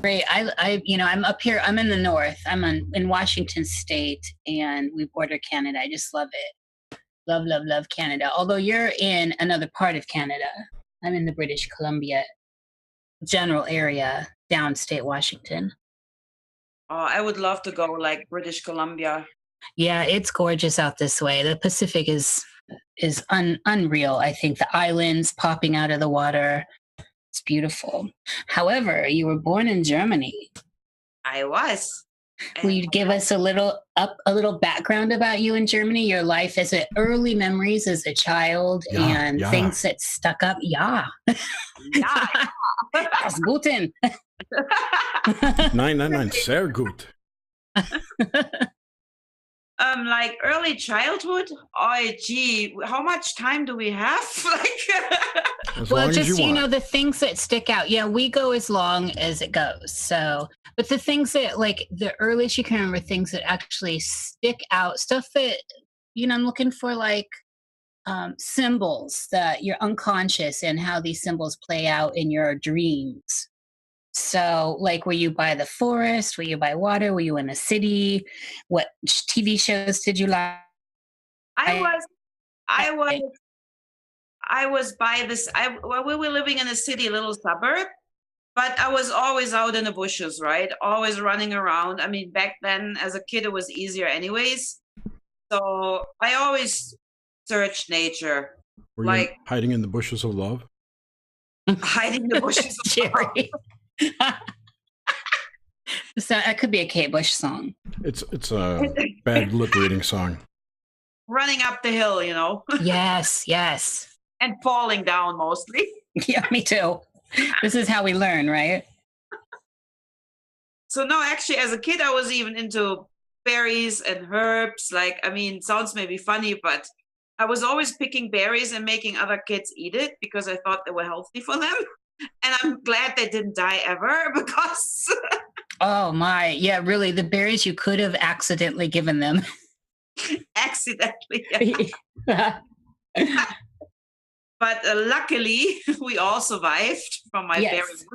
Great. I'm up here. I'm in the north. In Washington State, and we border Canada. I just love it. Love, love, love Canada. Although you're in another part of Canada. I'm in the British Columbia general area, downstate Washington. Oh, I would love to go like British Columbia. Yeah, it's gorgeous out this way. The Pacific is unreal. I think the islands popping out of the water. It's beautiful. However, you were born in Germany. I was. Will you give us a little background about you in Germany, your life as early memories as a child, and things that stuck up? Yeah. Yeah. Das Guten. 999, sehr gut. Like early childhood. Oh, gee, how much time do we have? Well, just the things that stick out. Yeah, we go as long as it goes. So, but the things that like the earliest you can remember, things that actually stick out, stuff that I'm looking for, like symbols that you're unconscious and how these symbols play out in your dreams. So, like, were you by the forest? Were you by water? Were you in a city? What TV shows did you like? I was by this. We were living in a city, a little suburb, but I was always out in the bushes, right? Always running around. I mean, back then, as a kid, it was easier, anyways. So I always searched nature. Were you hiding in the bushes of love? Hiding in the bushes of love. So that could be a Kate Bush song. It's a bad lip reading song. Running up the hill, Yes, yes. And falling down mostly. Yeah, me too. This is how we learn, right? So no, actually, as a kid, I was even into berries and herbs. Like, I mean, sounds maybe funny, but I was always picking berries and making other kids eat it because I thought they were healthy for them. And I'm glad they didn't die ever because... Oh, my. Yeah, really. The berries you could have accidentally given them. Accidentally, yeah. But luckily, we all survived from my berries.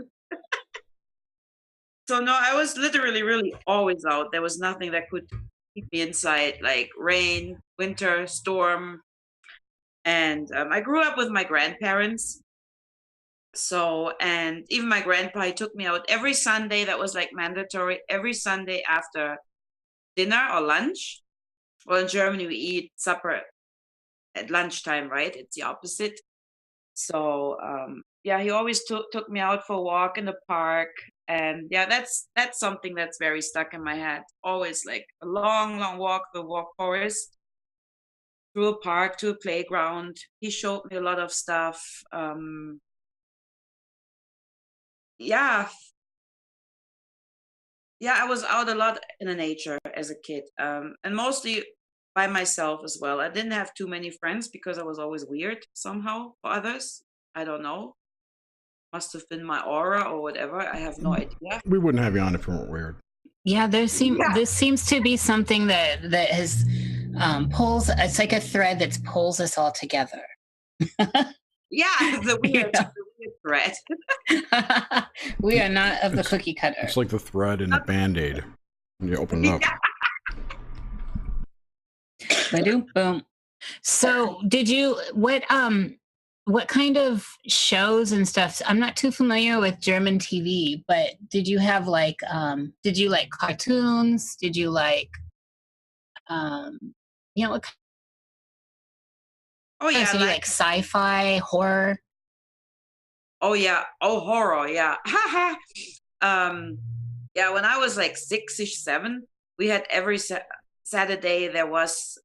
So, no, I was literally really always out. There was nothing that could keep me inside, like rain, winter, storm. And I grew up with my grandparents. So, and even my grandpa, he took me out every Sunday. That was like mandatory. Every Sunday after dinner or lunch. Well, in Germany, we eat supper at lunchtime, right? It's the opposite. So, he always took me out for a walk in the park. And yeah, that's something that's very stuck in my head. Always like a long, long walk, the forest, through a park, to a playground. He showed me a lot of stuff. I was out a lot in the nature as a kid, and mostly by myself as well. I didn't have too many friends because I was always weird somehow for others. I don't know. Must have been my aura or whatever. I have no idea. We wouldn't have you on if you weren't weird. Yeah, this seems to be something that has pulls. It's like a thread that pulls us all together. Yeah, the weird thread. We are not of the cookie cutter. It's like the thread in a Band-Aid when you open it up. Boom. So, what kind of shows and stuff? I'm not too familiar with German TV, but did you have like cartoons? Did you like what? Oh yeah, so like sci-fi, horror. Oh yeah, horror, yeah. Yeah, when I was like 6-ish, 7, we had every Saturday there was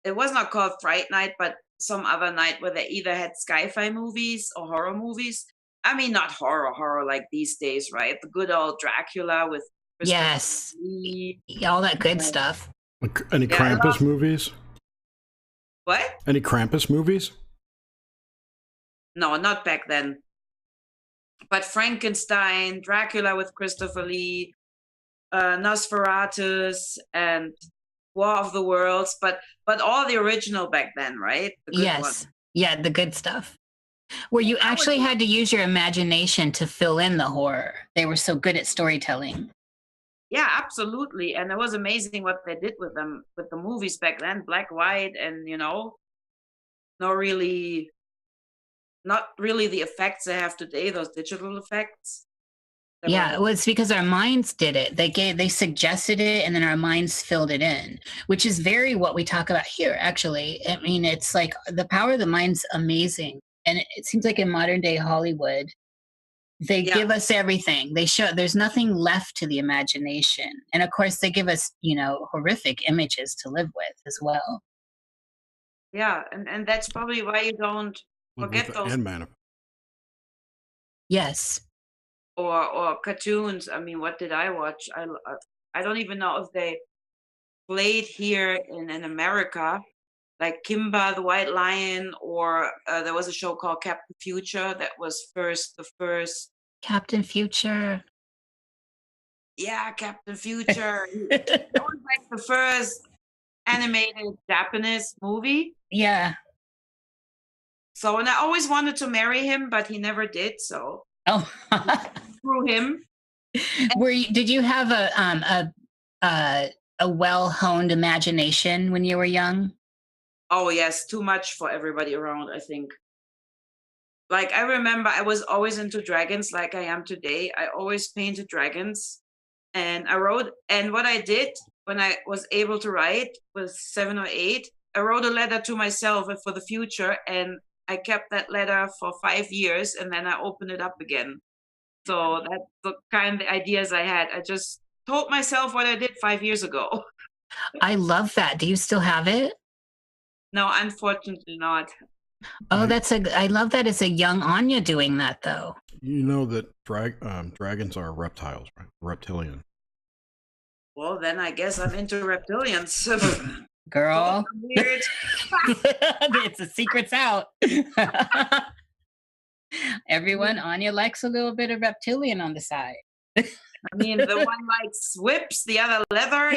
it was not called Fright Night, but some other night where they either had sci-fi movies or horror movies. I mean, not horror like these days, right? The good old Dracula with yes, all that good stuff. Any Krampus movies? What? Any Krampus movies? No, not back then. But Frankenstein, Dracula with Christopher Lee, Nosferatus, and War of the Worlds, but all the original back then, right? The good yes. one. Yeah, the good stuff. Where you actually had to use your imagination to fill in the horror. They were so good at storytelling. Yeah, absolutely. And it was amazing what they did with them, with the movies back then, black, white, and not really the effects they have today, those digital effects. Yeah, it was because our minds did it. They suggested it, and then our minds filled it in, which is very what we talk about here, actually. I mean, it's like the power of the mind's amazing. And it seems like in modern day Hollywood, they give us everything. They show there's nothing left to the imagination. And of course, they give us, horrific images to live with as well. Yeah, and that's probably why you don't forget those. Yes. Or cartoons. I mean, what did I watch? I don't even know if they played here in America, like Kimba the White Lion, or there was a show called Captain Future that was the first. Captain Future. Yeah, Captain Future. That was like the first animated Japanese movie. Yeah. So, and I always wanted to marry him, but he never did. So. Oh. Through him. Did you have a well-honed imagination when you were young? Oh yes, too much for everybody around, I think. Like, I remember I was always into dragons like I am today. I always painted dragons, and I wrote, and what I did when I was able to write was 7 or 8, I wrote a letter to myself for the future, and I kept that letter for 5 years, and then I opened it up again. So that's the kind of ideas I had. I just told myself what I did 5 years ago. I love that. Do you still have it? No, unfortunately not. Oh, I love that as a young Anya doing that, though. You know that dragons are reptiles, right? Reptilian. Well, then I guess I'm into reptilians. Girl. Weird. It's a secret's out. Everyone, Anya likes a little bit of reptilian on the side. I mean, the one likes whips, the other leather,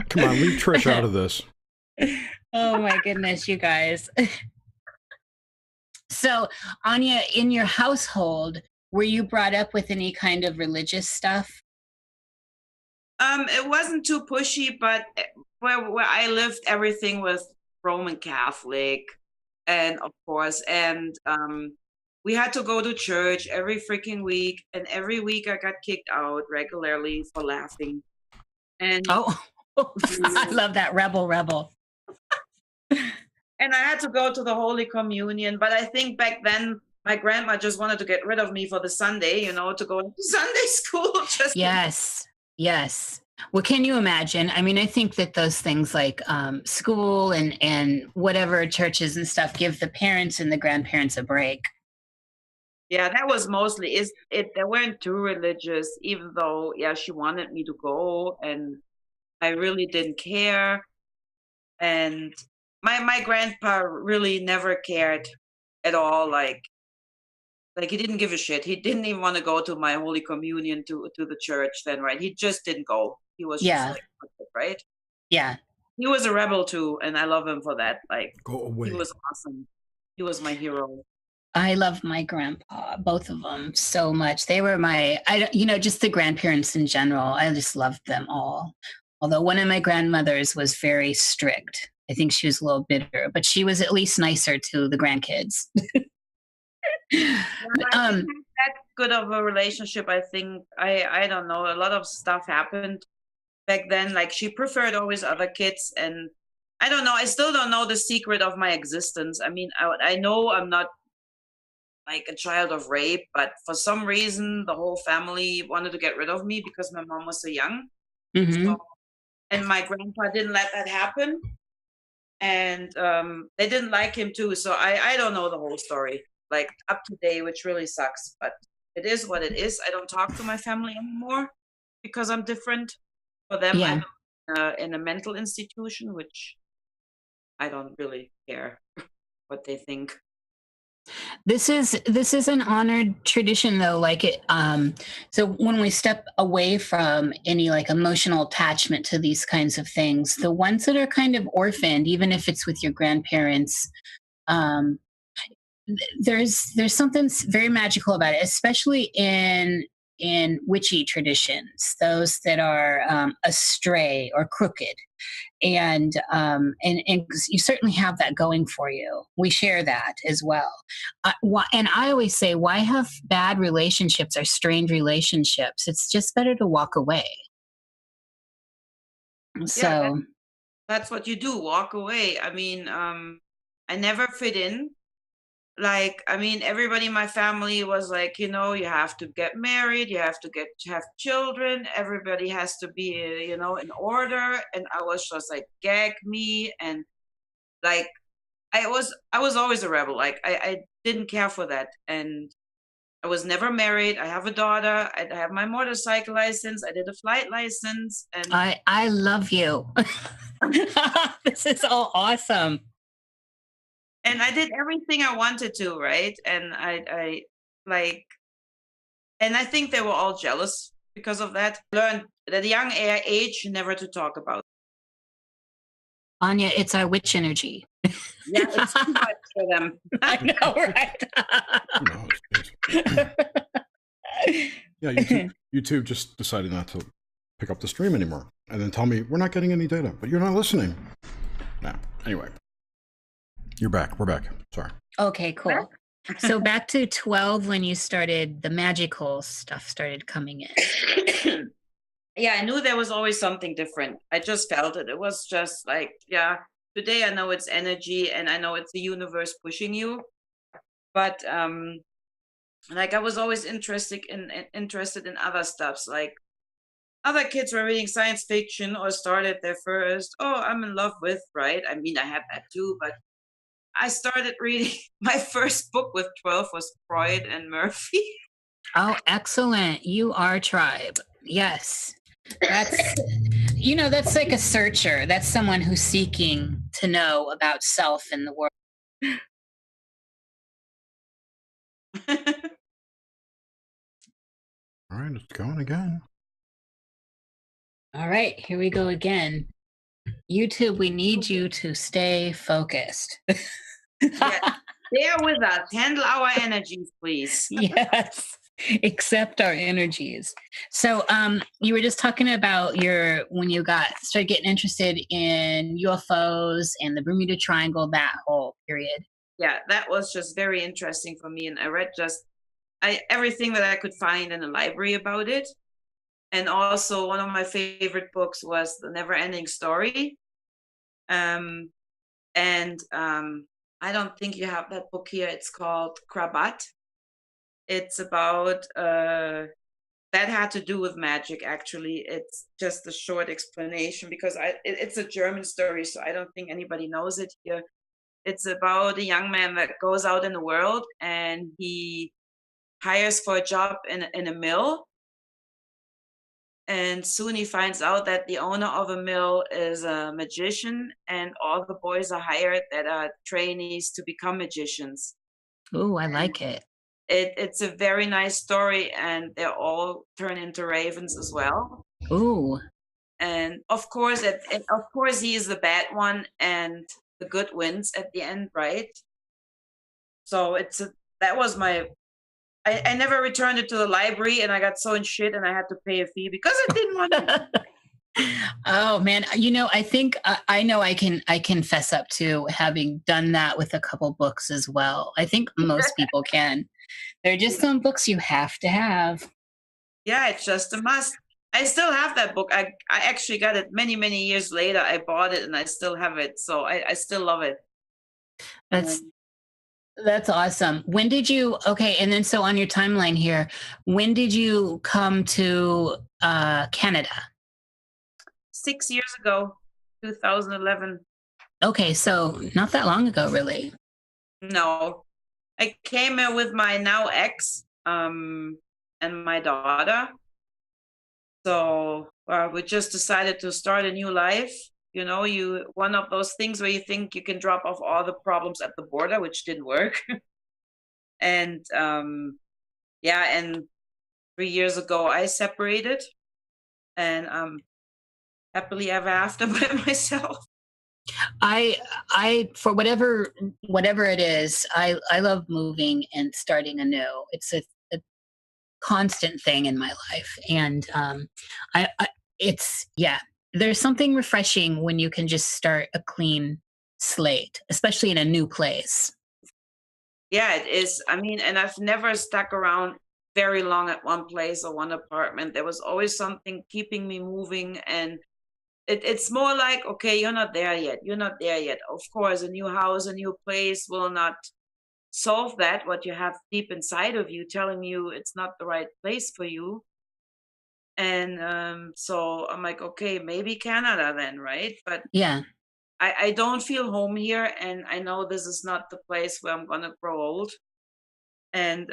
Come on, leave Trish out of this. Oh my goodness, you guys. So, Anya, in your household, were you brought up with any kind of religious stuff? It wasn't too pushy, but where I lived, everything was Roman Catholic. And of course, we had to go to church every freaking week. And every week I got kicked out regularly for laughing. And I love that rebel. And I had to go to the Holy Communion. But I think back then, my grandma just wanted to get rid of me for the Sunday, to go to Sunday school. Yes. Well, can you imagine? I mean, I think that those things like school and whatever churches and stuff give the parents and the grandparents a break. Yeah, that was mostly it. They weren't too religious, even though, she wanted me to go, and I really didn't care. And my grandpa really never cared at all. Like he didn't give a shit. He didn't even want to go to my Holy Communion to the church then, right? He just didn't go. He was just like, right? Yeah. He was a rebel too, and I love him for that. Like, go away. He was awesome. He was my hero. I love my grandpa, both of them, so much. They were just the grandparents in general. I just loved them all. Although one of my grandmothers was very strict. I think she was a little bitter, but she was at least nicer to the grandkids. That good of a relationship. I think I don't know, a lot of stuff happened back then. Like, she preferred always other kids, and I don't know, I still don't know the secret of my existence. I mean, I know I'm not like a child of rape, but for some reason the whole family wanted to get rid of me because my mom was so young. Mm-hmm. And my grandpa didn't let that happen, and they didn't like him too. So I don't know the whole story like up to date, which really sucks, but it is what it is. I don't talk to my family anymore because I'm different. For them, I'm in a mental institution, which I don't really care what they think. This is an honored tradition, though. Like it, so when we step away from any like emotional attachment to these kinds of things, the ones that are kind of orphaned, even if it's with your grandparents, There's something very magical about it, especially in witchy traditions, those that are astray or crooked, and you certainly have that going for you. We share that as well. And I always say, why have bad relationships or strained relationships? It's just better to walk away. So Yeah, that's what you do. Walk away. I mean, I never fit in. Like, I mean, everybody in my family was like, you know, you have to get married, you have to have children, everybody has to be, you know, in order. And I was just like, gag me. And like, I was always a rebel. Like, I didn't care for that. And I was never married. I have a daughter. I have my motorcycle license. I did a flight license. And I love you. This is all awesome. and I did everything I wanted to, right? And I like, and I think they were all jealous because of that. I learned at a young age never to talk about. Anya, it's our witch energy. Yeah, it's too much for them. I know, right? Yeah, YouTube just decided not to pick up the stream anymore, and then tell me we're not getting any data, but you're not listening. Nah. Anyway, you're back. We're back. Sorry. Okay, cool. So back to 12 when you started, the magical stuff started coming in. Yeah, I knew there was always something different. I just felt it. It was just like, yeah, today I know it's energy and I know it's the universe pushing you. But like I was always interested in other stuffs. Like other kids were reading science fiction or started their first, oh, I'm in love with, right? I mean, I had that too, but I started reading, my first book with 12 was Freud and Murphy. Oh, excellent. You are tribe. Yes. That's, you know, that's like a searcher. That's someone who's seeking to know about self and the world. All right, it's going again. All right, here we go again. YouTube, we need you to stay focused. Yes. Bear with us. Handle our energies, please. Yes. Accept our energies. So you were just talking about when you started getting interested in UFOs and the Bermuda Triangle, that whole period. Yeah, that was just very interesting for me. And I read everything that I could find in the library about it. And also one of my favorite books was The Never Ending Story. I don't think you have that book here. It's called Krabat. It's about that had to do with magic. Actually, it's just a short explanation because it's a German story, so I don't think anybody knows it here. It's about a young man that goes out in the world and he hires for a job in a mill, and soon he finds out that the owner of a mill is a magician, and all the boys are hired that are trainees to become magicians. Oh, I like it. It's a very nice story, and they all turn into ravens as well. Ooh. And of course, he is the bad one, and the good wins at the end, right? So that was my. I never returned it to the library, and I got so in shit, and I had to pay a fee because I didn't want to. Oh man, you know, I think I know I can fess up to having done that with a couple books as well. I think most people can. There are just some books you have to have. Yeah, it's just a must. I still have that book. I actually got it many, many years later. I bought it and I still have it. So I still love it. That's awesome. When did you, okay, and then so on your timeline here, when did you come to Canada? 6 years ago, 2011. Okay, so not that long ago, really. No. I came here with my now ex and my daughter. So we just decided to start a new life. You know, one of those things where you think you can drop off all the problems at the border, which didn't work. And and 3 years ago I separated, and happily ever after by myself. I for whatever it is, I love moving and starting anew. It's a constant thing in my life, and I it's yeah. There's something refreshing when you can just start a clean slate, especially in a new place. Yeah, it is. I mean, and I've never stuck around very long at one place or one apartment. There was always something keeping me moving, and it's more like, okay, you're not there yet. You're not there yet. Of course, a new house, a new place will not solve that, what you have deep inside of you telling you it's not the right place for you. And so I'm like, okay, maybe Canada then, right? But Yeah, I don't feel home here, and I know this is not the place where I'm gonna grow old. And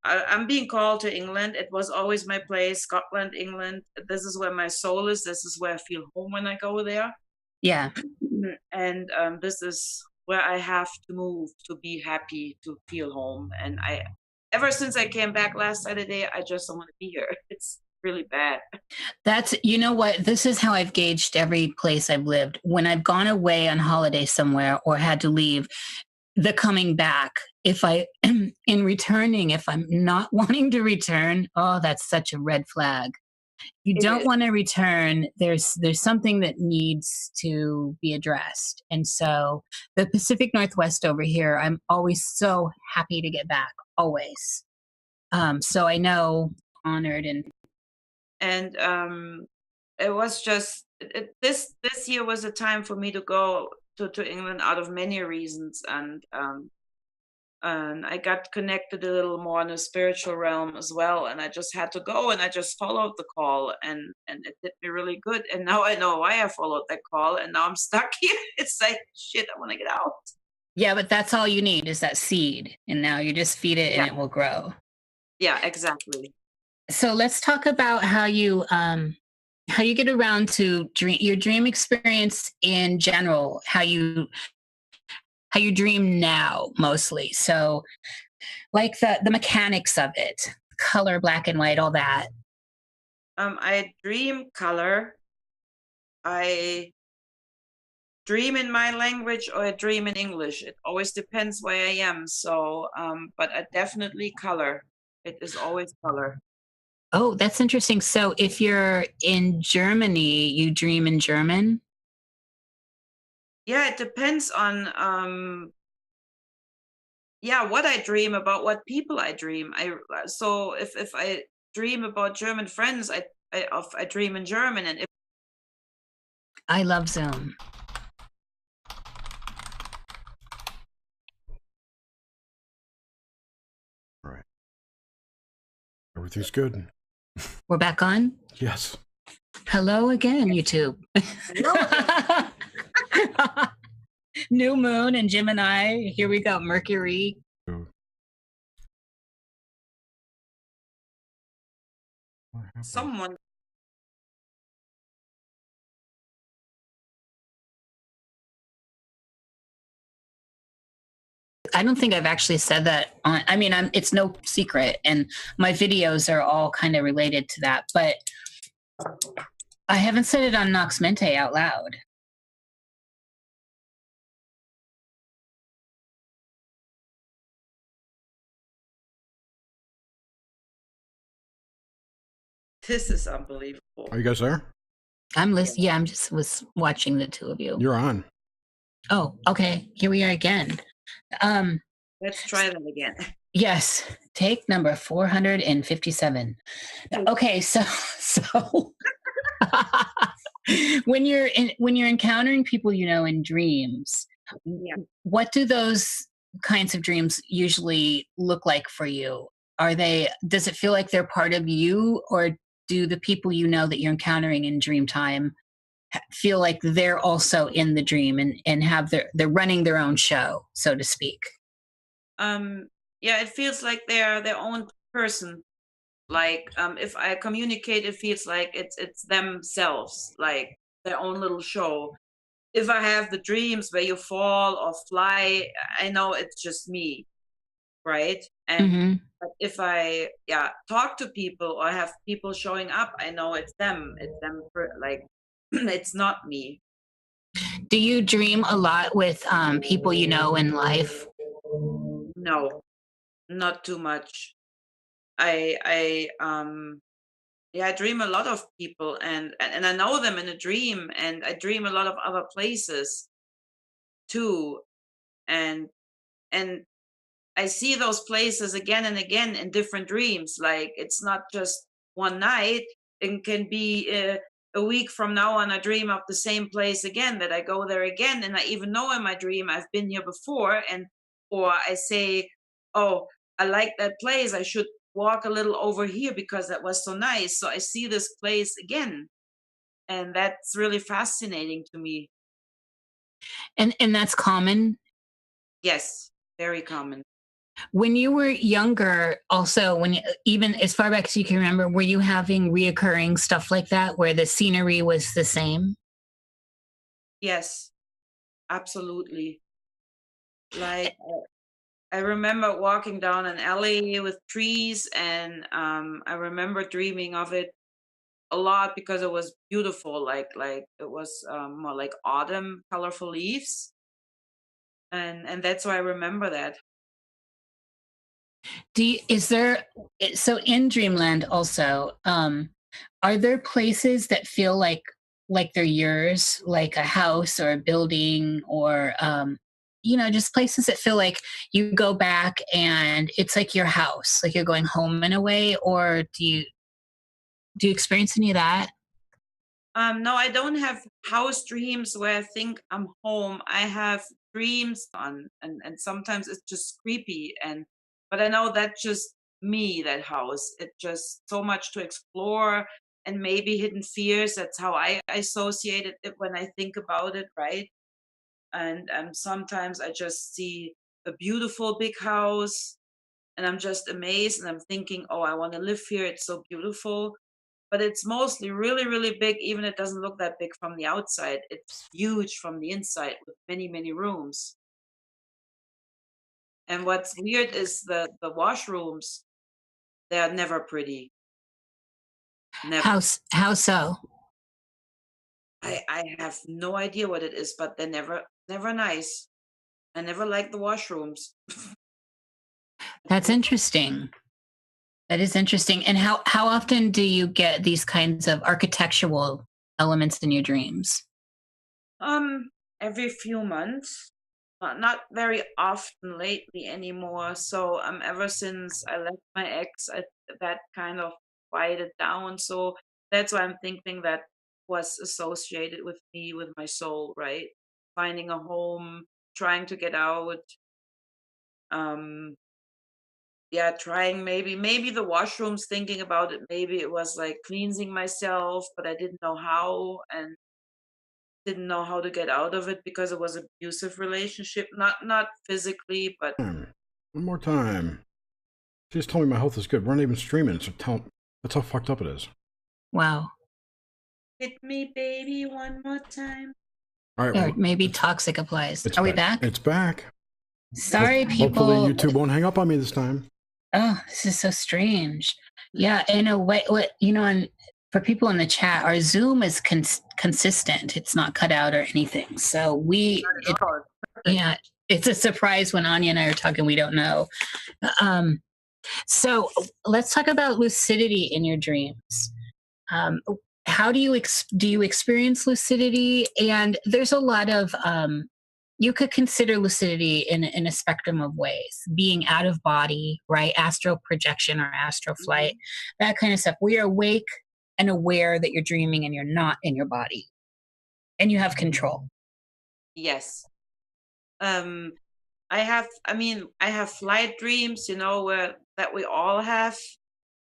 I'm being called to England. It was always my place, Scotland, England. This is where my soul is. This is where I feel home when I go there. yeah. And this is where I have to move to be happy, to feel home. And ever since I came back last Saturday, I just don't want to be here. It's really bad. That's, you know what, this is how I've gauged every place I've lived. When I've gone away on holiday somewhere or had to leave, the coming back, if I in returning, if I'm not wanting to return, oh, that's such a red flag. You It don't is. want to return. There's something that needs to be addressed. And so the Pacific Northwest over here, I'm always so happy to get back, always. So I know, honored, and And it was just this year was a time for me to go to England out of many reasons, and I got connected a little more in the spiritual realm as well. And I just had to go, and I just followed the call, and it did me really good. And now I know why I followed that call, and now I'm stuck here. It's like shit. I want to get out. yeah, but that's all you need is that seed. And now you just feed it and Yeah, it will grow. yeah, exactly. So let's talk about how you get around to your dream experience in general, how you dream now mostly. So like the mechanics of it, color, black and white, all that. I dream color. I dream in my language or I dream in English. It always depends where I am. So, but I definitely color. It is always color. Oh, that's interesting. So if you're in Germany, you dream in German? Yeah, it depends on yeah, what I dream about, what people I dream. So if I dream about German friends, I dream in German, and if I love Zoom. All right. Everything's good. We're back on? Yes. Hello again, YouTube. New moon and Gemini. Here we go. Mercury. someone I don't think I've actually said that on, I mean, it's no secret, and my videos are all kind of related to that, but I haven't said it on Nox Mente out loud. this is unbelievable. Are you guys there? I'm listening. Yeah, I'm just was watching the two of you. You're on. Oh, okay. Here we are again. Let's try that again. Yes, take number 457. Okay, so when you're encountering people you know in dreams, Yeah. what do those kinds of dreams usually look like for you? Does it feel like they're part of you, or do the people you know that you're encountering in dream time feel like they're also in the dream and they're running their own show, so to speak? Yeah, it feels like they're their own person. Like if I communicate, it feels like it's themselves, like their own little show. If I have the dreams where you fall or fly, I know it's just me, right? And Mm-hmm. but if I talk to people or have people showing up, I know it's them. It's them like it's not me. Do you dream a lot with people you know in life? No, not too much. I yeah, I dream a lot of people, and I know them in a dream, and I dream a lot of other places too, and and I see those places again and again in different dreams. Like it's not just one night. It can be a week from now on. I dream of the same place again. That I go there again, and I even know in my dream I've been here before. And or I say, "Oh, I like that place. I should walk a little over here because that was so nice." So I see this place again, and that's really fascinating to me. And that's common. Yes, very common. When you were younger, also, when you, even as far back as you can remember, were you having reoccurring stuff like that where the scenery was the same? Yes, absolutely. Like I remember walking down an alley with trees, and I remember dreaming of it a lot because it was beautiful. Like it was more like autumn, colorful leaves, and that's why I remember that. Is there, so in Dreamland also, are there places that feel like they're yours, like a house or a building or just places that feel like you go back and it's like your house, like you're going home in a way, or do you experience any of that? No, I don't have house dreams where I think I'm home. I have dreams on, and sometimes it's just creepy, and but I know that's just me, that house. It's just so much to explore, and maybe hidden fears. That's how I associate it when I think about it, right? And sometimes I just see a beautiful big house, and I'm just amazed, and I'm thinking, oh, I want to live here. It's so beautiful, but it's mostly really, really big. Even it doesn't look that big from the outside. It's huge from the inside with many, many rooms. And what's weird is the washrooms. They are never pretty. Never. How so? I have no idea what it is, but they're never nice. I never liked the washrooms. That's interesting. That is interesting. And how often do you get these kinds of architectural elements in your dreams? Um, every few months. Not very often lately anymore. So ever since I left my ex, that kind of quieted down. So that's why I'm thinking that was associated with me, with my soul, right? Finding a home, trying to get out. Um, yeah, trying maybe the washrooms, thinking about it. Maybe it was like cleansing myself, but I didn't know how, and didn't know how to get out of it because it was abusive relationship, not physically, but One more time. She just told me my health is good. We're not even streaming, so that's how fucked up it is. Wow. hit me baby one more time. All right. Or maybe toxic applies. Are we back? It's back. Sorry, people. Hopefully YouTube won't hang up on me this time. Oh, this is so strange. Yeah, in a way, and for people in the chat, our Zoom is consistent. It's not cut out or anything. So yeah, it's a surprise when Anya and I are talking. We don't know. So let's talk about lucidity in your dreams. How do you experience lucidity? And there's a lot of you could consider lucidity in a spectrum of ways: being out of body, right? Astral projection or astral flight, that kind of stuff. We are awake and aware that you're dreaming and you're not in your body, and you have control. Yes. I have flight dreams, where that we all have,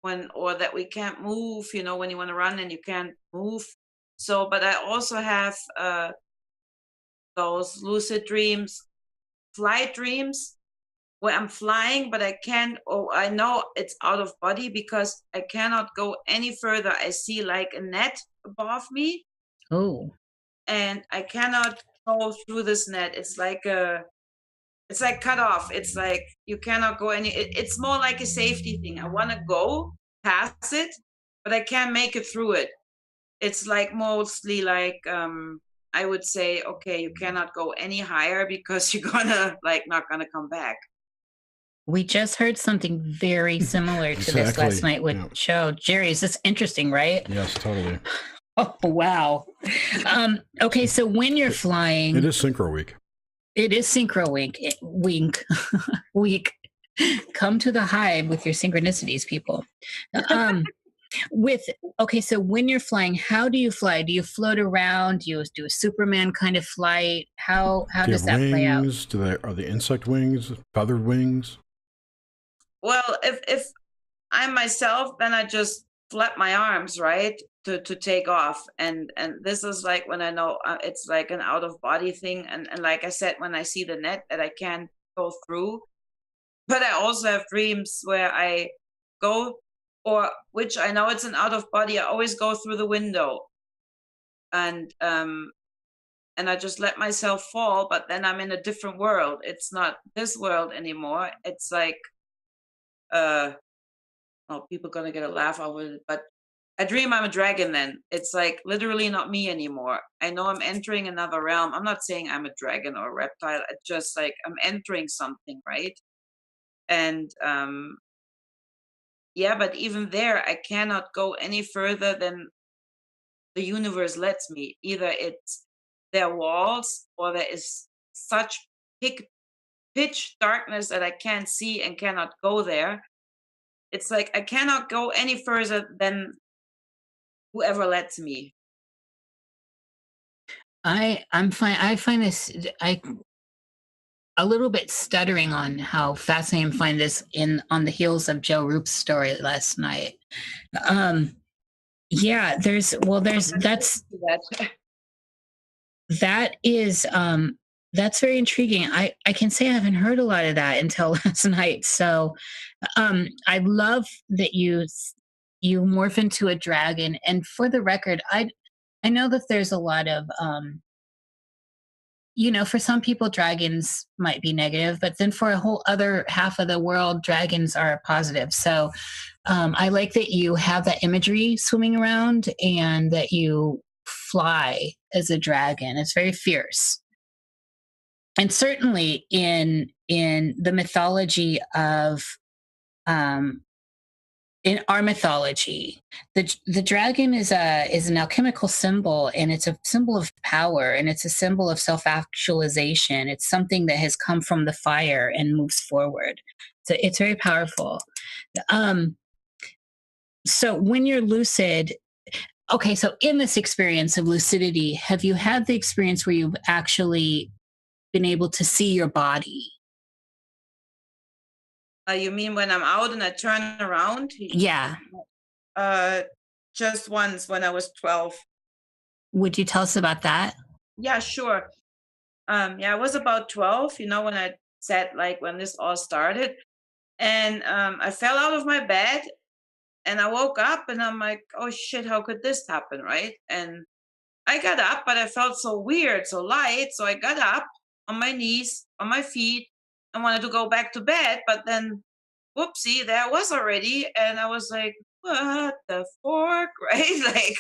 or that we can't move, when you want to run and you can't move. So, but I also have those lucid dreams, flight dreams, where I'm flying, but I can't, or I know it's out of body because I cannot go any further. I see like a net above me. Oh. And I cannot go through this net. It's like cut off. It's like you cannot go it's more like a safety thing. I want to go past it, but I can't make it through it. It's like mostly like I would say, okay, you cannot go any higher because you're gonna like not gonna come back. We just heard something very similar to this last night with Joe. Jerry, is this interesting, right? Yes, totally. Oh, wow. Okay, so when you're flying... It is Synchro Week. It is Synchro Week. Week. Come to the hive with your synchronicities, people. Okay, so when you're flying, how do you fly? Do you float around? Do you do a Superman kind of flight? How does that play out? Are the insect wings, feathered wings? Well, if I'm myself, then I just flap my arms, right, to take off. And this is like when I know it's like an out of body thing. And like I said, when I see the net that I can't go through, but I also have dreams where I go, or which I know it's an out of body. I always go through the window, and I just let myself fall. But then I'm in a different world. It's not this world anymore. It's like, oh, people gonna get a laugh out of it, but I dream I'm a dragon. Then it's like literally not me anymore. I know I'm entering another realm. I'm not saying I'm a dragon or a reptile. It's just like I'm entering something, right? And yeah, but even there, I cannot go any further than the universe lets me. Either there are walls, or there is such pitch darkness that I can't see and cannot go there. It's like I cannot go any further than whoever lets me. I'm fine. I find this a little bit stuttering on how fascinating I find this on the heels of Joe Roop's story last night. Yeah, that's very intriguing. I can say I haven't heard a lot of that until last night. So I love that you morph into a dragon. And for the record, I know that there's a lot of for some people, dragons might be negative, but then for a whole other half of the world, dragons are positive. So I like that you have that imagery swimming around and that you fly as a dragon. It's very fierce. And certainly in the mythology of in our mythology, the dragon is an alchemical symbol, and it's a symbol of power, and it's a symbol of self-actualization. It's something that has come from the fire and moves forward. So it's very powerful. So when you're lucid, okay, so in this experience of lucidity, have you had the experience where you've actually been able to see your body? You mean when I'm out and I turn around? Yeah. Just once when I was 12. Would you tell us about that? Yeah, sure. Yeah, I was about 12, when I said, like, when this all started. And I fell out of my bed and I woke up and I'm like, oh shit, how could this happen, right? And I got up, but I felt so weird, so light. So I got up on my knees, on my feet, and wanted to go back to bed. But then, whoopsie, there I was already. And I was like, what the fork, right? Like,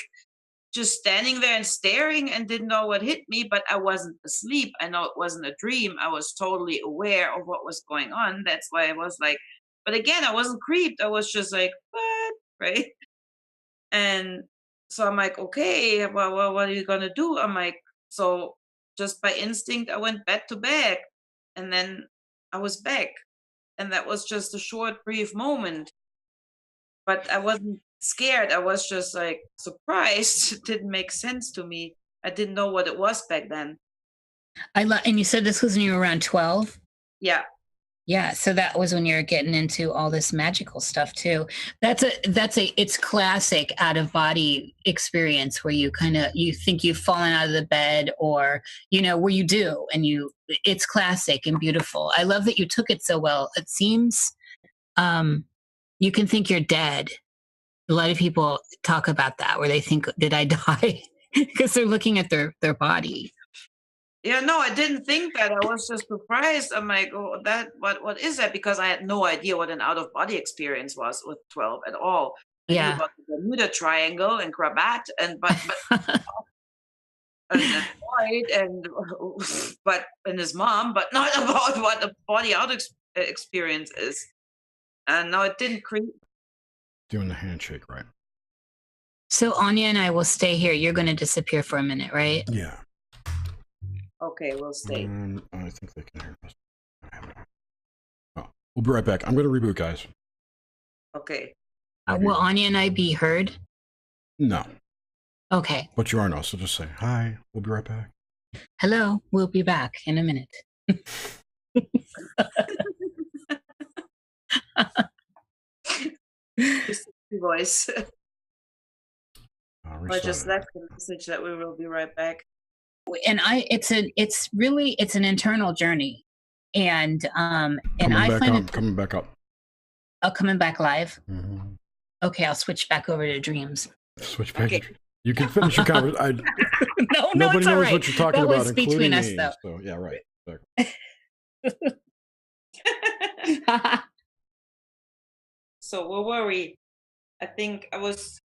just standing there and staring and didn't know what hit me, but I wasn't asleep. I know it wasn't a dream. I was totally aware of what was going on. That's why I was like, but again, I wasn't creeped. I was just like, what? Right? And so I'm like, okay, well, what are you going to do? I'm like, so just by instinct, I went back to bed, and then I was back. And that was just a short, brief moment. But I wasn't scared. I was just like surprised. It didn't make sense to me. I didn't know what it was back then. And you said this was when you were around 12? Yeah. Yeah, so that was when you're getting into all this magical stuff too. It's classic out of body experience where you think you've fallen out of the bed, or where you do, and it's classic and beautiful. I love that you took it so well. It seems you can think you're dead. A lot of people talk about that, where they think, did I die? Because they're looking at their body. Yeah, no, I didn't think that. I was just surprised. I'm like, oh, what is that? Because I had no idea what an out-of-body experience was with 12 at all. I knew about the Bermuda Triangle and Cravat, but annoyed and his mom, but not about what the body out experience is. And no, it didn't creep. Doing the handshake, right? So Anya and I will stay here. You're going to disappear for a minute, right? Yeah. Okay, we'll stay. I think they can hear us. Oh, we'll be right back. I'm going to reboot, guys. Okay. Will Anya and I be heard? No. Okay. But you are now, so just say hi. We'll be right back. Hello. We'll be back in a minute. Voice. I just left the message that we will be right back. And it's an internal journey, and coming back up. Oh, coming back live. Mm-hmm. Okay, I'll switch back over to dreams. Switch back. Okay. You can finish your conversation. No, nobody knows right. what you're talking about, was between us, though. So yeah, right. So where were we? I think I was.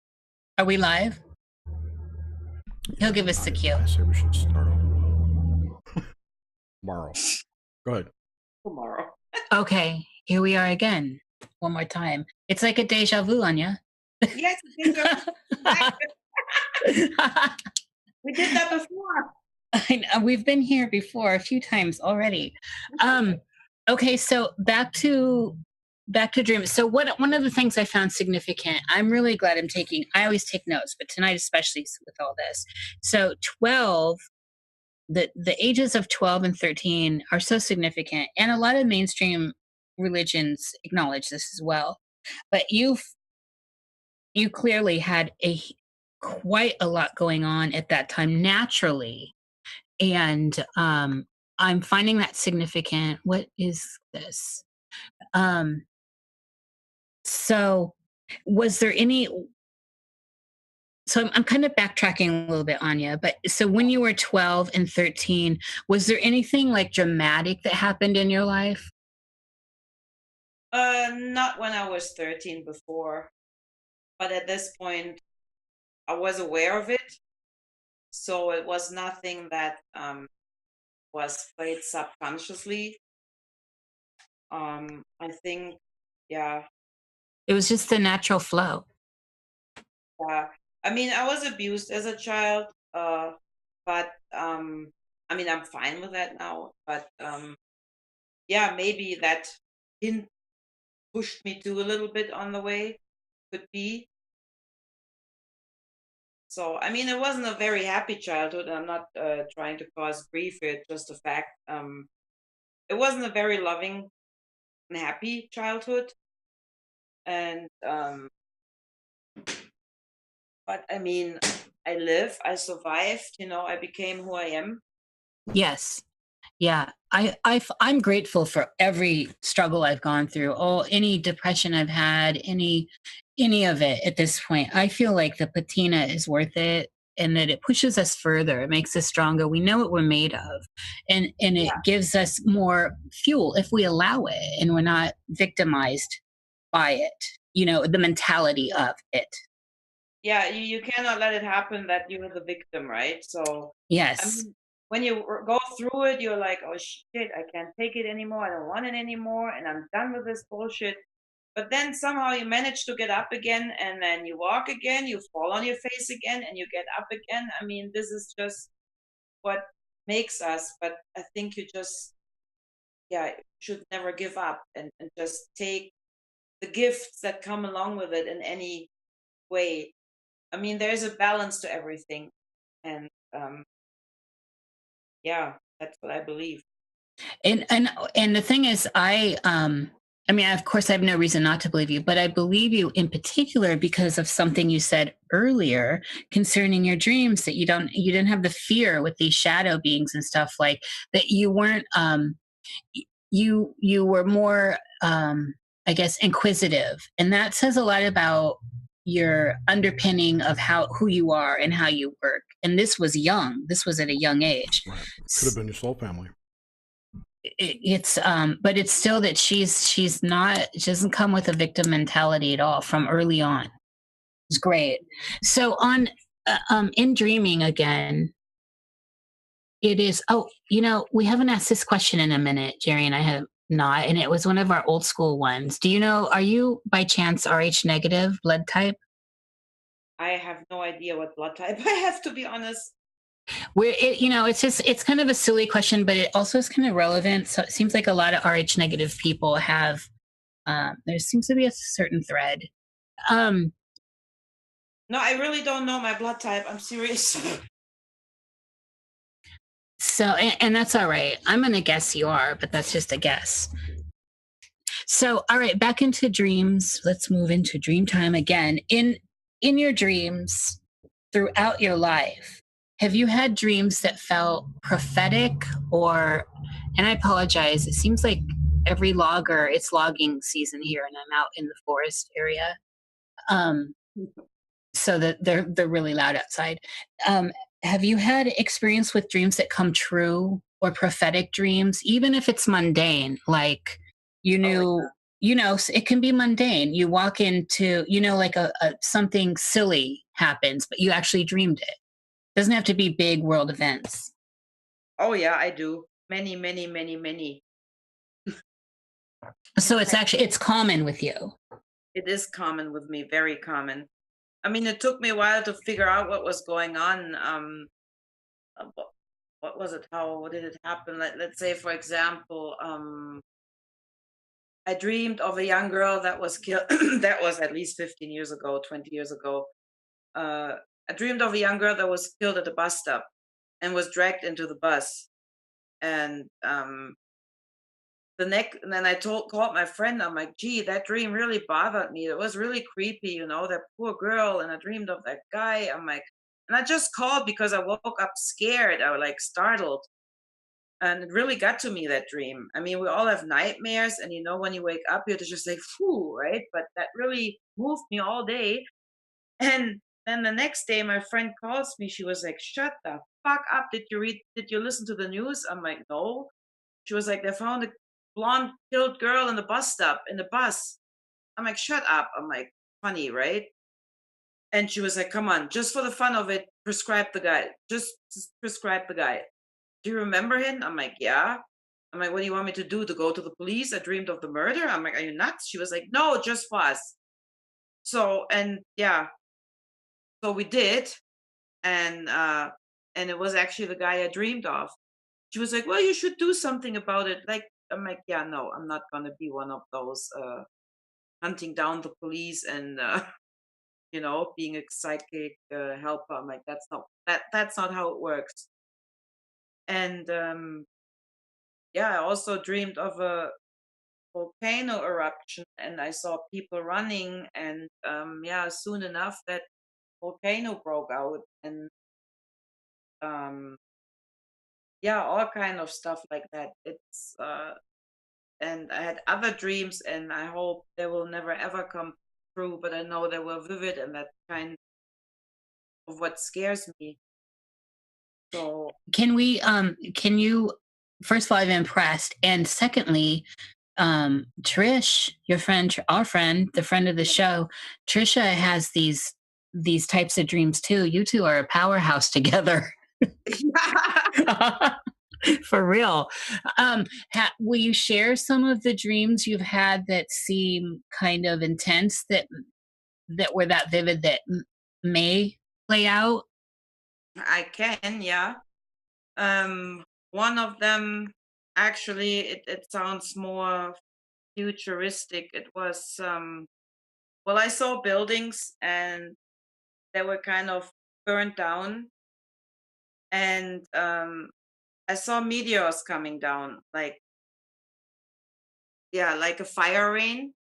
Are we live? He'll give us the cue. I say we should start over. Tomorrow. Go ahead. Tomorrow. Okay, here we are again. One more time. It's like a deja vu, Anya. Yes, we did that before. I know, we've been here before a few times already. Okay, so back to dreams. So one of the things I found significant, I'm really glad I always take notes, but tonight especially with all this. So 12, the ages of 12 and 13 are so significant, and a lot of mainstream religions acknowledge this as well. But you clearly had quite a lot going on at that time naturally, and I'm finding that significant. What is this? So was there any, so I'm kind of backtracking a little bit, Anya, but so when you were 12 and 13, was there anything like dramatic that happened in your life? Not when I was 13 before, but at this point I was aware of it. So it was nothing that was played subconsciously. I think, yeah. It was just the natural flow. Yeah. I mean, I was abused as a child, but I mean, I'm fine with that now. But yeah, maybe that hint pushed me to a little bit on the way, could be. So, I mean, it wasn't a very happy childhood. I'm not trying to cause grief. It's just a fact. It wasn't a very loving and happy childhood. And, but I mean, I survived, I became who I am. Yes. Yeah. I'm grateful for every struggle I've gone through. Any depression I've had, any of it at this point. I feel like the patina is worth it, and that it pushes us further. It makes us stronger. We know what we're made of, and it gives us more fuel if we allow it and we're not victimized by it, the mentality of it. Yeah, you cannot let it happen that you're the victim, right? So yes, I mean, when you go through it, you're like, oh shit, I can't take it anymore. I don't want it anymore, and I'm done with this bullshit. But then somehow you manage to get up again, and then you walk again, you fall on your face again, and you get up again. I mean, this is just what makes us. But I think you just, should never give up, and just take the gifts that come along with it in any way. I mean, there's a balance to everything. And that's what I believe. And the thing is, I mean, of course, I have no reason not to believe you, but I believe you in particular because of something you said earlier concerning your dreams, that you didn't have the fear with these shadow beings and stuff, like that. You weren't, you were more, I guess, inquisitive, and that says a lot about your underpinning of who you are and how you work. And this was young. This was at a young age. Right. Could have been your soul family. It's but it's still that she doesn't come with a victim mentality at all from early on. It's great. So on in dreaming again, It is. Oh, we haven't asked this question in a minute, Jerry, and I have not. And it was one of our old school ones. Do you know, are you by chance RH negative blood type? I have no idea what blood type I have, to be honest. It's kind of a silly question, but it also is kind of relevant. So it seems like a lot of RH negative people have, there seems to be a certain thread. No, I really don't know my blood type. I'm serious. So, and that's all right. I'm going to guess you are, but that's just a guess. So, all right, back into dreams. Let's move into dream time again. In your dreams throughout your life, have you had dreams that felt prophetic or, and I apologize, it seems like every logger, it's logging season here and I'm out in the forest area. So that they're really loud outside. Have you had experience with dreams that come true or prophetic dreams, even if it's mundane, like you knew, it can be mundane. You walk into, like a something silly happens, but you actually dreamed it. Doesn't have to be big world events. Oh yeah, I do. Many, many, many, many. So it's common with you. It is common with me, very common. I mean, it took me a while to figure out what was going on. What was it? What did it happen? Let's say, for example, I dreamed of a young girl that was killed. That was at least 15 years ago, 20 years ago. I dreamed of a young girl that was killed at a bus stop and was dragged into the bus. And and then I called my friend. I'm like, gee, that dream really bothered me. It was really creepy, that poor girl. And I dreamed of that guy. I'm like, and I just called because I woke up scared. I was like startled. And it really got to me, that dream. I mean, we all have nightmares, and when you wake up, you're just like, phew, right? But that really moved me all day. And then the next day, my friend calls me. She was like, shut the fuck up. Did you listen to the news? I'm like, no. She was like, they found a blonde killed girl in the bus stop, in the bus. I'm like, shut up. I'm like, funny, right? And she was like, come on, just for the fun of it, prescribe the guy. Just prescribe the guy. Do you remember him? I'm like, yeah. I'm like, what do you want me to do? To go to the police? I dreamed of the murder? I'm like, are you nuts? She was like, no, just for us. So, and yeah, so we did. And it was actually the guy I dreamed of. She was like, well, you should do something about it. Like, I'm like, yeah, no, I'm not going to be one of those hunting down the police and, being a psychic helper. I'm like, that's not how it works. And yeah, I also dreamed of a volcano eruption, and I saw people running, and yeah, soon enough that volcano broke out, and yeah, all kind of stuff like that. It's and I had other dreams, and I hope they will never ever come true, but I know they were vivid, and that's kind of what scares me. So Can you, first of all, I'm impressed. And secondly, Trish, your friend, our friend, the friend of the show, Trisha has these types of dreams too. You two are a powerhouse together. For real. Will you share some of the dreams you've had that seem kind of intense, that were that vivid, that may play out? I can, yeah. One of them, actually, it sounds more futuristic. It was well, I saw buildings, and they were kind of burned down, and I saw meteors coming down, like, yeah, like a fire rain.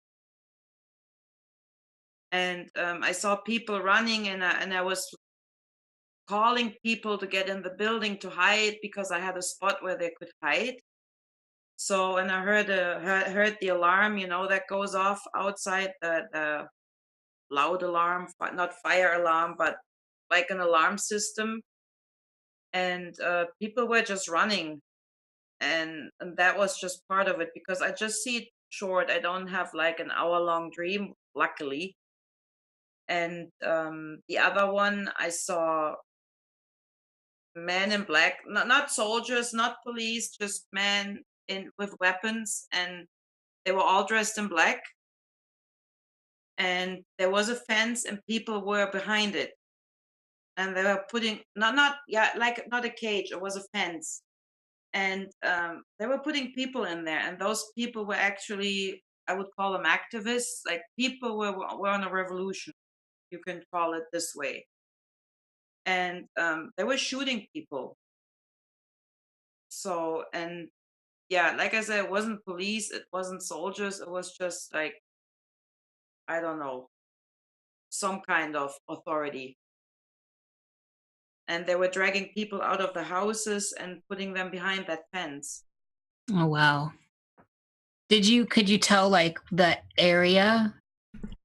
And I saw people running, and I was calling people to get in the building to hide, because I had a spot where they could hide. So, and I heard the alarm, that goes off outside, the loud alarm, not fire alarm, but like an alarm system. And people were just running, and that was just part of it, because I just see it short. I don't have like an hour-long dream, luckily. And the other one, I saw men in black, not soldiers, not police, just men in with weapons, and they were all dressed in black. And there was a fence, and people were behind it, and they were putting not yeah like not a cage, it was a fence, and they were putting people in there, and those people were actually, I would call them activists, like people were on a revolution, you can call it this way, and they were shooting people. So, and yeah, like I said, it wasn't police, it wasn't soldiers, it was just like, I don't know, some kind of authority. And they were dragging people out of the houses and putting them behind that fence. Oh wow. Could you tell like the area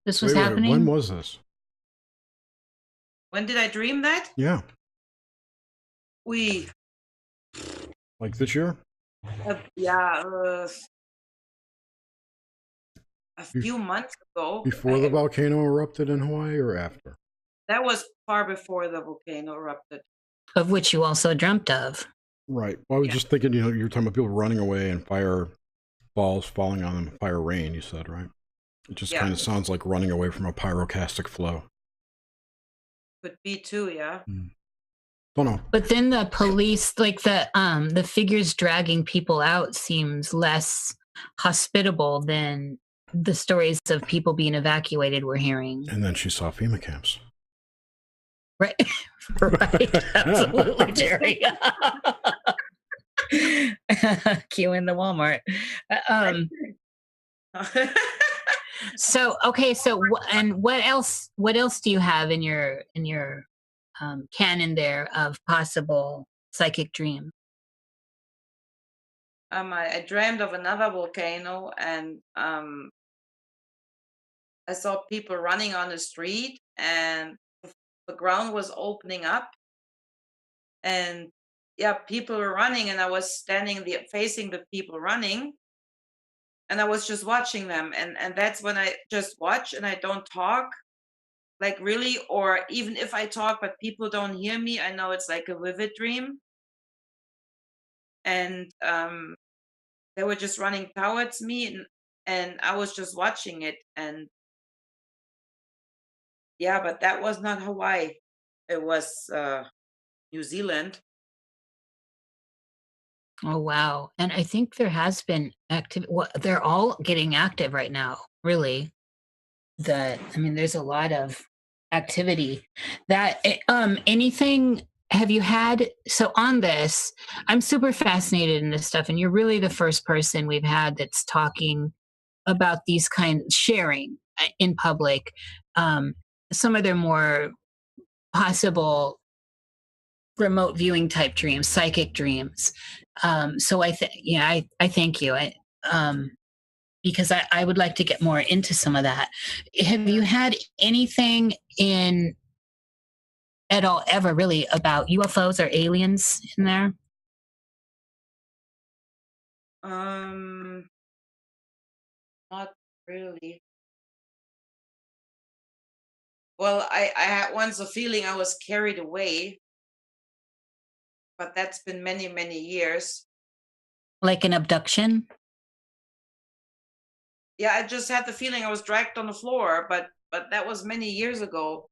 this was happening? When was this? When did I dream that? Yeah. We Like this year? yeah, a few months ago. Before the volcano erupted in Hawaii or after? That was far before the volcano erupted. Of which you also dreamt of. Right. Well, I was just thinking, you're talking about people running away and fireballs falling on them, fire rain, you said, right? It just kind of sounds like running away from a pyroclastic flow. Could be too, yeah. Don't know. But then the police, like the figures dragging people out seems less hospitable than the stories of people being evacuated we're hearing. And then she saw FEMA camps. Right. Right. Absolutely, Jerry. Queue in the Walmart. So okay, so and what else do you have in your canon there of possible psychic dream? I dreamed of another volcano, and I saw people running on the street, and the ground was opening up, and yeah, people were running, and I was standing facing the people running, and I was just watching them, and that's when I just watch and I don't talk, like really, or even if I talk but people don't hear me, I know it's like a vivid dream. And they were just running towards me, and I was just watching it, and yeah, but that was not Hawaii. It was New Zealand. Oh wow. And I think there has been active they're all getting active right now, really. There's a lot of activity that anything have you had so on this, I'm super fascinated in this stuff, and you're really the first person we've had that's talking about these kind sharing in public some of their more possible remote viewing type dreams, psychic dreams. So I thank you. Because I would like to get more into some of that. Have you had anything in at all ever really about UFOs or aliens in there? Not really. Well, I had once a feeling I was carried away, but that's been many, many years. Like an abduction? Yeah, I just had the feeling I was dragged on the floor, but that was many years ago.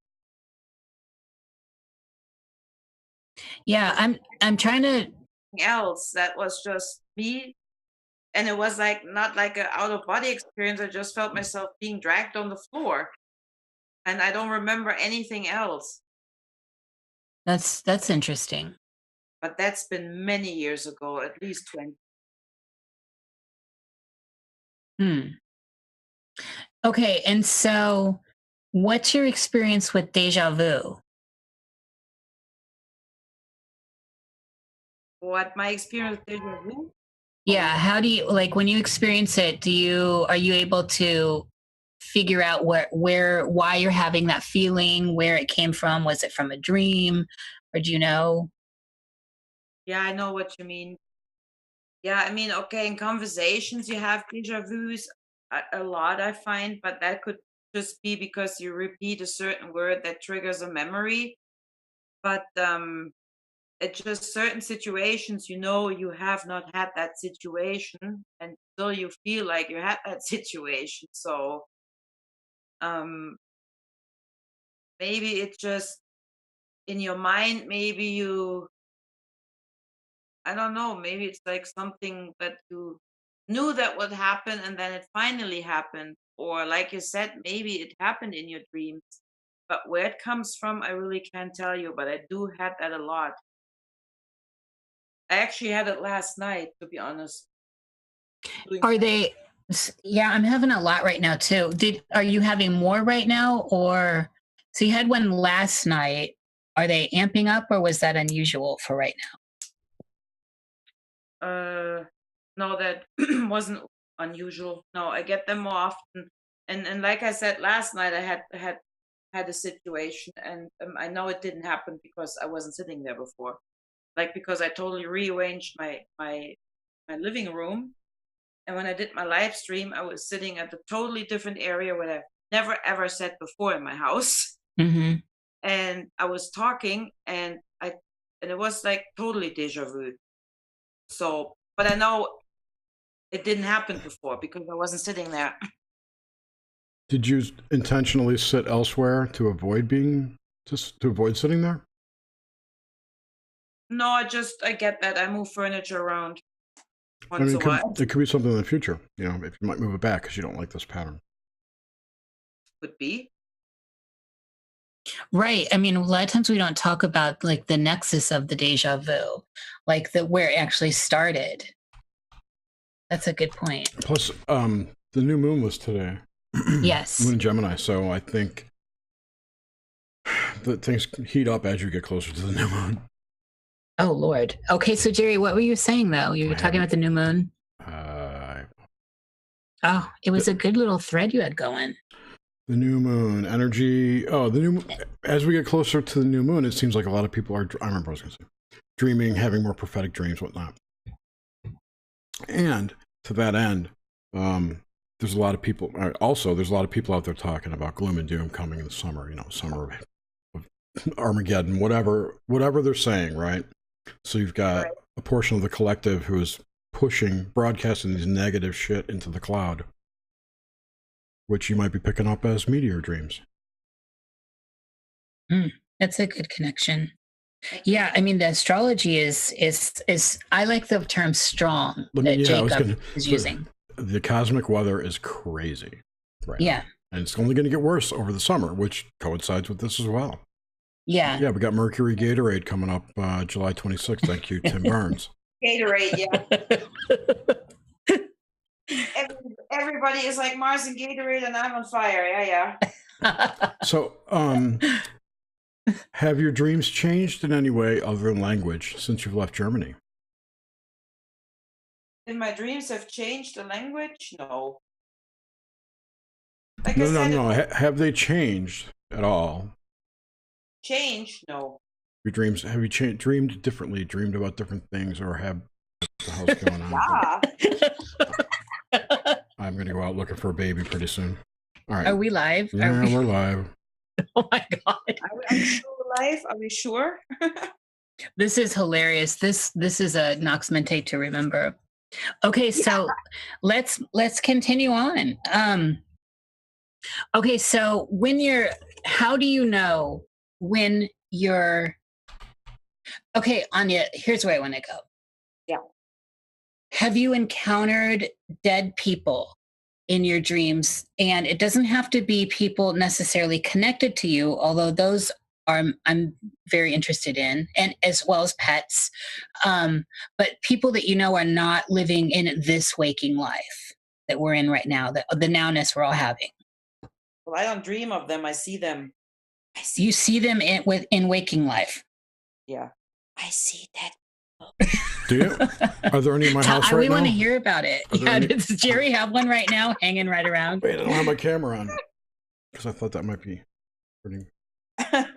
Yeah, I'm trying to else that was just me, and it was like not like an out of body experience. I just felt myself being dragged on the floor, and I don't remember anything else. That's interesting. But that's been many years ago, at least 20. Okay, and so what's your experience with deja vu? What my experience with deja vu? Yeah, how do you like when you experience it, are you able to figure out why you're having that feeling, where it came from? Was it from a dream, or do you know? Yeah, I know what you mean. Yeah, I mean, okay, in conversations you have deja vus a lot, I find, but that could just be because you repeat a certain word that triggers a memory. But it's just certain situations, you have not had that situation, and still you feel like you had that situation. So um, maybe it's just in your mind. Maybe I don't know. Maybe it's like something that you knew that would happen, and then it finally happened. Or like you said, maybe it happened in your dreams. But where it comes from, I really can't tell you. But I do have that a lot. I actually had it last night, to be honest. Are they? Yeah, I'm having a lot right now too. Are you having more right now, or so you had one last night? Are they amping up, or was that unusual for right No, that wasn't unusual. No, I get them more often. And like I said last night, I had a situation, and I know it didn't happen because I wasn't sitting there before. Like, because I totally rearranged my living room, and when I did my live stream, I was sitting at a totally different area where I've never ever sat before in my house. now? Mm-hmm. And I was talking, and it was like totally deja vu. So, but I know it didn't happen before because I wasn't sitting there. Did you intentionally sit elsewhere to avoid sitting there? No, I get that. I move furniture around I once mean, a while. it could be something in the future. If you might move it back because you don't like this pattern. Could be. Right. I mean, a lot of times we don't talk about like the nexus of the deja vu, like where it actually started. That's a good point. Plus, the new moon was today. Yes. Moon in Gemini. So I think that things heat up as you get closer to the new moon. Oh, Lord. Okay. So, Jerry, what were you saying, though? You were talking about the new moon? Oh, it was a good little thread you had going. The new moon energy. Oh, as we get closer to the new moon, it seems like a lot of people are, I remember what I was going to say, dreaming, having more prophetic dreams, whatnot. And to that end, there's a lot of people out there talking about gloom and doom coming in the summer, summer of Armageddon, whatever they're saying, right? So you've got a portion of the collective who is broadcasting these negative shit into the cloud, which you might be picking up as meteor dreams. That's a good connection. Yeah, I mean, the astrology is I like the term strong that Jacob is using. The cosmic weather is crazy right now. And it's only going to get worse over the summer, which coincides with this as well. Yeah, we got Mercury Gatorade coming up July 26th. Thank you, Tim Burns. Gatorade, yeah. Everybody is like Mars and Gatorade, and I'm on fire. Yeah. So, have your dreams changed in any way other than language since you've left Germany? Did my dreams have changed the language? No. No. Have they changed at all? Changed? No. Your dreams, have you dreamed differently, dreamed about different things, or have what the hell's going on? Yeah. I'm going to go out looking for a baby pretty soon. All right. Are we live? Yeah, we're live. Oh my God. Are we sure we're live? Are we sure? This is hilarious. This is a Nox Mente to remember. Okay, so let's continue on. Okay, so how do you know when you're okay, Anya, here's where I want to go. Yeah. Have you encountered dead people in your dreams? And it doesn't have to be people necessarily connected to you, although those I'm very interested in, and as well as pets. But people that are not living in this waking life that we're in right now, the nowness we're all having. Well, I don't dream of them. I see them. You see them in waking life. Yeah. I see that. Do you? Are there any in my house right now? We want to hear about it. Does Jerry have one right now hanging right around? Wait, I don't have my camera on because I thought that might be pretty. All right,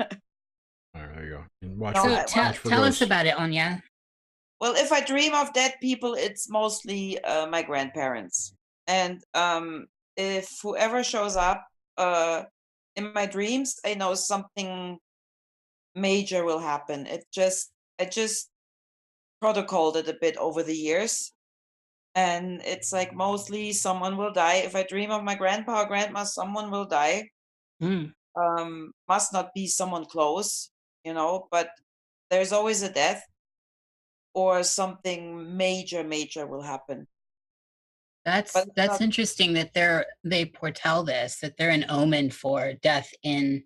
there you go. And watch tell us about it, Anya. Well, if I dream of dead people, it's mostly my grandparents. And if whoever shows up in my dreams, I know something major will happen. It just I just protocoled it a bit over the years. And it's like mostly someone will die. If I dream of my grandpa or grandma, someone will die. Mm. Must not be someone close, but there's always a death or something major will happen. That's interesting that they foretell this, that they're an omen for death in.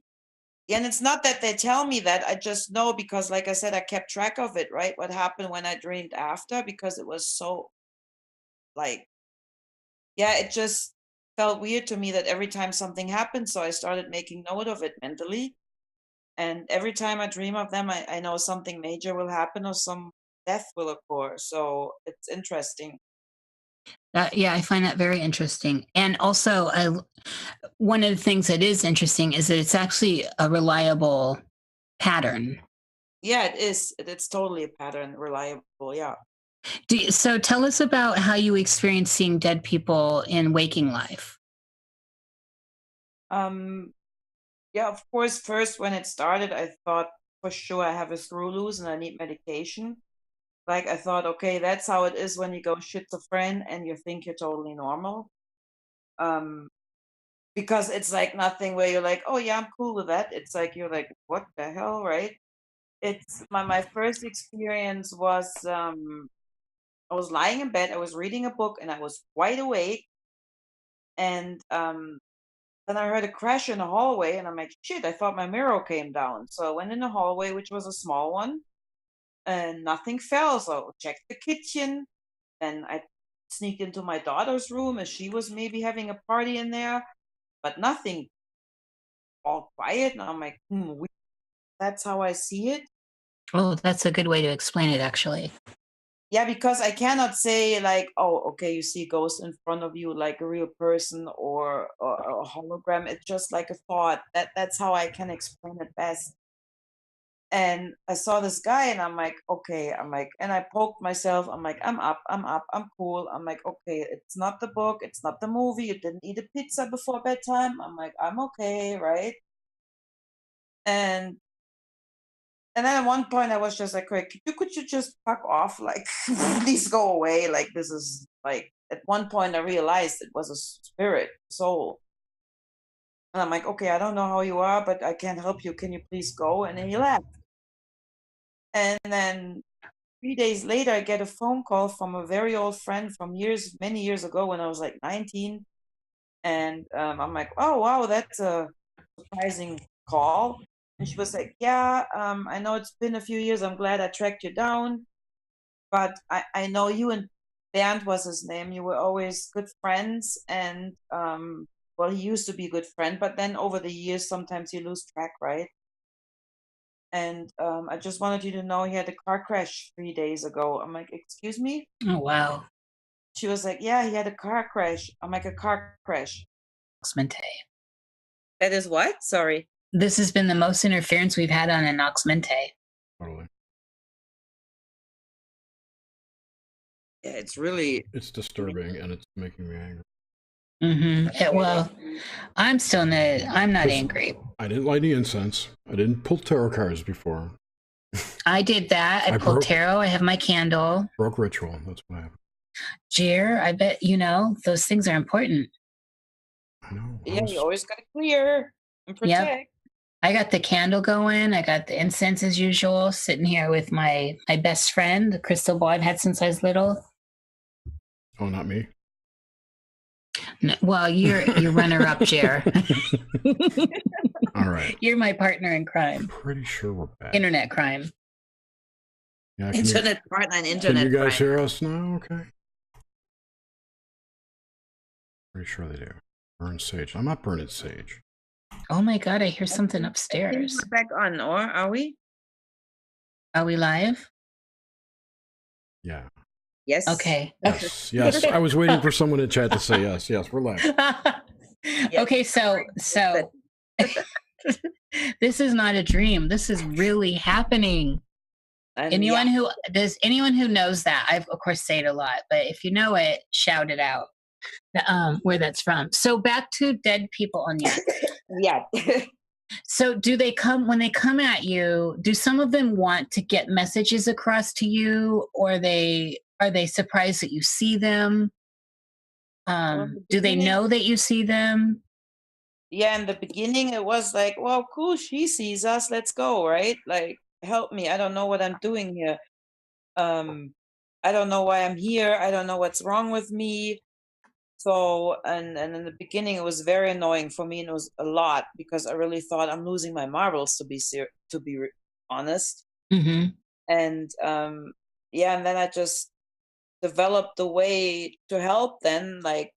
And it's not that they tell me that, I just know because, like I said, I kept track of it, right? What happened when I dreamed after, because it was so, like, yeah, it just felt weird to me that every time something happened, so I started making note of it mentally. And every time I dream of them, I know something major will happen or some death will occur. So it's interesting. Yeah, I find that very interesting. And also, one of the things that is interesting is that it's actually a reliable pattern. Yeah, it is. It's totally a pattern, reliable. Yeah. So tell us about how you experience seeing dead people in waking life. Yeah, of course, first when it started, I thought for sure I have a screw loose and I need medication. Like I thought, okay, that's how it is when you go schizophrenic and you think you're totally normal. Because it's like nothing where you're like, oh yeah, I'm cool with that. It's like you're like, what the hell, right? It's my first experience was I was lying in bed, I was reading a book, and I was wide awake, and then I heard a crash in the hallway, and I'm like, shit, I thought my mirror came down. So I went in the hallway, which was a small one, and nothing fell. So I checked the kitchen, and I sneaked into my daughter's room, and she was maybe having a party in there, but nothing, all quiet. And I'm like, that's how I see it. Oh, that's a good way to explain it, actually. Yeah, because I cannot say like, oh, okay, you see a ghost in front of you like a real person or a hologram. It's just like a thought. That's how I can explain it best. And I saw this guy and I'm like, okay, and I poked myself. I'm like, I'm up, I'm cool. I'm like, okay, it's not the book, it's not the movie. You didn't eat a pizza before bedtime. I'm like, I'm okay, right? And then at one point I was just like, "Wait, could you just fuck off? Like, please go away. Like, this is like." At one point I realized it was a spirit, soul, and I'm like, "Okay, I don't know how you are, but I can't help you. Can you please go?" And then he left. And then 3 days later, I get a phone call from a very old friend from many years ago when I was like 19, and I'm like, "Oh wow, that's a surprising call." And she was like, yeah, I know it's been a few years. I'm glad I tracked you down. But I know you and Bernd was his name. You were always good friends. And, well, he used to be a good friend. But then over the years, sometimes you lose track, right? And I just wanted you to know he had a car crash 3 days ago. I'm like, excuse me? Oh, wow. She was like, yeah, he had a car crash. I'm like, a car crash. Nox Mente. That is what? Sorry. This has been the most interference we've had on a Nox Mente. Totally. Yeah, it's disturbing and it's making me angry. Mm-hmm. Well, I'm not angry. I didn't light the incense. I didn't pull tarot cards before. I did that. I pulled tarot. I have my candle. Broke ritual. That's what happened. Jer, I bet those things are important. I know. Yeah, you always got to clear and protect. Yep. I got the candle going. I got the incense as usual, sitting here with my best friend, the crystal ball I've had since I was little. Oh, not me? No, well, you're runner-up, Jer. All right. You're my partner in crime. I'm pretty sure we're back. Internet crime. Yeah, internet partner and internet crime. Can you guys crime. hear us now? Okay. Pretty sure they do. Burn sage. I'm not burning sage. Oh my God, I hear something upstairs. We're back on, or are we? Are we live? Yeah. Yes. Okay. Yes. I was waiting for someone in chat to say yes. Yes, we're live. Okay, so this is not a dream. This is really happening. Anyone who knows that, I of course say it a lot, but if you know it, shout it out. Where that's from. So back to dead people, Anya. Yeah. So do they come when they come at you, do some of them want to get messages across to you, or are they surprised that you see them? Well, in the Do they beginning, know that you see them? yeah, in the beginning, it was like, well, cool, she sees us, let's go, right? Like, help me. I don't know what I'm doing here. Um, I don't know why I'm here. I don't know what's wrong with me. So, and in the beginning, it was very annoying for me, and it was a lot because I really thought I'm losing my marbles to be honest. Hmm. And yeah, and then I just developed a way to help them, like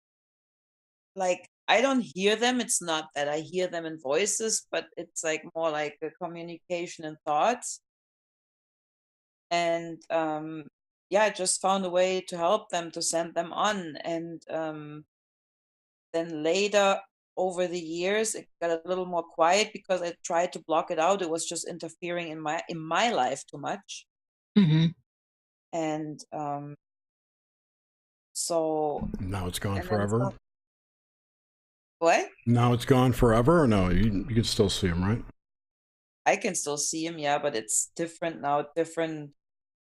I don't hear them. It's not that I hear them in voices, but it's like more like a communication in thoughts. And yeah, I just found a way to help them, to send them on. And then later over the years it got a little more quiet because I tried to block it out. It was just interfering in my life too much. Hmm. And so Now it's gone and then forever. what? Now it's gone forever, or no? You can still see him, right? I can still see him, yeah, but it's different now,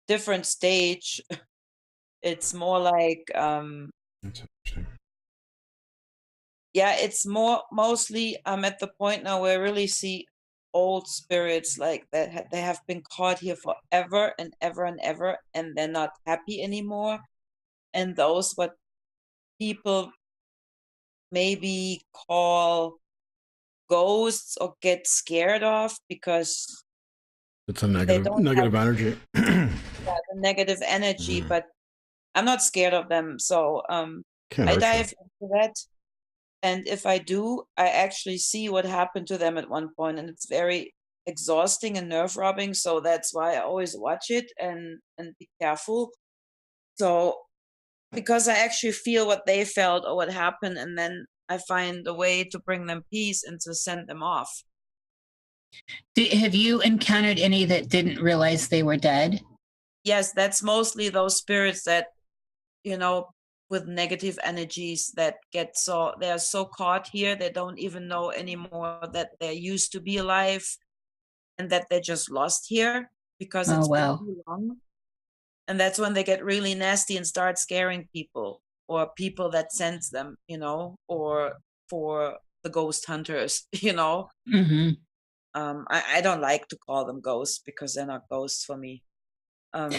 different stage. It's more like That's interesting. yeah, it's more mostly I'm at the point now where I really see old spirits like that they have been caught here forever and ever and ever, and they're not happy anymore. And those what people maybe call ghosts or get scared of because It's a they don't have negative energy. the negative energy, but I'm not scared of them. So Can't I hurt you. dive into that. And if I do, I actually see what happened to them at one point, and it's very exhausting and nerve-wracking. So that's why I always watch it and be careful. So because I actually feel what they felt or what happened, and then I find a way to bring them peace and to send them off. Have you encountered any that didn't realize they were dead? Yes, that's mostly those spirits that, you know, with negative energies that get so they're so caught here they don't even know anymore that they used to be alive and that they're just lost here because Oh, it's been well. too long. And that's when they get really nasty and start scaring people or people that sense them, or for the ghost hunters, Hmm. I don't like to call them ghosts because they're not ghosts for me. um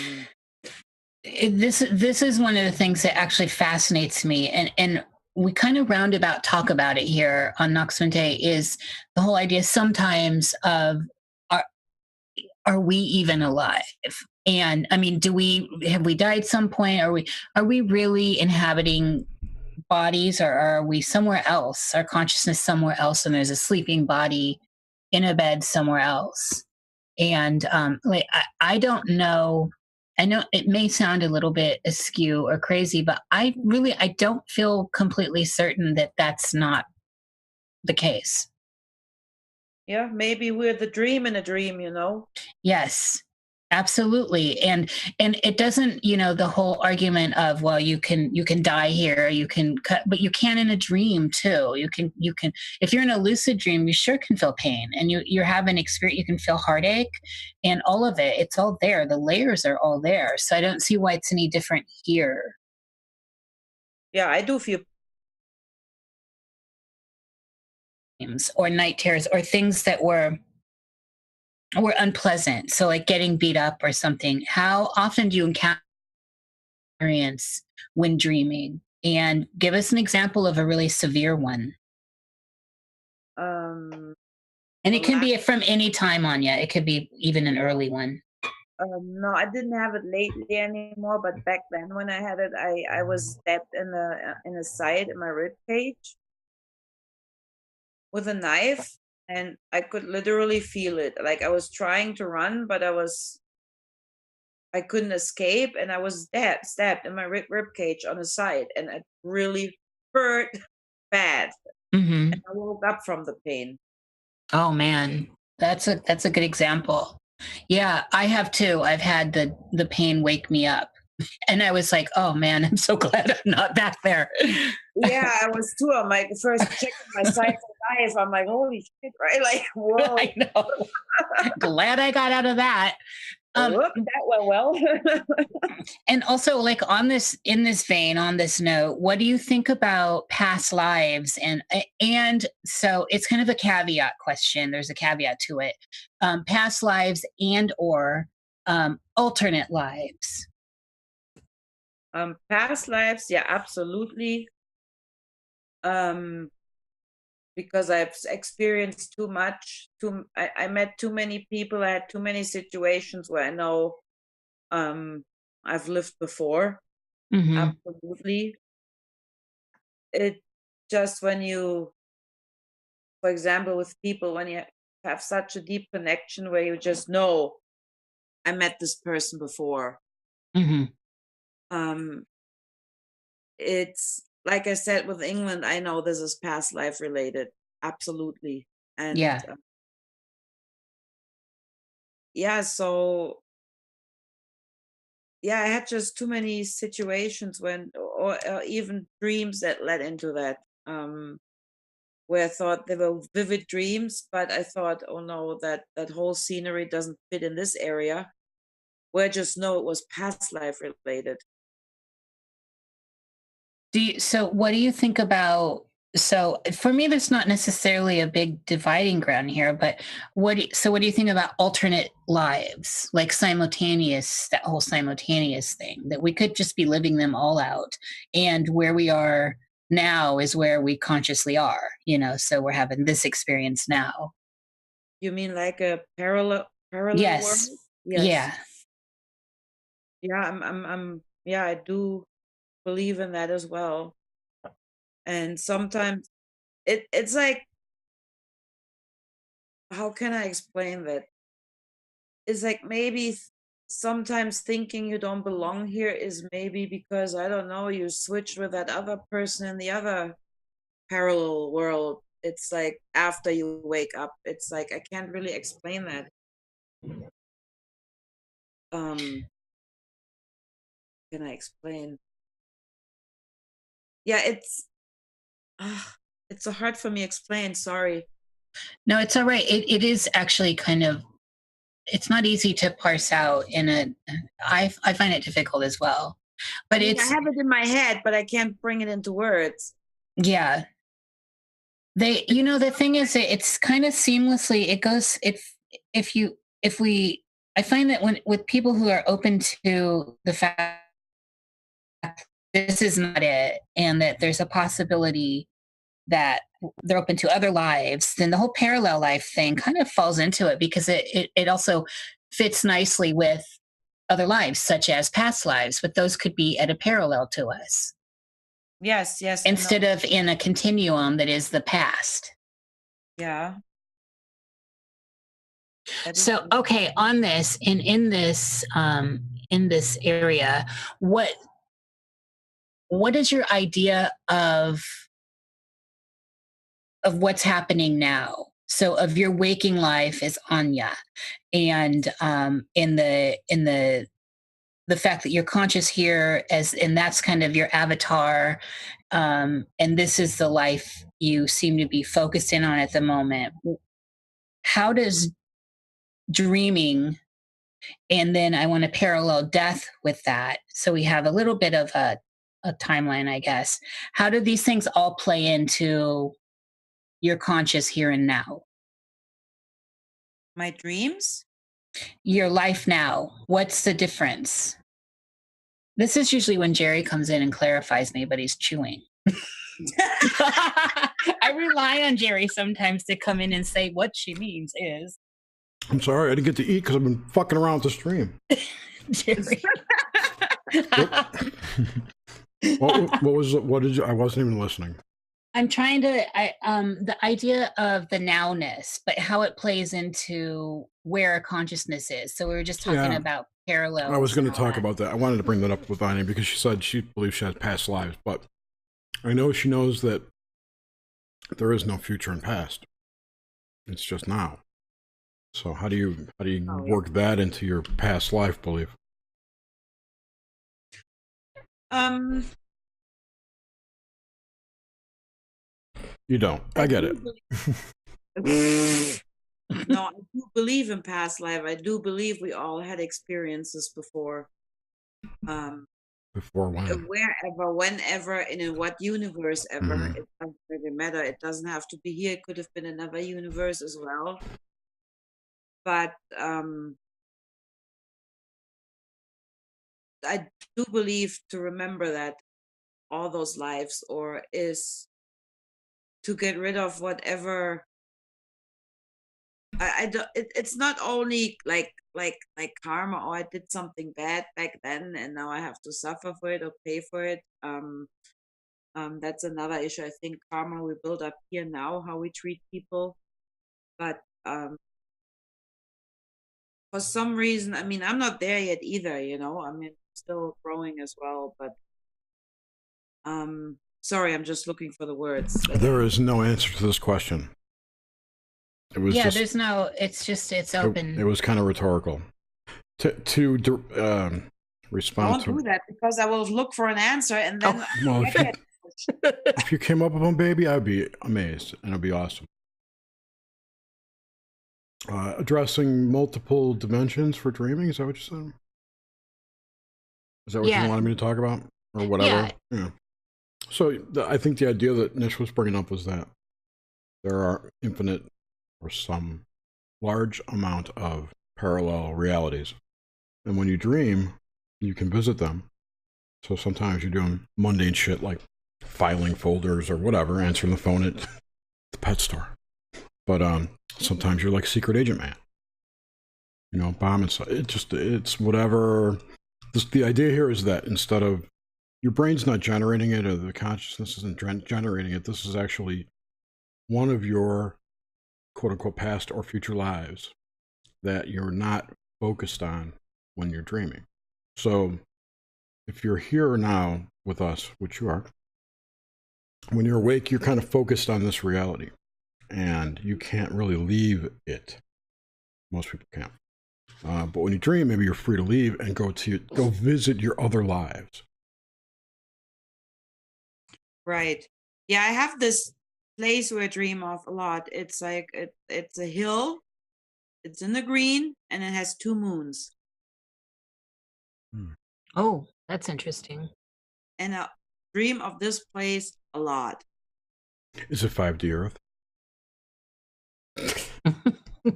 This is one of the things that actually fascinates me, and we kind of roundabout talk about it here on Nox Mente, is the whole idea sometimes of are are we even alive? And I mean, have we died some point? Are we really inhabiting bodies, or are we somewhere else? Our consciousness somewhere else, and there's a sleeping body in a bed somewhere else. And like I don't know. I know it may sound a little bit askew or crazy, but I don't feel completely certain that that's not the case. yeah, maybe we're the dream in a dream, Yes, absolutely. And it doesn't, the whole argument of, well, you can die here, you can cut, but you can in a dream too. You can if you're in a lucid dream, you sure can feel pain, and you're having experience, you can feel heartache and all of it. It's all there. The layers are all there. So I don't see why it's any different here. Yeah, I do feel. Or night terrors or things that were unpleasant. So like getting beat up or something. How often do you encounter experience when dreaming? And give us an example of a really severe one. um And the it can last be from any time on yet. It could be even an early one. No, I didn't have it lately anymore, but back then when I had it, I was stabbed in the side in my rib cage with a knife, and I could literally feel it. Like I was trying to run, but I couldn't escape, and I was stabbed in my rib cage on the side, and it really hurt bad. Hmm. And I woke up from the pain. Oh man, that's a good example. Yeah, I have too. I've had the pain wake me up. And I was like, oh man, I'm so glad I'm not back there. Yeah, I was too. I'm like, first checking my sights and life. I'm like, holy shit, right? Like, whoa. I know. Glad I got out of that. That went well. And also, like in this vein, on this note, what do you think about past lives? And so it's kind of a caveat question. There's a caveat to it. Past lives and or alternate lives. Past lives, yeah, absolutely. Because I've experienced too much. I met too many people. I had too many situations where I know I've lived before. Mm-hmm. Absolutely. It just when you, for example, with people, when you have such a deep connection where you just know I met this person before. Mm-hmm. It's like I said with England, I know this is past life related. Absolutely. And Yeah. Yeah, so yeah, I had just too many situations when, or even dreams that led into that, where I thought they were vivid dreams, but I thought, oh no, that whole scenery doesn't fit in this area. Where I just know it was past life related. So what do you think about, so for me there's not necessarily a big dividing ground here, but what do you think about alternate lives, like simultaneous, that whole simultaneous thing, that we could just be living them all out, and where we are now is where we consciously are, so we're having this experience now. You mean like a parallel Yes. world? Yes. Yeah. Yeah, yeah, I do believe in that as well. And sometimes it's like, how can I explain that? It's like maybe sometimes thinking you don't belong here is maybe because, I don't know, you switched with that other person in the other parallel world. It's like after you wake up, it's like I can't really explain that. Can I explain? Yeah, it's so hard for me to explain. Sorry. No, it's all right. It is actually kind of, it's not easy to parse out I find it difficult as well. But I have it in my head, but I can't bring it into words. Yeah. The thing is, it's kind of seamlessly, it goes, I find that when, with people who are open to the fact this is not it, and that there's a possibility that they're open to other lives, then the whole parallel life thing kind of falls into it, because it also fits nicely with other lives, such as past lives, but those could be at a parallel to us. Yes. Instead of in a continuum that is the past. Yeah. So, okay, on this, and in this area, what is your idea of what's happening now? So, of your waking life as Anya, and in the fact that you're conscious here, and that's kind of your avatar, and this is the life you seem to be focused in on at the moment. How does dreaming, and then I want to parallel death with that, so we have a little bit of a timeline, I guess. How do these things all play into your conscious here and now? My dreams? Your life now. What's the difference? This is usually when Jerry comes in and clarifies me, but he's chewing. I rely on Jerry sometimes to come in and say what she means is. I'm sorry, I didn't get to eat because I've been fucking around with the stream. Jerry. What did you, I wasn't even listening. I'm trying to, the idea of the nowness, but how it plays into where consciousness is. So we were just talking about parallels. I was going to talk about that. I wanted to bring that up with Anya because she said she believes she has past lives, but I know she knows that there is no future and past. It's just now. So how do you work that into your past life belief? You don't. I get it. No, I do believe in past life. I do believe we all had experiences before. Before when? Wherever, whenever, and in what universe ever. It doesn't really matter. It doesn't have to be here. It could have been another universe as well. But I do believe to remember that all those lives, or is to get rid of whatever. I don't. It's not only like karma. Oh, I did something bad back then, and now I have to suffer for it or pay for it. That's another issue. I think karma we build up here now, how we treat people, but for some reason, I mean, I'm not there yet either. You know, I mean, still growing as well. But sorry, I'm just looking for the words. There is no answer to this question. It was there's no. It's open. It was kind of rhetorical. To respond. Don't do that, because I will look for an answer and then. Well, if you came up with one, baby, I'd be amazed, and it'd be awesome. Addressing multiple dimensions for dreaming, is that what you said? Is that what you wanted me to talk about? Or whatever? Yeah. So I think the idea that Nish was bringing up was that there are infinite or some large amount of parallel realities. And when you dream, you can visit them. So sometimes you're doing mundane shit like filing folders or whatever, answering the phone at the pet store. But sometimes you're like secret agent man. You know, bombing stuff. It's whatever. The idea here is that instead of your brain's not generating it, or the consciousness isn't generating it, this is actually one of your quote unquote past or future lives that you're not focused on when you're dreaming. So if you're here now with us, which you are, when you're awake, you're kind of focused on this reality and you can't really leave it. Most people can't. But when you dream, maybe you're free to leave and go visit your other lives. Right. Yeah, I have this place where I dream of a lot. It's like it's a hill. It's in the green, and it has 2 moons. Oh, that's interesting. And I dream of this place a lot. Is it 5D Earth?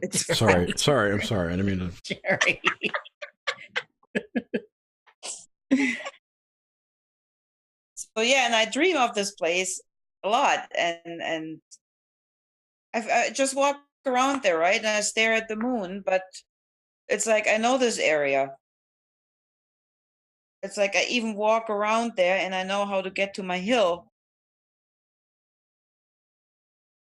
It's sorry. I'm sorry. I didn't mean to. Jerry. So yeah, and I dream of this place a lot, and I just walk around there, right? And I stare at the moon, but it's like I know this area. It's like I even walk around there, and I know how to get to my hill.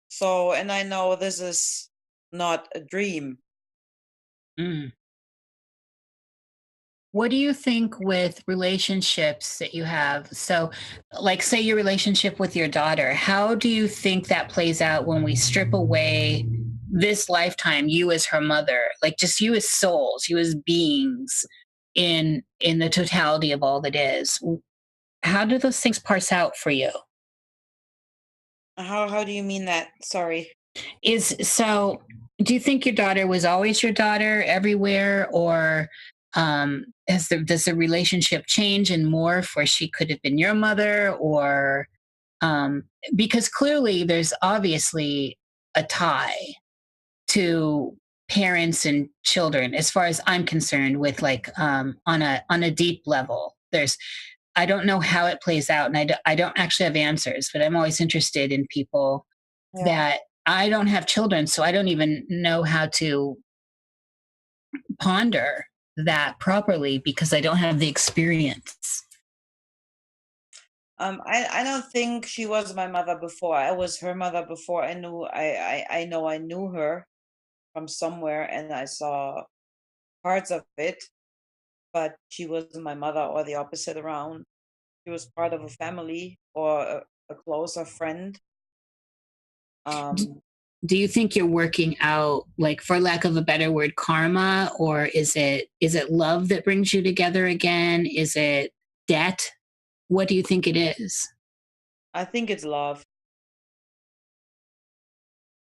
So, and I know this is not a dream. What do you think with relationships that you have? So, like, say your relationship with your daughter, how do you think that plays out when we strip away this lifetime, you as her mother, like just you as souls, you as beings in the totality of all that is? How do those things parse out for you? How do you mean that? Sorry. Do you think your daughter was always your daughter everywhere, or does the relationship change and morph where she could have been your mother, or because clearly there's obviously a tie to parents and children as far as I'm concerned, with like on a deep level. I don't know how it plays out, and I don't actually have answers, but I'm always interested in people that I don't have children, so I don't even know how to ponder that properly because I don't have the experience. I don't think she was my mother before. I was her mother before. I know I knew her from somewhere, and I saw parts of it, but she wasn't my mother, or the opposite around. She was part of a family or a closer friend. Do you think you're working out, like, for lack of a better word, karma, or is it love that brings you together again? Is it debt? What do you think it is? I think it's love.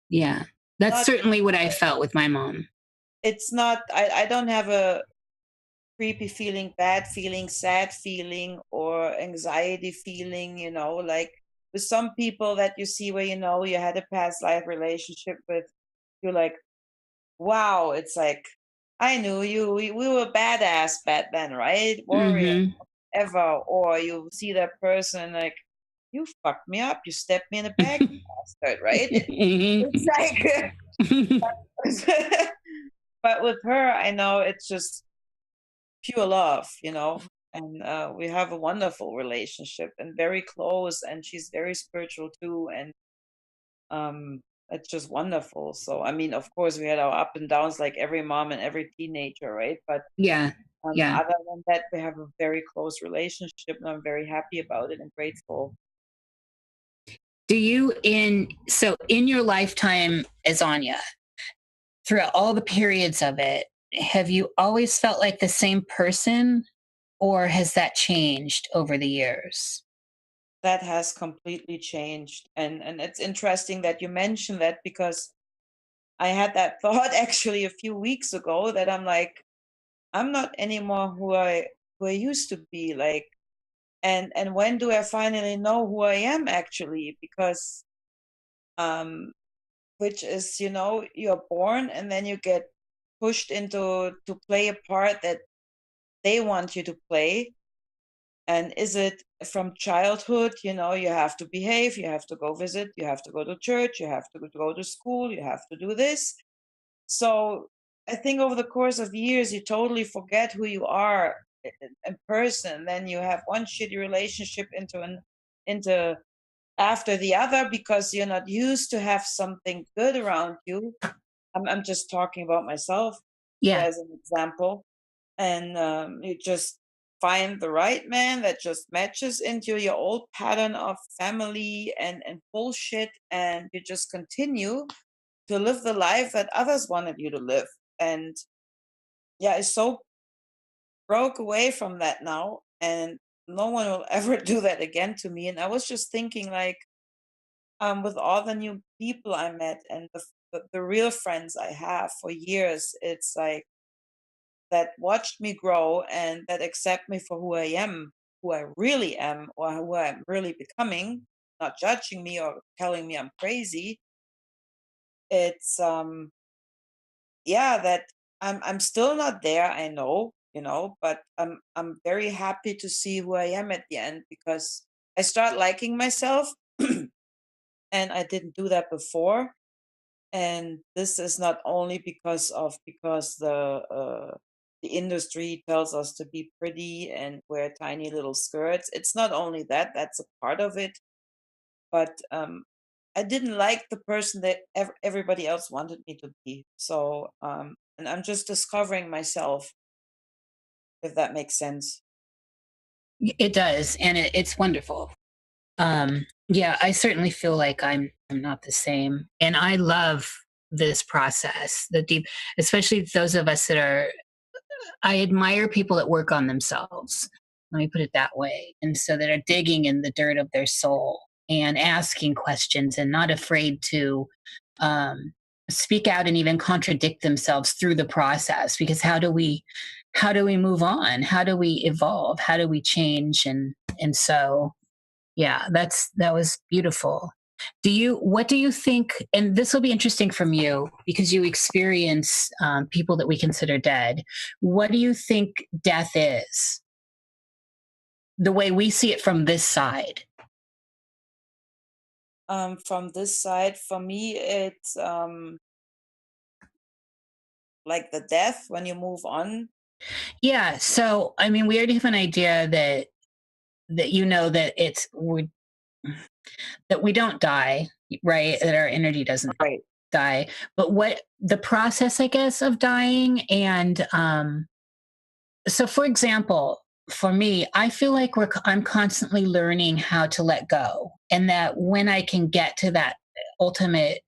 Yeah, that's certainly what I felt with my mom. It's not, I don't have a creepy feeling, bad feeling, sad feeling, or anxiety feeling, like with some people that you see where, you had a past life relationship with, you're like, wow, it's like, I knew you, we were badass back then, right? Warrior, ever. Or you see that person like, you fucked me up, you stepped me in the back, you bastard, right? It's like, but with her, I know it's just pure love, and we have a wonderful relationship and very close, and she's very spiritual too, and it's just wonderful. So I mean, of course, we had our up and downs like every mom and every teenager, right? But yeah. Other than that, we have a very close relationship, and I'm very happy about it and grateful. Do you in your lifetime as Anya, throughout all the periods of it, have you always felt like the same person, or has that changed over the years? That has completely changed, and it's interesting that you mentioned that, because I had that thought actually a few weeks ago, that I'm like, I'm not anymore who I used to be, like, and when do I finally know who I am actually? Because um which is, you're born and then you get pushed into to play a part that they want you to play. And is it from childhood, you have to behave, you have to go visit, you have to go to church, you have to go to school, you have to do this. So I think over the course of years, you totally forget who you are in person. Then you have one shitty relationship into after the other, because you're not used to have something good around you. I'm just talking about myself, as an example. And you just find the right man that just matches into your old pattern of family and bullshit, and you just continue to live the life that others wanted you to live. And yeah, I so broke away from that now, and no one will ever do that again to me. And I was just thinking, like, with all the new people I met and the real friends I have for years, it's like that watched me grow and that accept me for who I am, who I really am, or who I'm really becoming, not judging me or telling me I'm crazy. It's yeah, that I'm still not there, I know, but I'm very happy to see who I am at the end, because I start liking myself and I didn't do that before. And this is not only because the industry tells us to be pretty and wear tiny little skirts. It's not only that, that's a part of it, but I didn't like the person that everybody else wanted me to be. So and I'm just discovering myself, if that makes sense. It does, and it's wonderful. Yeah, I certainly feel like I'm not the same, and I love this process, the deep, especially those of us that are. I admire people that work on themselves. Let me put it that way, and so that are digging in the dirt of their soul and asking questions and not afraid to um, speak out and even contradict themselves through the process. Because how do we move on? How do we evolve? How do we change? And so yeah, that was beautiful. What do you think, and this will be interesting from you because you experience people that we consider dead. What do you think death is, the way we see it from this side? From this side, for me, it's like the death when you move on. Yeah, so I mean, we already have an idea that that that we don't die, right? That our energy doesn't die. But what the process, I guess, of dying, and so for example, for me, I feel like I'm constantly learning how to let go, and that when I can get to that ultimate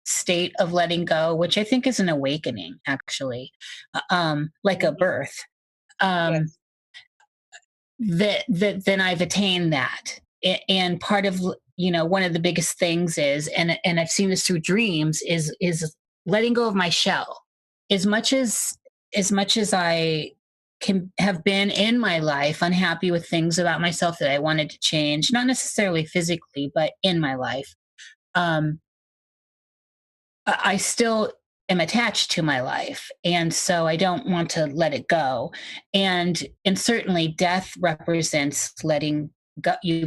state of letting go, which I think is an awakening, actually, like a birth. Yes. that then I've attained that. And part of, one of the biggest things is, and I've seen this through dreams, is letting go of my shell. As much as I can have been in my life unhappy with things about myself that I wanted to change, not necessarily physically, but in my life. Um, I still am attached to my life, and so I don't want to let it go. And certainly death represents letting go. You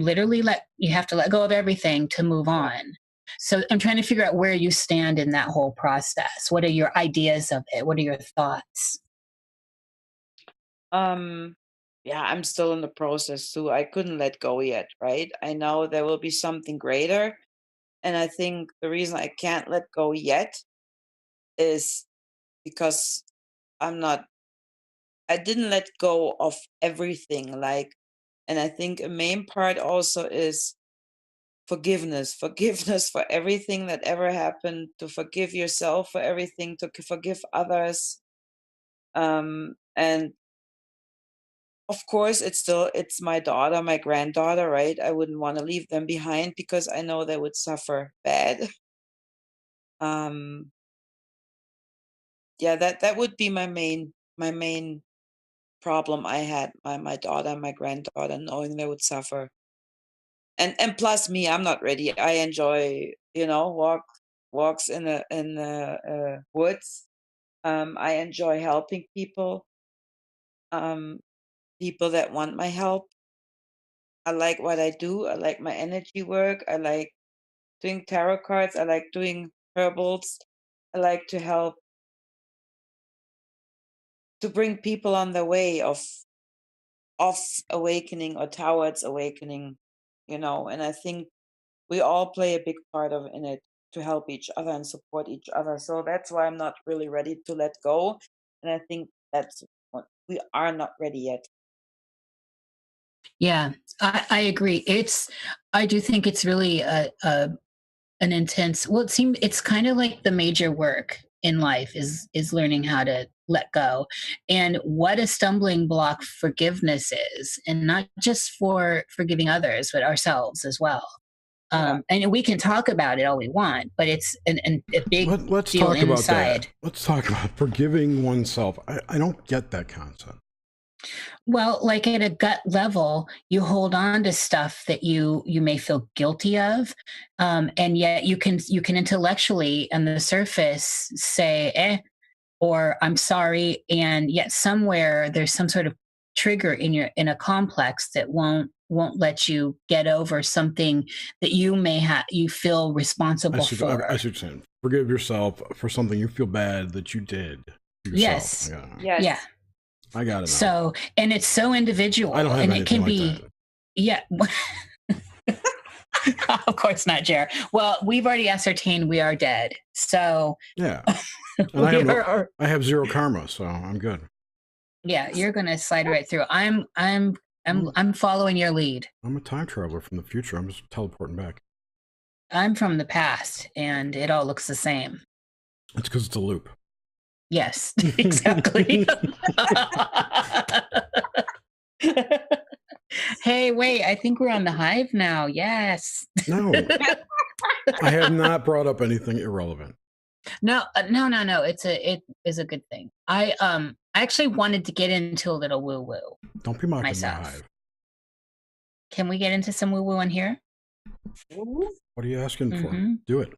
have to let go of everything to move on. So I'm trying to figure out where you stand in that whole process. What are your ideas of it? What are your thoughts? Um, yeah, I'm still in the process too. I couldn't let go yet, right? I know there will be something greater. And I think the reason I can't let go yet is because I'm not, I didn't let go of everything. Like, and I think a main part also is forgiveness, forgiveness for everything that ever happened, to forgive yourself for everything, to forgive others. And of course, it's my daughter, my granddaughter, right? I wouldn't want to leave them behind because I know they would suffer bad. Um, yeah, that would be my main problem I had, my daughter and my granddaughter, knowing they would suffer. And plus me, I'm not ready. I enjoy, walks in the woods. I enjoy helping um, people that want my help. I like what I do. I like my energy work. I like doing tarot cards. I like doing herbals. I like to help to bring people on the way of awakening or towards awakening, and I think we all play a big part of in it, to help each other and support each other. So that's why I'm not really ready to let go. And I think that's what we are not ready yet. Yeah, I agree. I do think it's really an intense. Well, it's kind of like the major work in life is learning how to let go, and what a stumbling block forgiveness is, and not just for forgiving others, but ourselves as well. Yeah. And we can talk about it all we want, but it's a big Let's deal talk about inside. that. Let's talk about forgiving oneself. I don't get that concept. Well, like at a gut level, you hold on to stuff that you may feel guilty of, and yet you can intellectually on the surface say, or I'm sorry, and yet somewhere there's some sort of trigger in a complex that won't let you get over something that you feel responsible for. I see what you're saying. Forgive yourself for something you feel bad that you did to yourself. Yes. Yes. Yeah. I got it now. So, and it's so individual, I don't have and anything it can like be, that. yeah. Of course not, Jer. Well, we've already ascertained we are dead. So Yeah. And I have zero karma, so I'm good. Yeah, you're gonna slide right through. I'm following your lead. I'm a time traveler from the future. I'm just teleporting back. I'm from the past, and it all looks the same. It's because it's a loop. Yes, exactly. Hey, wait, I think we're on the hive now. Yes. No. I have not brought up anything irrelevant. No. It is a good thing. I actually wanted to get into a little woo woo. Don't be mocking myself. my hive. Can we get into some woo woo in here? What are you asking for? Do it.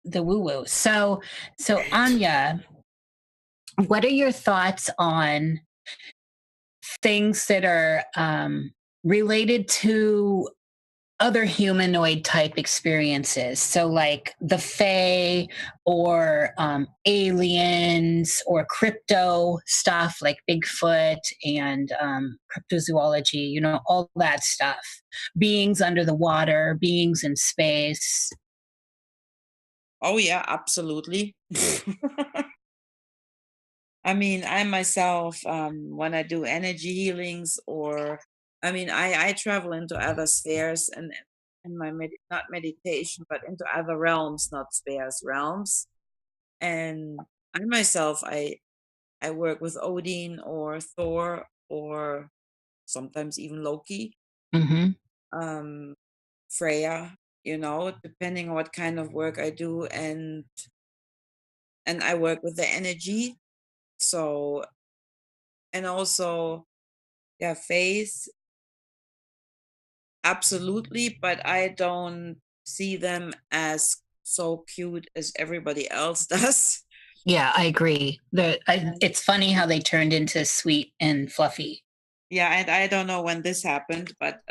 The woo woo. So Anya, what are your thoughts on things that are related to other humanoid type experiences? So, like the Fae, or aliens, or crypto stuff like Bigfoot and cryptozoology, all that stuff. Beings under the water, beings in space. Oh yeah, absolutely. I mean, I myself, when I do energy healings, or I mean, I travel into other spheres, and in my not meditation, but into other realms, not spheres, realms. And I myself, I work with Odin or Thor or sometimes even Loki, Mm-hmm. Freya, depending on what kind of work I do, and I work with the energy. So, and also, yeah, Faith, absolutely, but I don't see them as so cute as everybody else does. Yeah, I agree. It's funny how they turned into sweet and fluffy. Yeah, and I don't know when this happened, but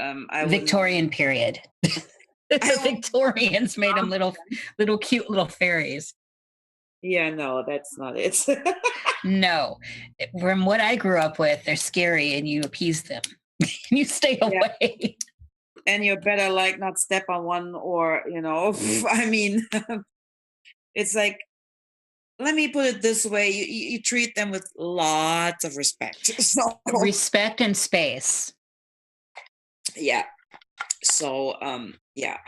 Victorian period. The Victorians made them little cute little fairies. Yeah, no, that's not it. No, from what I grew up with, they're scary, and you appease them. You stay away. And you better like not step on one, or I mean, it's like, let me put it this way: you treat them with lots of respect. So respect and space. Yeah. So yeah,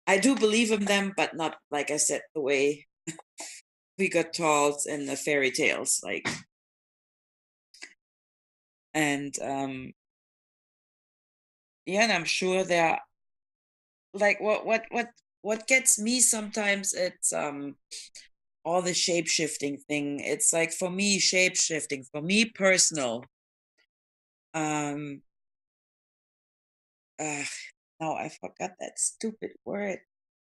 I do believe in them, but not, like I said, the way we got told in the fairy tales, like. And yeah, and I'm sure they're like, what gets me sometimes, it's all the shape shifting thing. It's like, for me, shape shifting, for me personal, no, I forgot that stupid word,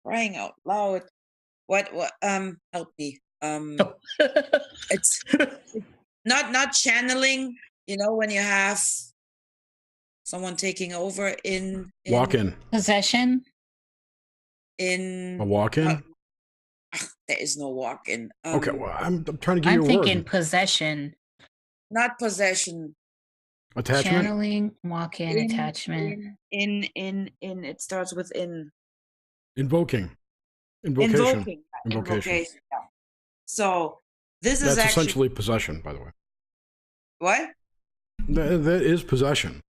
crying out loud. What help me. It's not channeling, when you have someone taking over in walk-in possession. In a walk-in. There is no walk-in. Okay, well, I'm trying to give you a word. I'm thinking possession. Not possession. Attachment. Channeling, walk-in, attachment. In it starts with in. Invoking. Invocation. Invocation. Yeah. So this That's is actually essentially possession, by the way. What? That is possession.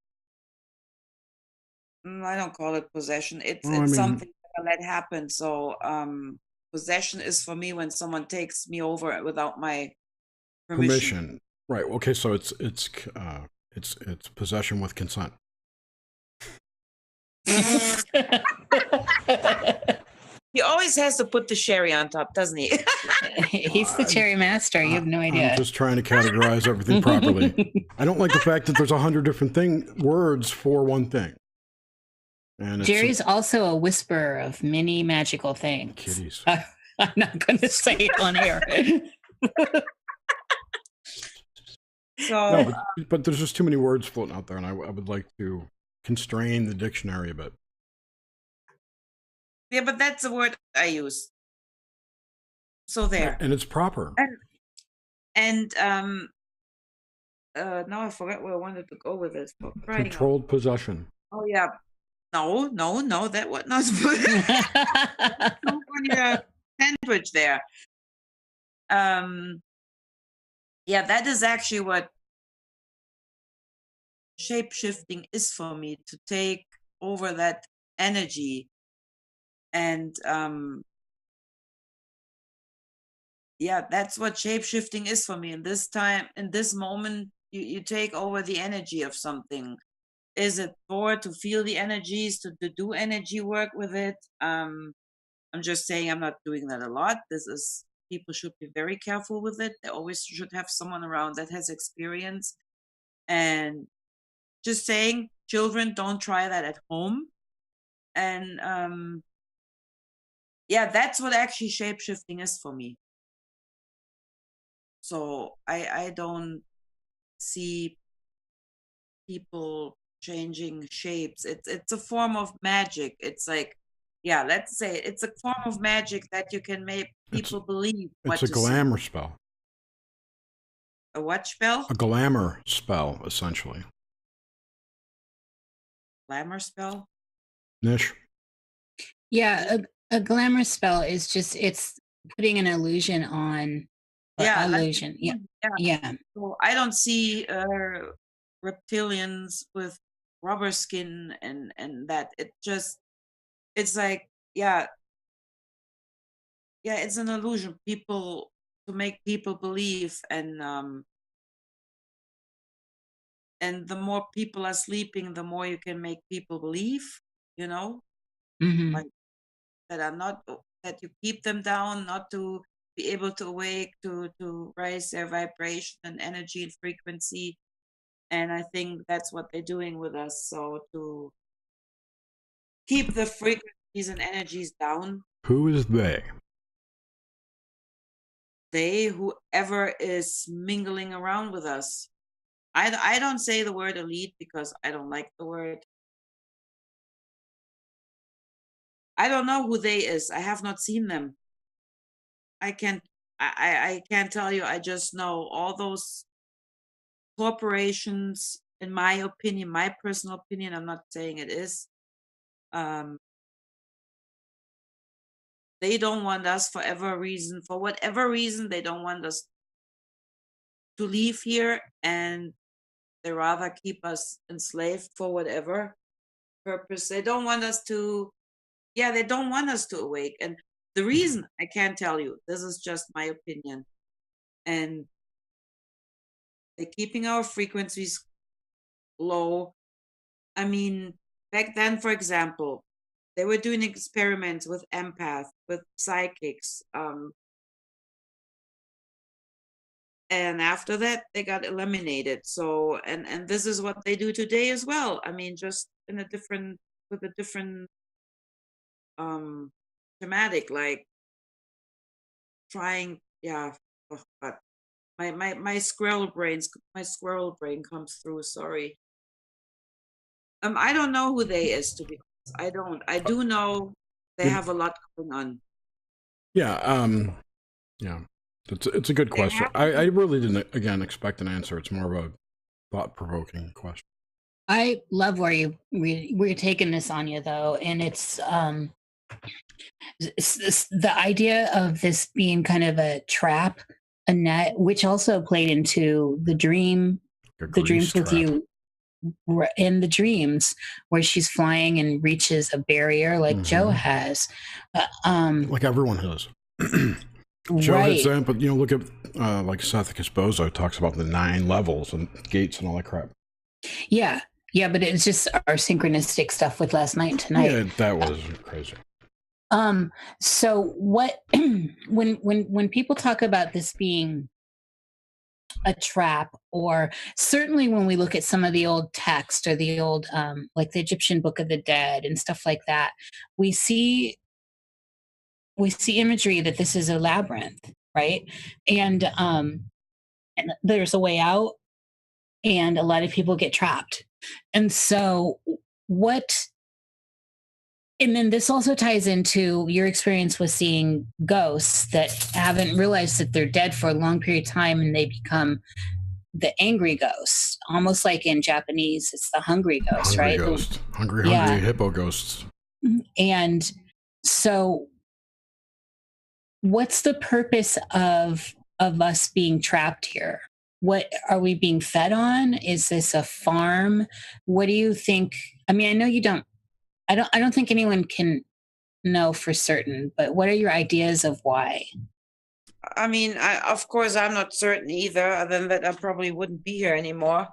I don't call it possession. It's something that I let happen. So possession is for me when someone takes me over without my permission. Right. Okay. So it's possession with consent. He always has to put the sherry on top, doesn't he? He's the cherry master. You have no idea. I'm just trying to categorize everything properly. I don't like the fact that there's 100 different words for one thing. And Jerry's also a whisperer of many magical things. Kitties. I'm not going to say it on air. So, no, but there's just too many words floating out there, and I would like to constrain the dictionary a bit. Yeah, but that's the word I use. So there. And it's proper. And now I forgot where I wanted to go with this. Controlled possession. Oh yeah. No, that was not funny sandwich there. Yeah, that is actually what shape-shifting is for me, to take over that energy. And yeah, that's what shape-shifting is for me. In this time, in this moment, you take over the energy of something. Is it to feel the energies, to do energy work with it? I'm just saying, I'm not doing that a lot. People should be very careful with it. They always should have someone around that has experience. And just saying, children, don't try that at home. And yeah, that's what actually shape-shifting is for me. So I don't see people changing shapes. It's a form of magic. It's like, yeah, let's say it's a form of magic that you can make people believe. It's a glamour spell. A what spell? A glamour spell, essentially. Glamour spell? Nish? Yeah, a glamour spell is just, it's putting an illusion on. Yeah, illusion. Yeah. So I don't see reptilians with rubber skin and that. It's like, yeah, it's an illusion. To make people believe, and and the more people are sleeping, the more you can make people believe, you know, Mm-hmm. like that are not that you keep them down, not to be able to awake, to raise their vibration and energy and frequency. And I think that's what they're doing with us. So to keep the frequencies and energies down, Who is they? whoever is mingling around with us. I don't say the word elite because I don't like the word. I don't know who they is. I have not seen them. I can't I can't tell you. I just know all those corporations, in my opinion, my personal opinion, I'm not saying it is, um, they don't want us for whatever reason, they don't want us to leave here, and they rather keep us enslaved for whatever purpose. They don't want us to, yeah, they don't want us to awake. And the reason, I can't tell you, this is just my opinion. And they're keeping our frequencies low. I mean, back then, for example, they were doing experiments with empaths, with psychics, and after that, they got eliminated. So, and this is what they do today as well. I mean, just in a different with a different thematic, like trying, yeah. But my squirrel brain comes through. Sorry. I don't know who they is, to be honest. I don't. I do know they have a lot going on. Yeah. Yeah. It's a good question. I really didn't again expect an answer. It's more of a thought-provoking question. I love where you're taking this, Anya, though, and it's the idea of this being kind of a trap, a net, which also played into the dreams with you in the dreams where she's flying and reaches a barrier like Joe has, like everyone has. Joe hits that, but look at like Seth Casposo talks about the 9 levels and gates and all that crap. Yeah, but it's just our synchronistic stuff with last night and tonight. Yeah, that was crazy. So what when people talk about this being a trap, or certainly when we look at some of the old text or the old like the Egyptian Book of the Dead and stuff like that, we see imagery that this is a labyrinth, right? And there's a way out, and a lot of people get trapped. And so and then this also ties into your experience with seeing ghosts that haven't realized that they're dead for a long period of time, and they become the angry ghosts, almost like in Japanese, it's the hungry ghost, right? Hungry hippo ghosts. And so what's the purpose of us being trapped here? What are we being fed on? Is this a farm? What do you think? I mean, I know you don't, I don't think anyone can know for certain, but what are your ideas of why? I mean, of course, I'm not certain either, other than that I probably wouldn't be here anymore.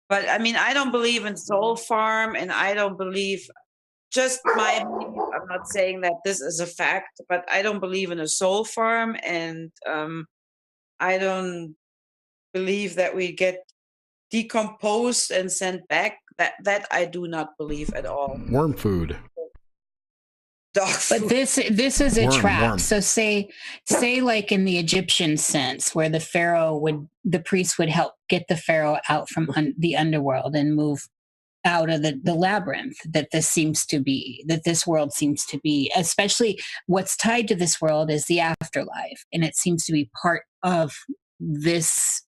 But I mean, I don't believe in soul farm, and I don't believe, just my opinion, I'm not saying that this is a fact, but I don't believe in a soul farm, and I don't believe that we get decomposed and sent back. That I do not believe at all. Worm food. Dog But food. this is a trap. So say like in the Egyptian sense, where the priest would help get the pharaoh out from the underworld and move out of the labyrinth that this world seems to be. Especially what's tied to this world is the afterlife, and it seems to be part of this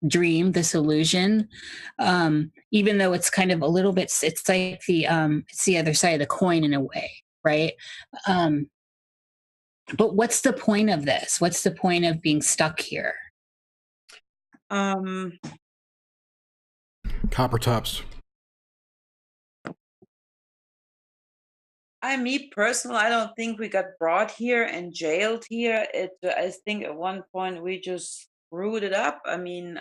dream, this illusion, even though it's kind of a little bit, it's like it's the other side of the coin in a way, right? But what's the point of this? What's the point of being stuck here? Copper tops. Me personally, I don't think we got brought here and jailed here. I think at one point we just screwed it up. I mean,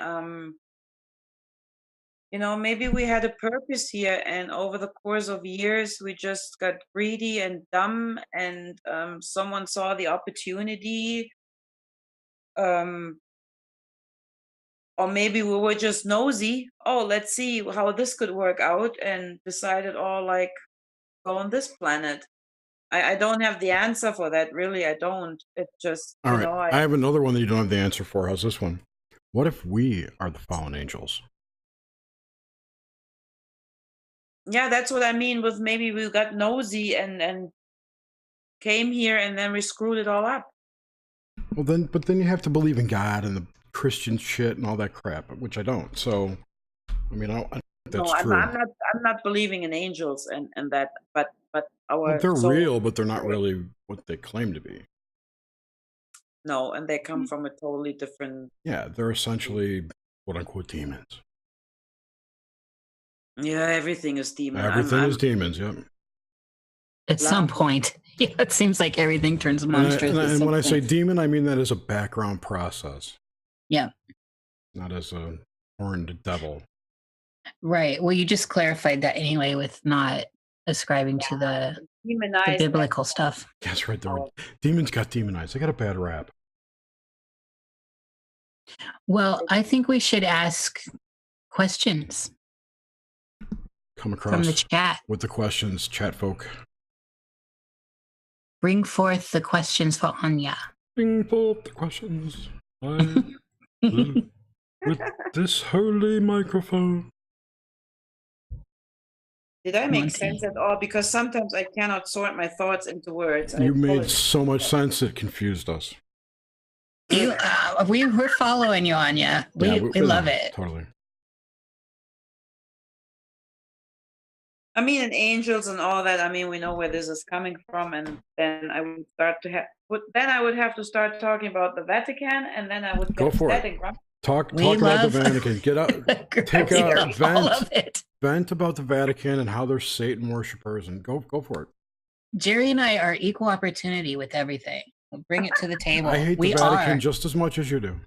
maybe we had a purpose here, and over the course of years, we just got greedy and dumb, and someone saw the opportunity. Um, or maybe we were just nosy. Oh, let's see how this could work out, and decided, oh, like, go on this planet. I don't have the answer for that, really. I don't. It just, All right. I have another one that you don't have the answer for. How's this one? What if we are the fallen angels? Yeah, that's what I mean with maybe we got nosy and came here and then we screwed it all up. Well, but then you have to believe in God and the Christian shit and all that crap, which I don't. So, I mean, I think that's true. I'm not believing in angels and that, but they're real, but they're not really what they claim to be. No, and they come from a totally different. Yeah, they're essentially quote unquote demons. Yeah, everything is demon. Everything is demons. Yep. At some point, yeah, it seems like everything turns monstrous. And when I say demon, I mean that as a background process. Yeah. Not as a horned devil. Right. Well, you just clarified that anyway with not ascribing to the biblical stuff. That's right. Demons got demonized. They got a bad rap. Well, I think we should ask questions. Come across from the chat with the questions, chat folk. Bring forth the questions for Anya. Bring forth the questions. With this holy microphone. Did I make sense at all? Because sometimes I cannot sort my thoughts into words. You made so much sense it confused us. We're following you, Anya. We love it. Totally. I mean, and angels and all that. I mean, we know where this is coming from, and then I would start to I would have to start talking about the Vatican, and then I would go for it. Talk about the Vatican. Get out. Take out. Vent about the Vatican and how they're Satan worshippers, and go for it. Jerry and I are equal opportunity with everything. We'll bring it to the table. I hate the Vatican just as much as you do.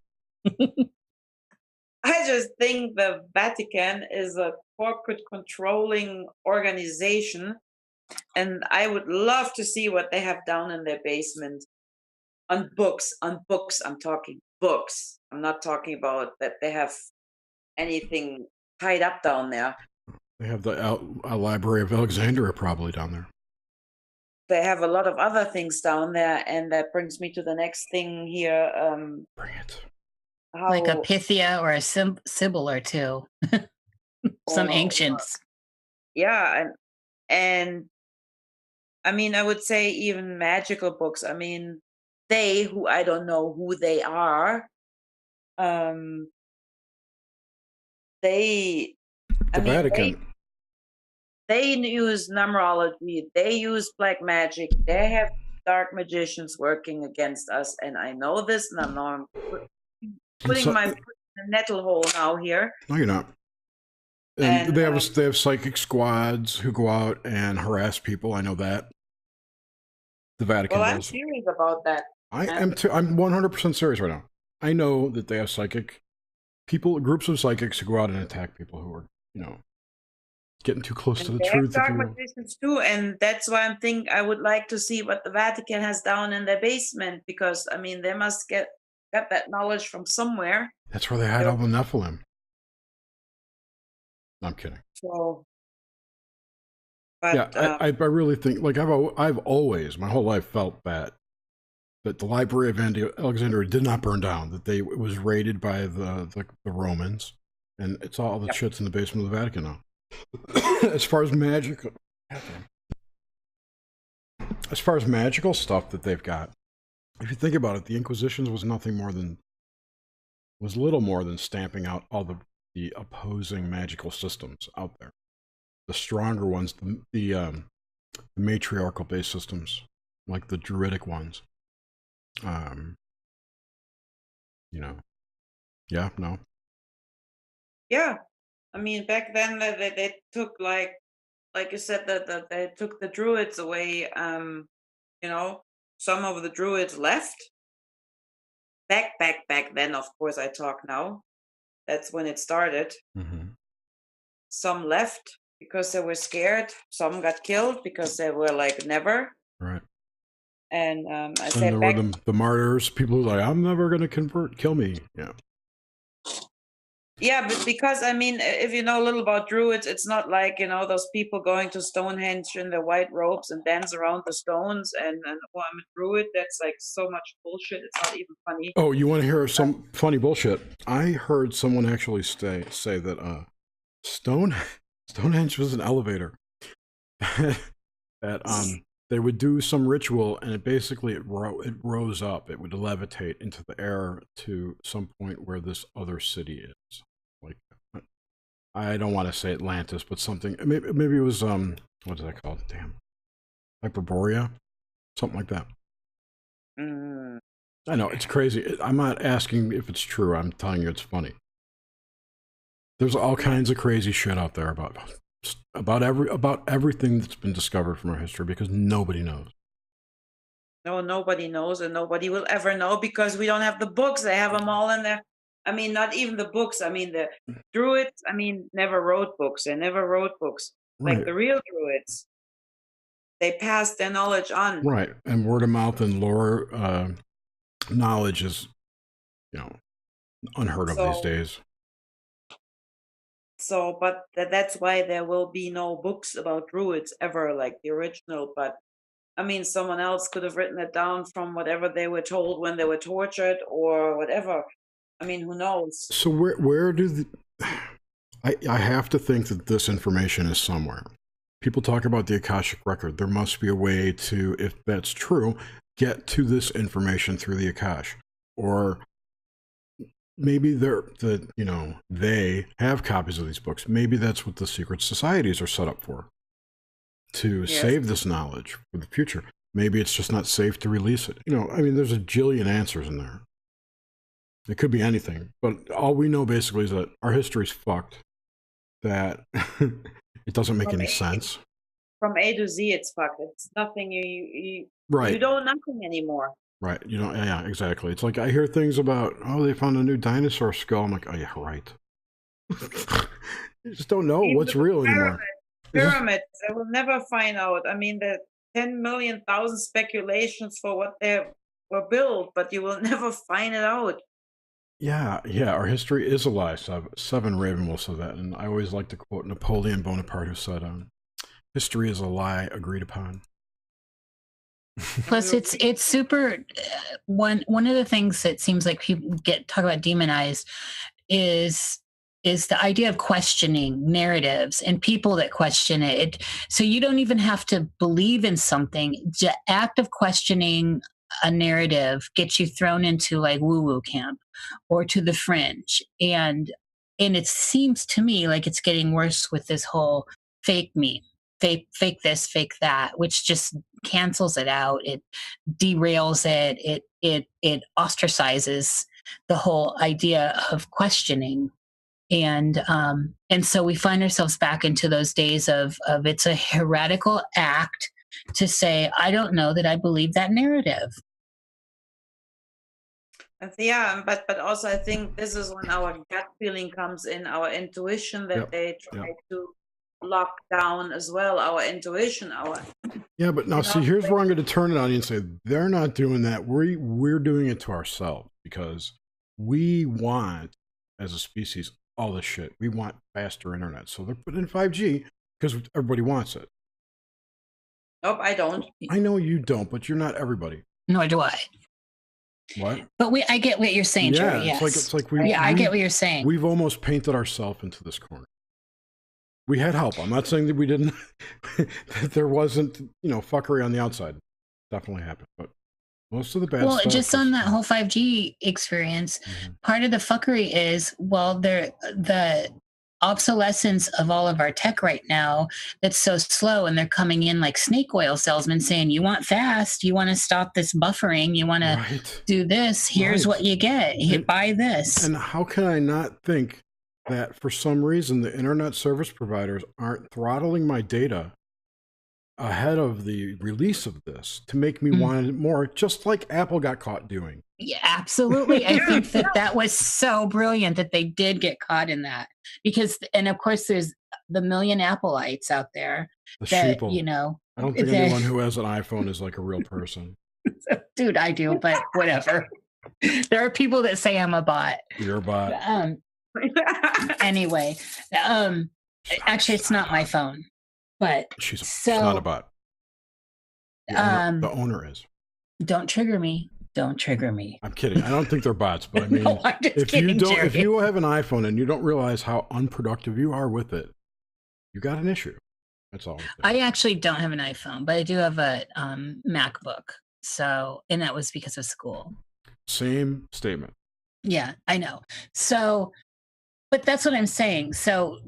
I just think the Vatican is a corporate controlling organization, and I would love to see what they have down in their basement on books. I'm talking books. I'm not talking about that they have anything tied up down there. They have the Library of Alexandria probably down there. They have a lot of other things down there, and that brings me to the next thing here. Bring it. Like a Pythia or a Sybil or two. Some ancients. Yeah, and I mean, I would say even magical books. I mean, who I don't know who they are. Vatican. They use numerology. They use black magic. They have dark magicians working against us, and I know this, and I'm putting my foot in the nettle hole now here. No, you're not. And they have psychic squads who go out and harass people. I know that. The Vatican. Well, I'm serious about that. I am too. I'm 100% serious right now. I know that they have psychic people, groups of psychics who go out and attack people who are, getting too close to the truth. Dark magicians too, and that's why I would like to see what the Vatican has down in their basement, because I mean they must get that knowledge from somewhere. That's where they had all the Nephilim. No, I'm kidding. So, I really think, like I've always my whole life felt that the Library of Alexandria did not burn down. That it was raided by the Romans, and it's all the shit's in the basement of the Vatican now. As far as magical stuff that they've got, if you think about it, the Inquisitions was little more than stamping out all the opposing magical systems out there. The stronger ones, the matriarchal based systems, like the druidic ones. Yeah, I mean, back then they took like you said that they took the druids away. Some of the druids left. Back then, of course, I talk now. That's when it started. Mm-hmm. some left because they were scared. Some got killed because they were like never. Right. And I And said there back. were the martyrs, people who were like, I'm never going to convert, kill me. Yeah. Yeah, but because I mean, if you know a little about Druids, it's not like, you know, those people going to Stonehenge in their white robes and dance around the stones and oh, I'm a Druid. That's like so much bullshit. It's not even funny. Oh, you want to hear some funny bullshit? I heard someone actually say that Stonehenge was an elevator. That they would do some ritual and it basically it rose up. It would levitate into the air to some point where this other city is. Like, I don't want to say Atlantis, but something. Maybe it was what is that called? Damn, Hyperborea, something like that. I know it's crazy. I'm not asking if it's true. I'm telling you it's funny. There's all kinds of crazy shit out there about everything that's been discovered from our history because nobody knows. No, nobody knows, and nobody will ever know because we don't have the books. They have them all in there. I mean, not even the books. I mean, the Druids, I mean, never wrote books. They never wrote books. Right. Like the real Druids. They passed their knowledge on. Right. And word of mouth and lore knowledge is, you know, unheard of these days. So, but that's why there will be no books about Druids ever, like the original. But I mean, someone else could have written it down from whatever they were told when they were tortured or whatever. I mean, who knows? So where do I have to think that this information is somewhere. People talk about the Akashic Record. There must be a way to, if that's true, get to this information through the Akash. Or maybe they have copies of these books. Maybe that's what the secret societies are set up for. To save this knowledge for the future. Maybe it's just not safe to release it. You know, I mean, there's a jillion answers in there. It could be anything. But all we know basically is that our history's fucked. That it doesn't make any sense. From A to Z, it's fucked. It's nothing you right. You don't know nothing anymore. Right. You know, yeah, exactly. It's like I hear things about, oh, they found a new dinosaur skull. I'm like, oh, yeah, right. You just don't know what's real anymore. Pyramids, they will never find out. I mean, the 10 million thousand speculations for what they were built, but you will never find it out. Yeah, our history is a lie. Seven Ravenwolf said that, and I always like to quote Napoleon Bonaparte, who said, "History is a lie agreed upon." Plus, it's super. One of the things that seems like people talk about demonized is the idea of questioning narratives and people that question it. So you don't even have to believe in something. The act of questioning a narrative gets you thrown into like woo-woo camp or to the fringe. And it seems to me like it's getting worse with this whole fake meme, fake this, fake that, which just cancels it out. It derails it. It ostracizes the whole idea of questioning. And so we find ourselves back into those days of it's a heretical act to say, I don't know that I believe that narrative. Yeah, but also I think this is when our gut feeling comes in, our intuition that they try to lock down as well, our intuition, Yeah, but now see, here's where I'm going to turn it on you and say, they're not doing that. We're doing it to ourselves because we want, as a species, all this shit. We want faster internet. So they're putting in 5G because everybody wants it. Nope, I don't. I know you don't, but you're not everybody. Nor do I. What? But I get what you're saying, Jerry. Yes. It's like I get what you're saying. We've almost painted ourselves into this corner. We had help. I'm not saying that we didn't, that there wasn't, fuckery on the outside. Definitely happened, but most of the bad stuff. Well, just on that whole 5G experience, part of the fuckery is, the obsolescence of all of our tech right now that's so slow, and they're coming in like snake oil salesmen saying, you want fast, you want to stop this buffering, you want to do this, here's what you get, buy this. And how can I not think that for some reason the internet service providers aren't throttling my data ahead of the release of this to make me want it more, just like Apple got caught doing. Yeah, absolutely. I think that was so brilliant that they did get caught in that, because, and of course there's the million Appleites out there that, you know, I don't think anyone who has an iPhone is like a real person. Dude, I do, but whatever. There are people that say I'm a bot. You're a bot. Anyway, actually, it's not my phone, but she's not a bot. The owner is. Don't trigger me. Don't trigger me. I'm kidding. I don't think they're bots, but I mean, no, if you have an iPhone and you don't realize how unproductive you are with it, you got an issue. That's all. I actually don't have an iPhone, but I do have a MacBook. So, and that was because of school. Same statement. Yeah, I know. So, but that's what I'm saying. So,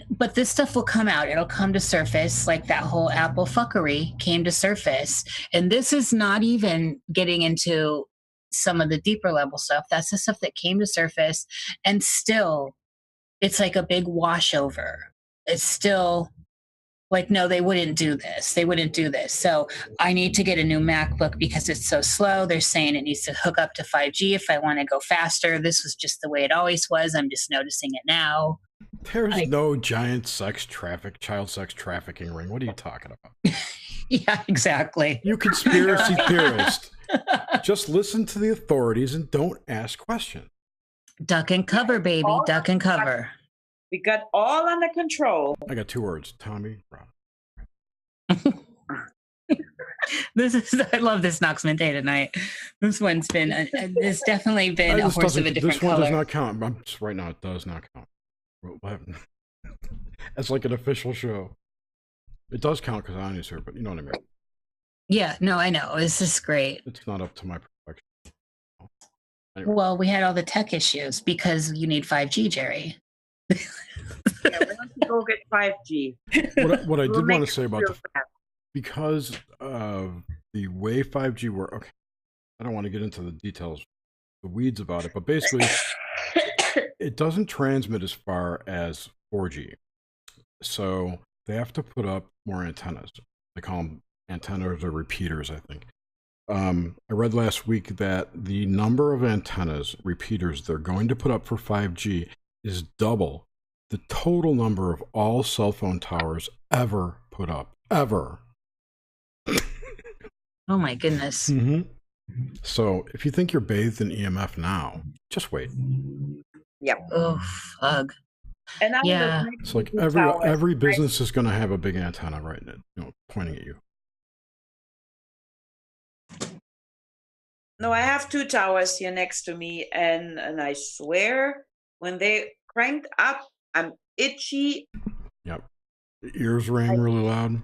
but this stuff will come out. It'll come to surface, like that whole Apple fuckery came to surface. And this is not even getting into some of the deeper level stuff. That's the stuff that came to surface. And still, it's like a big washover. It's still like, no, they wouldn't do this. They wouldn't do this. So I need to get a new MacBook because it's so slow. They're saying it needs to hook up to 5G if I want to go faster. This was just the way it always was. I'm just noticing it now. There's no giant child sex trafficking ring. What are you talking about? Yeah, exactly. You conspiracy theorist. Just listen to the authorities and don't ask questions. Duck and cover, baby. Duck and cover. We got all under control. I got 2 words. Tommy Brown. I love this Nox Mente tonight. This one's been, it's definitely been a horse of a different color. This one does not count. Right now, it does not count. It's like an official show. It does count because Anya's here, but you know what I mean. Yeah, no, I know. This is great. It's not up to my perfection. Anyway. Well, we had all the tech issues because you need 5G, Jerry. Yeah, we're going to go get 5G. What I did want to say about because of the way 5G works, okay, I don't want to get into the details, the weeds about it, but basically, it doesn't transmit as far as 4G. So they have to put up more antennas. They call them antennas or repeaters, I think. I read last week that the number of antennas, repeaters, they're going to put up for 5G is double the total number of all cell phone towers ever put up. Ever. Oh my goodness. Mm-hmm. So if you think you're bathed in EMF now, just wait. Yep. Oh, fuck. And yeah. It's like every business is going to have a big antenna right now, pointing at you. No, I have 2 towers here next to me, and I swear, when they cranked up, I'm itchy. Yep. The ears ring really loud.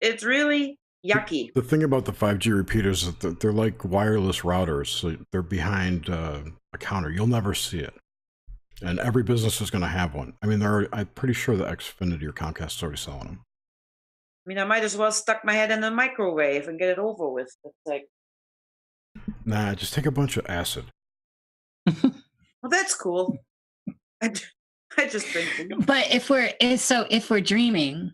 It's really yucky. The thing about the 5G repeaters is that they're like wireless routers, so they're behind a counter. You'll never see it. And every business is going to have one. I mean, I'm pretty sure the Xfinity or Comcast is already selling them. I mean, I might as well stuck my head in the microwave and get it over with. It's like, nah, just take a bunch of acid. Well, that's cool. I just think. But if we're dreaming,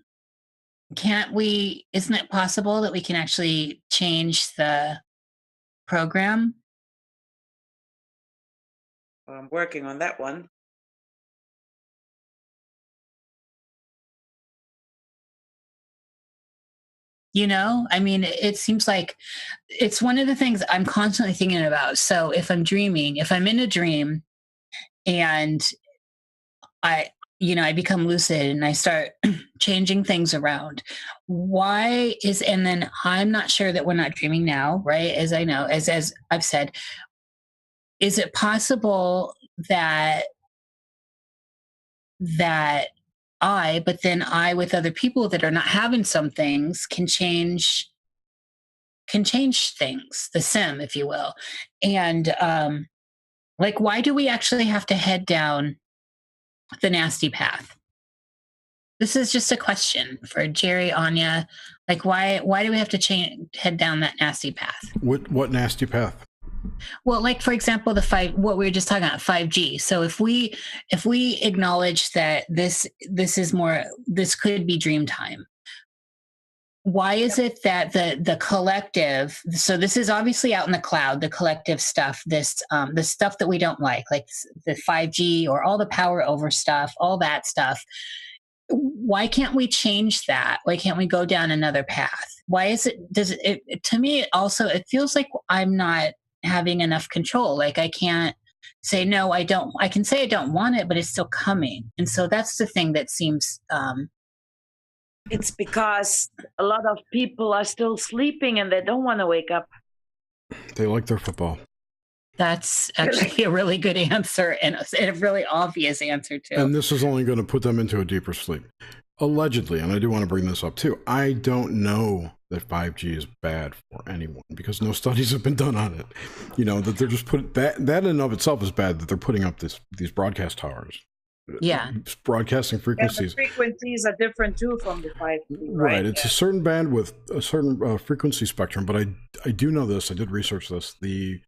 isn't it possible that we can actually change the program? Well, I'm working on that one. I mean, it seems like it's one of the things I'm constantly thinking about. So if I'm dreaming, if I'm in a dream and I become lucid and I start changing things around, and then I'm not sure that we're not dreaming now, right? As I know, as I've said, is it possible that but then I with other people that are not having some things can change things, the sim, if you will. And like, why do we actually have to head down the nasty path? This is just a question for Jerry, Anya. Like, why do we have to head down that nasty path? What nasty path? Well, like, for example, what we were just talking about, 5G. So if we acknowledge that this could be dream time, why is it that the collective, so this is obviously out in the cloud, the collective stuff, this the stuff that we don't like the 5G or all the power over stuff, all that stuff, why can't we change that? Why can't we go down another path? Why is it, to me, it feels like I'm not having enough control. Like I can't say, no, I don't, I can say I don't want it, but it's still coming. And so that's the thing that seems, it's because a lot of people are still sleeping and they don't want to wake up. They like their football. That's actually a really good answer and a really obvious answer too. And this is only going to put them into a deeper sleep. Allegedly, and I do want to bring this up too, I don't know that 5G is bad for anyone because no studies have been done on it. You know, that they're just that in and of itself is bad that they're putting up these broadcast towers. Yeah. Broadcasting frequencies. Yeah, the frequencies are different too from the 5G. Right. It's a certain bandwidth, a certain frequency spectrum, but I do know this. I did research this. The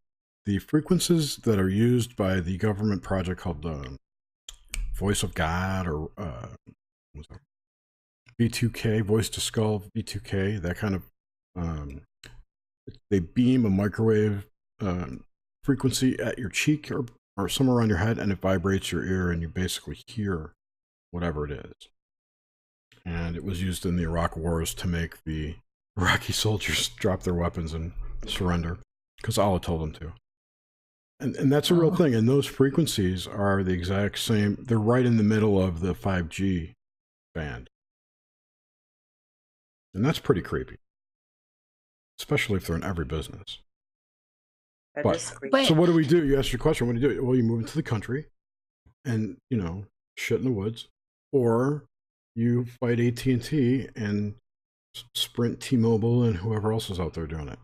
frequencies that are used by the government project called Voice of God or what's that? V2K, Voice to Skull, V2K, that kind of, they beam a microwave frequency at your cheek or somewhere on your head, and it vibrates your ear, and you basically hear whatever it is. And it was used in the Iraq wars to make the Iraqi soldiers drop their weapons and surrender, because Allah told them to. And that's a real thing, and those frequencies are the exact same, they're right in the middle of the 5G band. And that's pretty creepy, especially if they're in every business. But, so what do? You asked your question, what do you do? Well, you move into the country and, you know, shit in the woods, or you fight AT&T and Sprint, T-Mobile, and whoever else is out there doing it.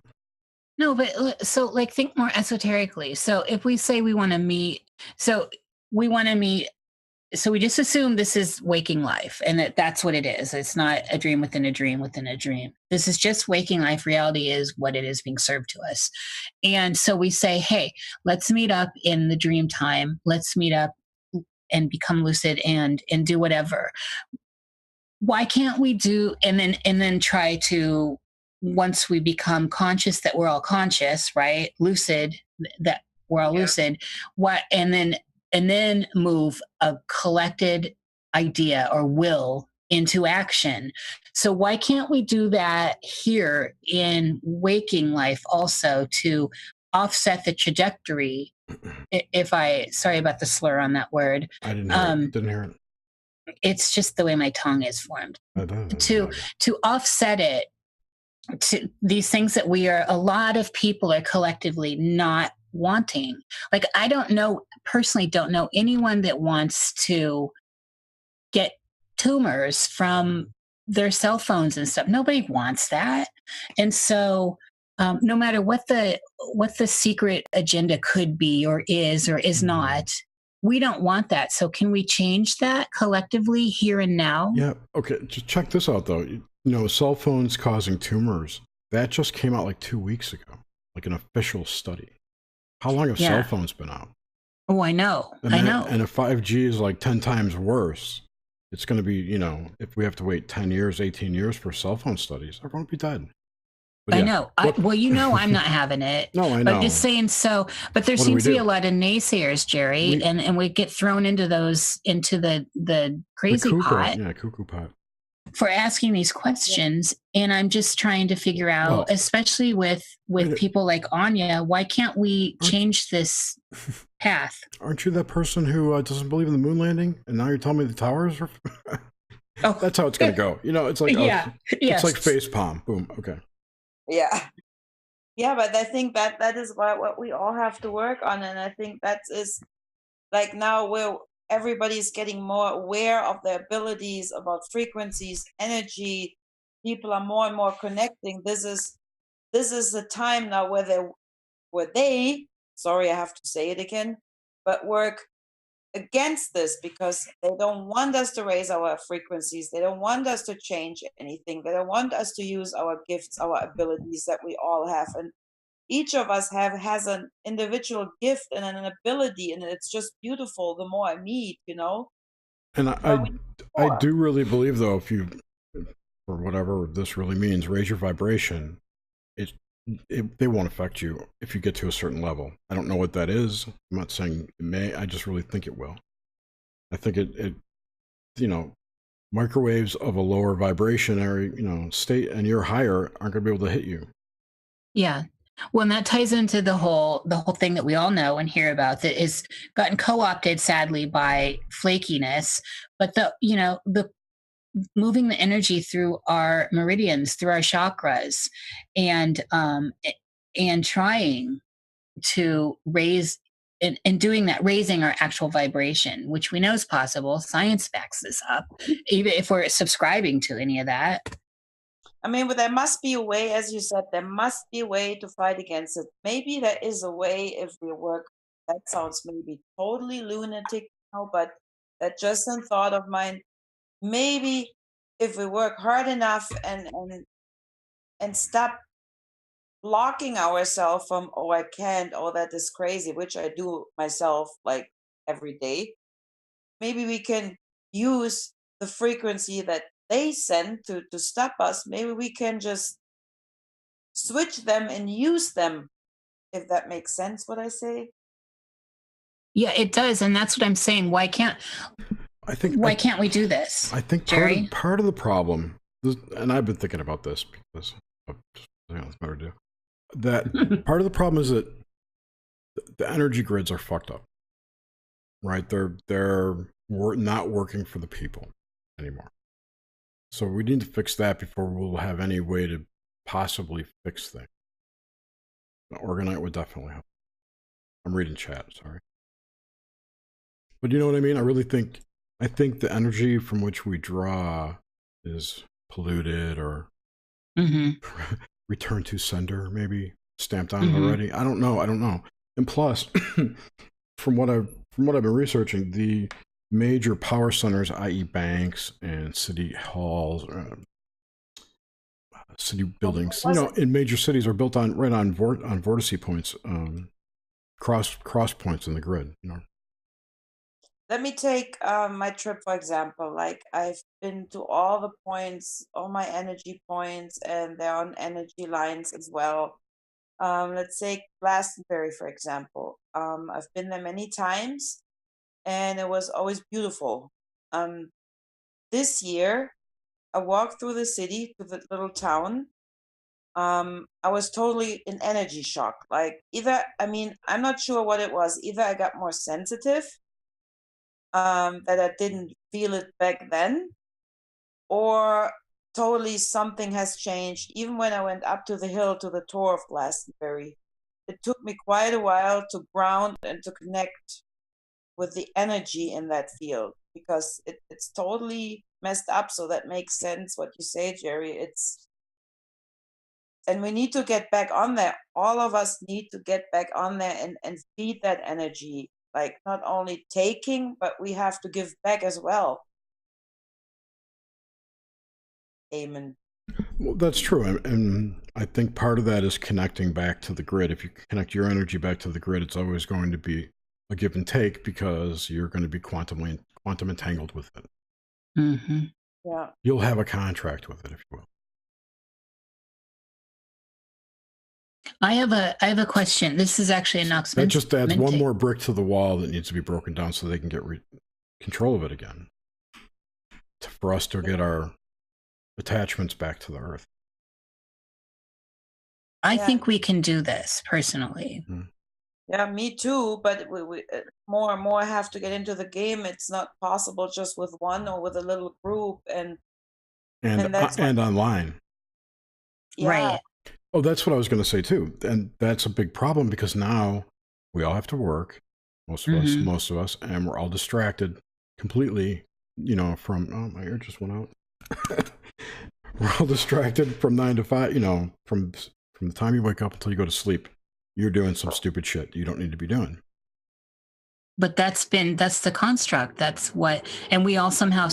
No, but so like think more esoterically. So if we say we want to meet, so we just assume this is waking life and that's what it is. It's not a dream within a dream within a dream. This is just waking life. Reality is what it is being served to us. And so we say, hey, let's meet up in the dream time. Let's meet up and become lucid and do whatever. Why can't we do, and then try to, once we become conscious that we're all conscious, right? Lucid, that we're all lucid. And then move a collected idea or will into action. So why can't we do that here in waking life also to offset the trajectory? Sorry about the slur on that word. I didn't hear it. It's just the way my tongue is formed. To offset it to these things that a lot of people are collectively not wanting. Like, I personally don't know anyone that wants to get tumors from their cell phones and stuff. Nobody wants that. And so no matter what the secret agenda could be or is not, we don't want that. So can we change that collectively here and now? Yeah. Okay. Just check this out though. You know, cell phones causing tumors, that just came out like 2 weeks ago, like an official study. How long have cell phones been out? Oh, I know. And if 5G is like 10 times worse, it's going to be, you know, if we have to wait 10 years, 18 years for cell phone studies, everyone will be dead. But I know. Well, you know, I'm not having it. No, I know. But just saying so. But there seems to be a lot of naysayers, Jerry, and we get thrown into the crazy pot. Yeah, cuckoo pot. For asking these questions, and I'm just trying to figure out, especially with people like Anya, why can't we change this path? Aren't you that person who doesn't believe in the moon landing? And now you're telling me the towers are... That's how it's going to go. You know, it's like it's like face palm. Boom. Okay. Yeah. Yeah, but I think that is what we all have to work on, and I think that is like now where everybody's getting more aware of their abilities, about frequencies, energy. People are more and more connecting. This is the time now where they, sorry, I have to say it again, but work against this because they don't want us to raise our frequencies. They don't want us to change anything. They don't want us to use our gifts, our abilities that we all have. And each of us has an individual gift and an ability, and it's just beautiful the more I meet, you know. And I do really believe, though, if you or whatever this really means, raise your vibration, they won't affect you if you get to a certain level. I don't know what that is. I'm not saying it may. I just really think it will. I think it microwaves of a lower vibrationary, state, and you're higher aren't going to be able to hit you. Yeah. Well, and that ties into the whole thing that we all know and hear about that is gotten co-opted, sadly, by flakiness. But the moving the energy through our meridians, through our chakras, and trying to raise and doing that, raising our actual vibration, which we know is possible. Science backs this up, even if we're subscribing to any of that. I mean, but there must be a way, as you said, there must be a way to fight against it. Maybe there is a way if we work. That sounds maybe totally lunatic now, but that's just a thought of mine. Maybe if we work hard enough and stop blocking ourselves from, oh, I can't, oh, that is crazy, which I do myself like every day. Maybe we can use the frequency that they send to stop us. Maybe we can just switch them and use them, if that makes sense what I say. Yeah, it does, and that's what I'm saying. Why can't we do this? I think part of the problem, and I've been thinking about this because it's better to do. That part of the problem is that the energy grids are fucked up, right? They're not working for the people anymore. So we need to fix that before we'll have any way to possibly fix things. Organite would definitely help. I'm reading chat, sorry. But you know what I mean? I think the energy from which we draw is polluted or return to sender, maybe stamped on it already. I don't know. And plus, from what I've been researching, the major power centers, i.e. banks and city halls, city buildings, in major cities are built on vortice points, cross points in the grid. Let me take my trip, for example. Like, I've been to all the points, all my energy points, and they're on energy lines as well. Let's take Glastonbury, for example. I've been there many times, and it was always beautiful. This year, I walked through the city to the little town. I was totally in energy shock. Like, I'm not sure what it was. Either I got more sensitive, that I didn't feel it back then, or totally something has changed. Even when I went up to the hill to the tour of Glastonbury, it took me quite a while to ground and to connect with the energy in that field, because it's totally messed up. So that makes sense what you say, Jerry. And we need to get back on there. All of us need to get back on there and feed that energy. Like, not only taking, but we have to give back as well. Amen. Well, that's true. And I think part of that is connecting back to the grid. If you connect your energy back to the grid, it's always going to be a give and take, because you're going to be quantum entangled with it. Yeah. You'll have a contract with it, if you will. I have a question. This is actually a Nox Mente. That just adds one more brick to the wall that needs to be broken down so they can get control of it again. For us to get our attachments back to the earth. I think we can do this personally. Yeah, me too. But we more and more have to get into the game. It's not possible just with one or with a little group, and online. Yeah. Right. Oh, that's what I was going to say too. And that's a big problem, because now we all have to work, most of us, and we're all distracted completely, from, oh, my ear just went out. We're all distracted from 9 to 5, from the time you wake up until you go to sleep. You're doing some stupid shit you don't need to be doing. But that's the construct. That's what, and we all somehow,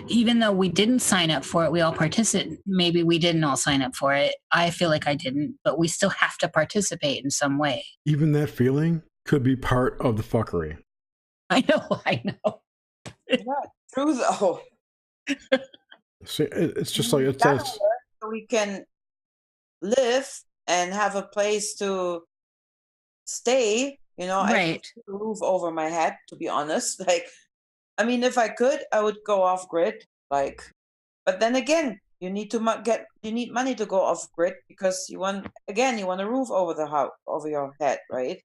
even though we didn't sign up for it, we all participate. Maybe we didn't all sign up for it. I feel like I didn't, but we still have to participate in some way. Even that feeling could be part of the fuckery. I know. Yeah, true though. See, it's just like it's so we can live and have a place to stay. You know, I Right. put a roof over my head. To be honest, like, I mean, if I could, I would go off grid. Like, but then again, you need you need money to go off grid because you want a roof over the house, over your head, right?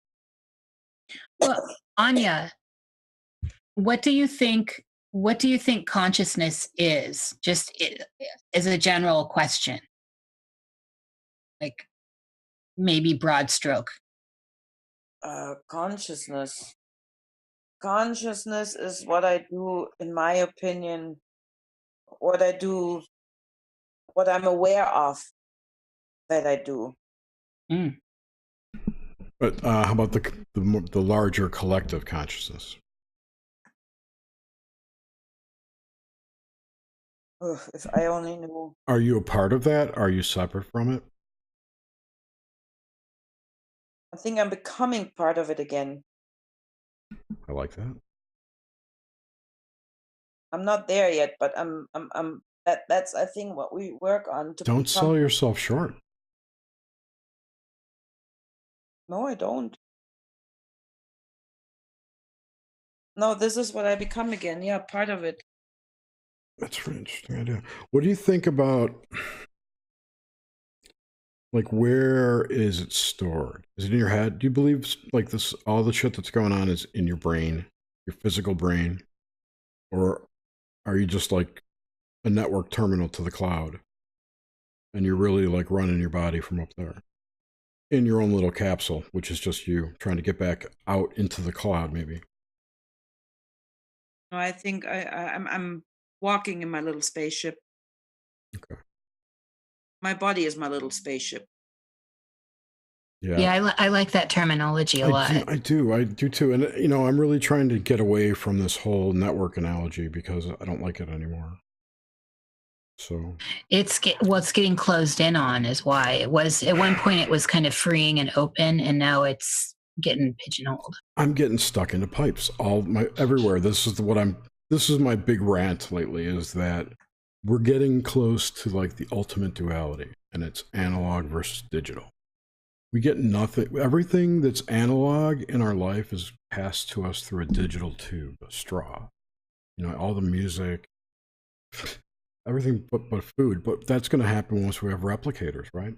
Well, Anya, what do you think? What do you think consciousness is? Just as a general question, like maybe broad stroke. Consciousness. Consciousness is what I do, in my opinion. What I do, what I'm aware of that I do. Mm. But how about the larger collective consciousness? Ugh, if I only knew. Are you a part of that? Are you separate from it? I think I'm becoming part of it again. I like that. I'm not there yet, but that's I think what we work on to Don't become. sell yourself short. No, I don't. No, this is what I become again. Yeah, part of it. That's a really interesting idea. What do you think about, like, where is it stored? Is it in your head? Do you believe like this, all the shit that's going on is in your brain, your physical brain? Or are you just like a network terminal to the cloud? And you're really like running your body from up there in your own little capsule, which is just you trying to get back out into the cloud, maybe. No, I think I'm walking in my little spaceship. Okay. My body is my little spaceship. Yeah, I like that terminology a lot. I do too. And, you know, I'm really trying to get away from this whole network analogy because I don't like it anymore. So It's getting closed in on is why it was at one point it was kind of freeing and open, and now it's getting pigeonholed. I'm getting stuck into pipes everywhere. This is my big rant lately, is that we're getting close to like the ultimate duality, and it's analog versus digital. We get nothing. Everything that's analog in our life is passed to us through a digital tube, a straw. You know, all the music, everything but food. But that's going to happen once we have replicators, right?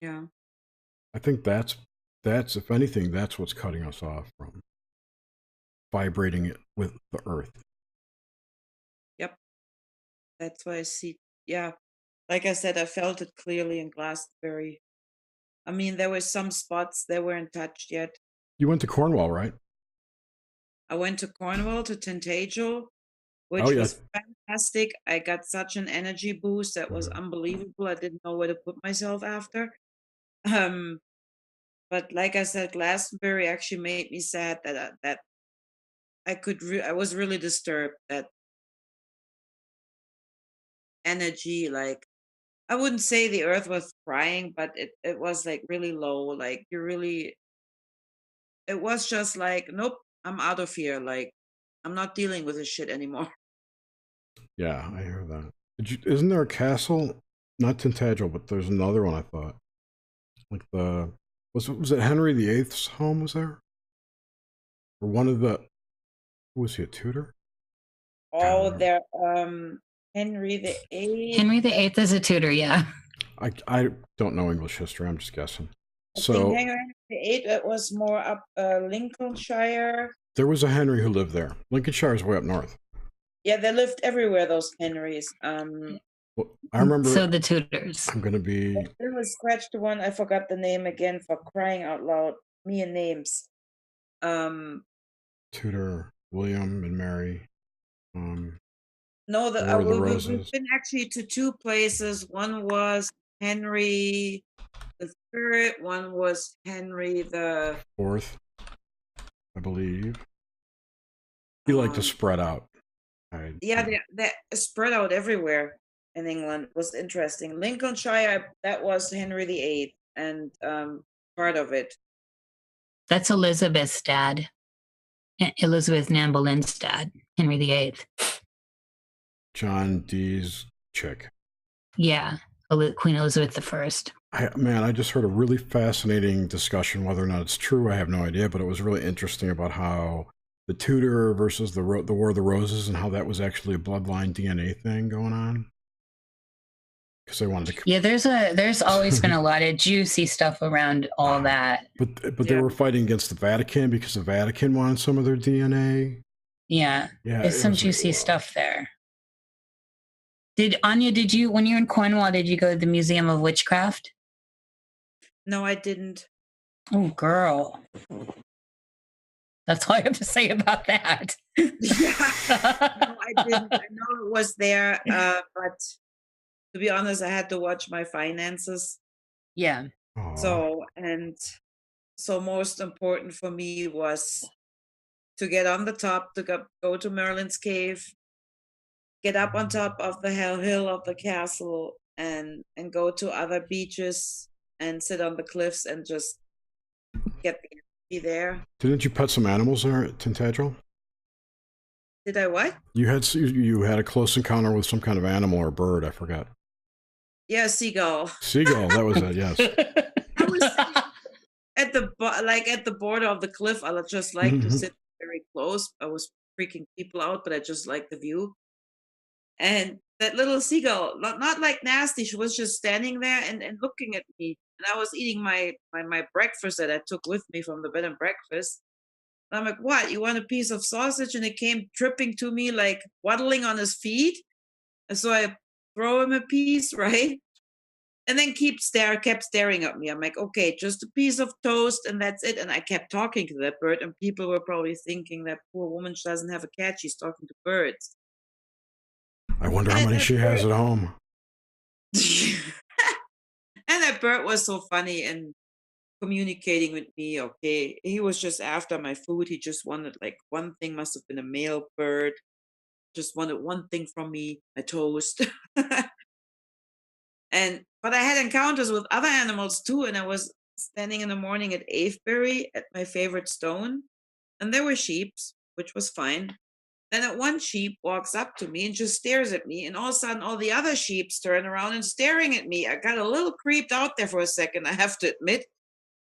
Yeah. I think that's if anything, that's what's cutting us off from vibrating it with the earth. Yep. That's why I see. Yeah. Like I said, I felt it clearly in Glastonbury. I mean, there were some spots that weren't touched yet. You went to Cornwall, right? I went to Cornwall, to Tintagel, which Oh, yeah. was fantastic. I got such an energy boost that was unbelievable. I didn't know where to put myself after. But like I said, Glastonbury actually made me sad that I was really disturbed that energy, like, I wouldn't say the earth was crying, but it was like really low. Like, it was just like, nope, I'm out of here. Like, I'm not dealing with this shit anymore. Yeah, I hear that. Isn't there a castle? Not Tintagel, but there's another one I thought. Like was it Henry VIII's home was there? Or one of the, who was he, a Tudor? Oh, there, Henry the Eighth. Henry VIII is a Tudor, yeah. I don't know English history. I'm just guessing. I think Henry the Eighth, it was more up Lincolnshire. There was a Henry who lived there. Lincolnshire is way up north. Yeah, they lived everywhere, those Henrys. Well, I remember. So the Tudors. I'm gonna be. There was scratched one. I forgot the name again, for crying out loud. Me and names. Tudor, William and Mary. No, Roses. we've been actually to two places. One was Henry the Third. One was Henry the Fourth, I believe. He liked to spread out. Yeah, they spread out everywhere in England. It was interesting. Lincolnshire, that was Henry the Eighth, and part of it. That's Elizabeth's dad. Elizabeth Anne Boleyn's dad, Henry VIII. John Dee's chick. Yeah, Queen Elizabeth I. Man, I just heard a really fascinating discussion. Whether or not it's true, I have no idea. But it was really interesting about how the Tudor versus the War of the Roses, and how that was actually a bloodline DNA thing going on. Because they wanted to. Yeah, there's always been a lot of juicy stuff around all that. But they were fighting against the Vatican because the Vatican wanted some of their DNA. Yeah, there's some juicy stuff there. Anya, when you were in Cornwall, did you go to the Museum of Witchcraft? No, I didn't. Oh, girl. That's all I have to say about that. Yeah. No, I didn't. I know it was there, but to be honest, I had to watch my finances. Yeah. So most important for me was to get on the top, to go to Merlin's Cave, get up on top of the hill of the castle, and go to other beaches and sit on the cliffs and just get the energy there. Didn't you pet some animals there at Tintagel? Did I what? You had a close encounter with some kind of animal or bird. I forgot. Yeah, seagull. Seagull, that was it. Yes. I was at the border of the cliff. I just like to sit very close. I was freaking people out, but I just like the view. And that little seagull, not like nasty, she was just standing there and looking at me. And I was eating my breakfast that I took with me from the bed and breakfast. And I'm like, what? You want a piece of sausage? And it came tripping to me, like waddling on his feet. And so I throw him a piece, right? And then kept staring at me. I'm like, okay, just a piece of toast and that's it. And I kept talking to that bird, and people were probably thinking that poor woman, she doesn't have a cat, she's talking to birds. I wonder how many she has at home. And that bird was so funny and communicating with me. Okay, he was just after my food. He just wanted like one thing, must have been a male bird. Just wanted one thing from me, a toast. But I had encounters with other animals too, and I was standing in the morning at Avebury at my favorite stone, and there were sheep, which was fine. Then that one sheep walks up to me and just stares at me, and all of a sudden all the other sheep turn around and staring at me. I got a little creeped out there for a second, I have to admit.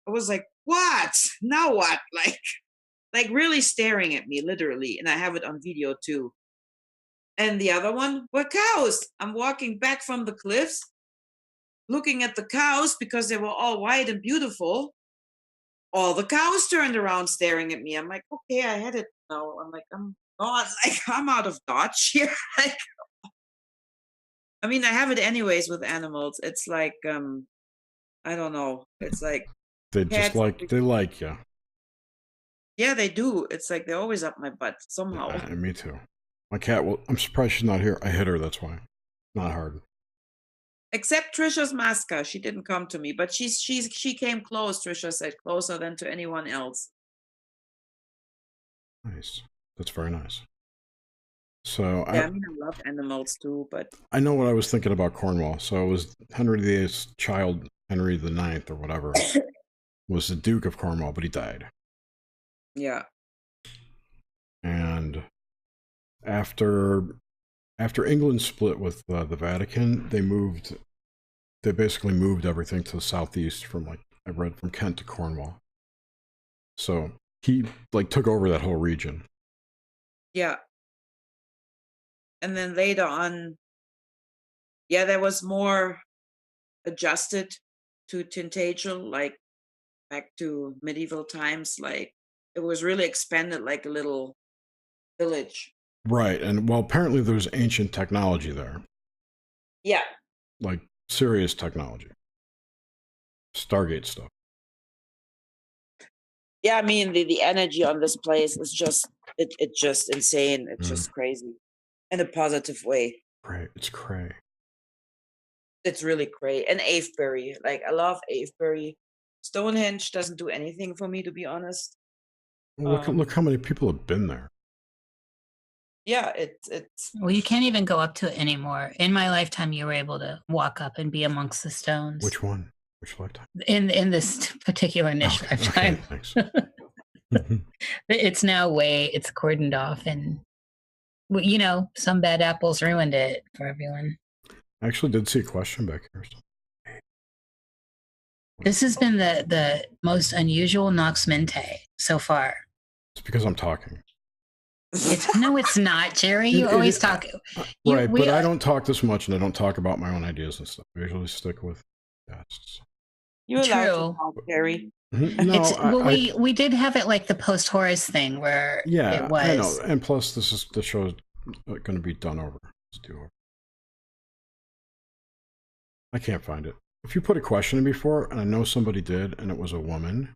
I was like, what? Now what? Like really staring at me, literally, and I have it on video too. And the other one were cows. I'm walking back from the cliffs, looking at the cows because they were all white and beautiful. All the cows turned around staring at me. I'm like, okay, I had it now. I'm like, I'm out of Dodge here. I mean, I have it anyways with animals. It's like, I don't know. It's like they like you. Yeah, they do. It's like they're always up my butt somehow. Yeah, me too. My cat. Well, I'm surprised she's not here. I hit her. That's why. Not hard. Except Trisha's Masca. She didn't come to me, but she came close. Trisha said closer than to anyone else. Nice. That's very nice. So yeah, I mean, I love animals too, but I know what I was thinking about Cornwall. So it was Henry VIII's child, Henry IX or whatever, was the Duke of Cornwall, but he died. Yeah. And after England split with the Vatican, they basically moved everything to the southeast from, like I read, from Kent to Cornwall. So he took over that whole region. Yeah. And then later on, yeah, there was more adjusted to Tintagel, like back to medieval times. Like it was really expanded like a little village. Right. And well, apparently there's ancient technology there. Yeah. Like serious technology. Stargate stuff. Yeah, I mean the energy on this place is just it's just insane. It's just crazy. In a positive way. Right. It's cray. It's really cray. And Avebury. Like I love Avebury. Stonehenge doesn't do anything for me, to be honest. Well, look how many people have been there. Yeah, it's well, you can't even go up to it anymore. In my lifetime, you were able to walk up and be amongst the stones. Which one? Which lifetime? In this particular niche lifetime. Okay, thanks. It's now it's cordoned off, and well, you know, some bad apples ruined it for everyone. I actually did see a question back here. This has been the most unusual Nox Mente so far. It's because I'm talking. No, it's not, Jerry. You always talk. Right, but I don't talk this much, and I don't talk about my own ideas and stuff. I usually stick with guests. You're allowed to talk, Jerry. No, we did have it like the post Horace thing where it was. I know, and plus the show is going to be done over. Let's do over. I can't find it. If you put a question in before, and I know somebody did, and it was a woman.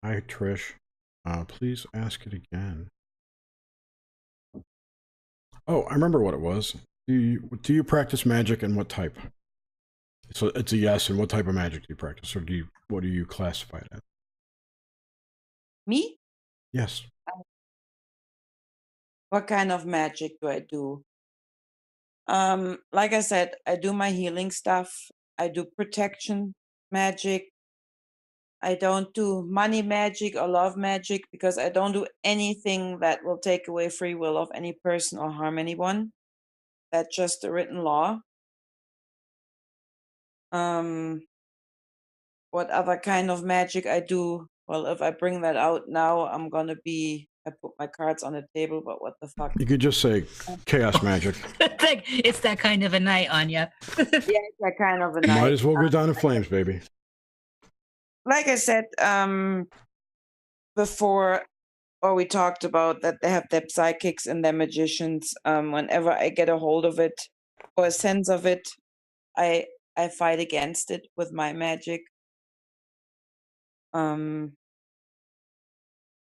Hi, Trish. Please ask it again. Oh, I remember what it was. Do you practice magic, and what type? So it's a yes. And what type of magic do you practice, or what do you classify it as? Me? Yes. What kind of magic do I do? Like I said, I do my healing stuff. I do protection magic. I don't do money magic or love magic because I don't do anything that will take away free will of any person or harm anyone. That's just a written law. What other kind of magic I do? Well, if I bring that out now, I put my cards on the table, but what the fuck? You could just say chaos magic. It's that kind of a night, Anya. Yeah, it's that kind of a night. Might as well go down in flames, baby. Like I said, before, or we talked about that they have their psychics and their magicians. Whenever I get a hold of it or a sense of it, I fight against it with my magic.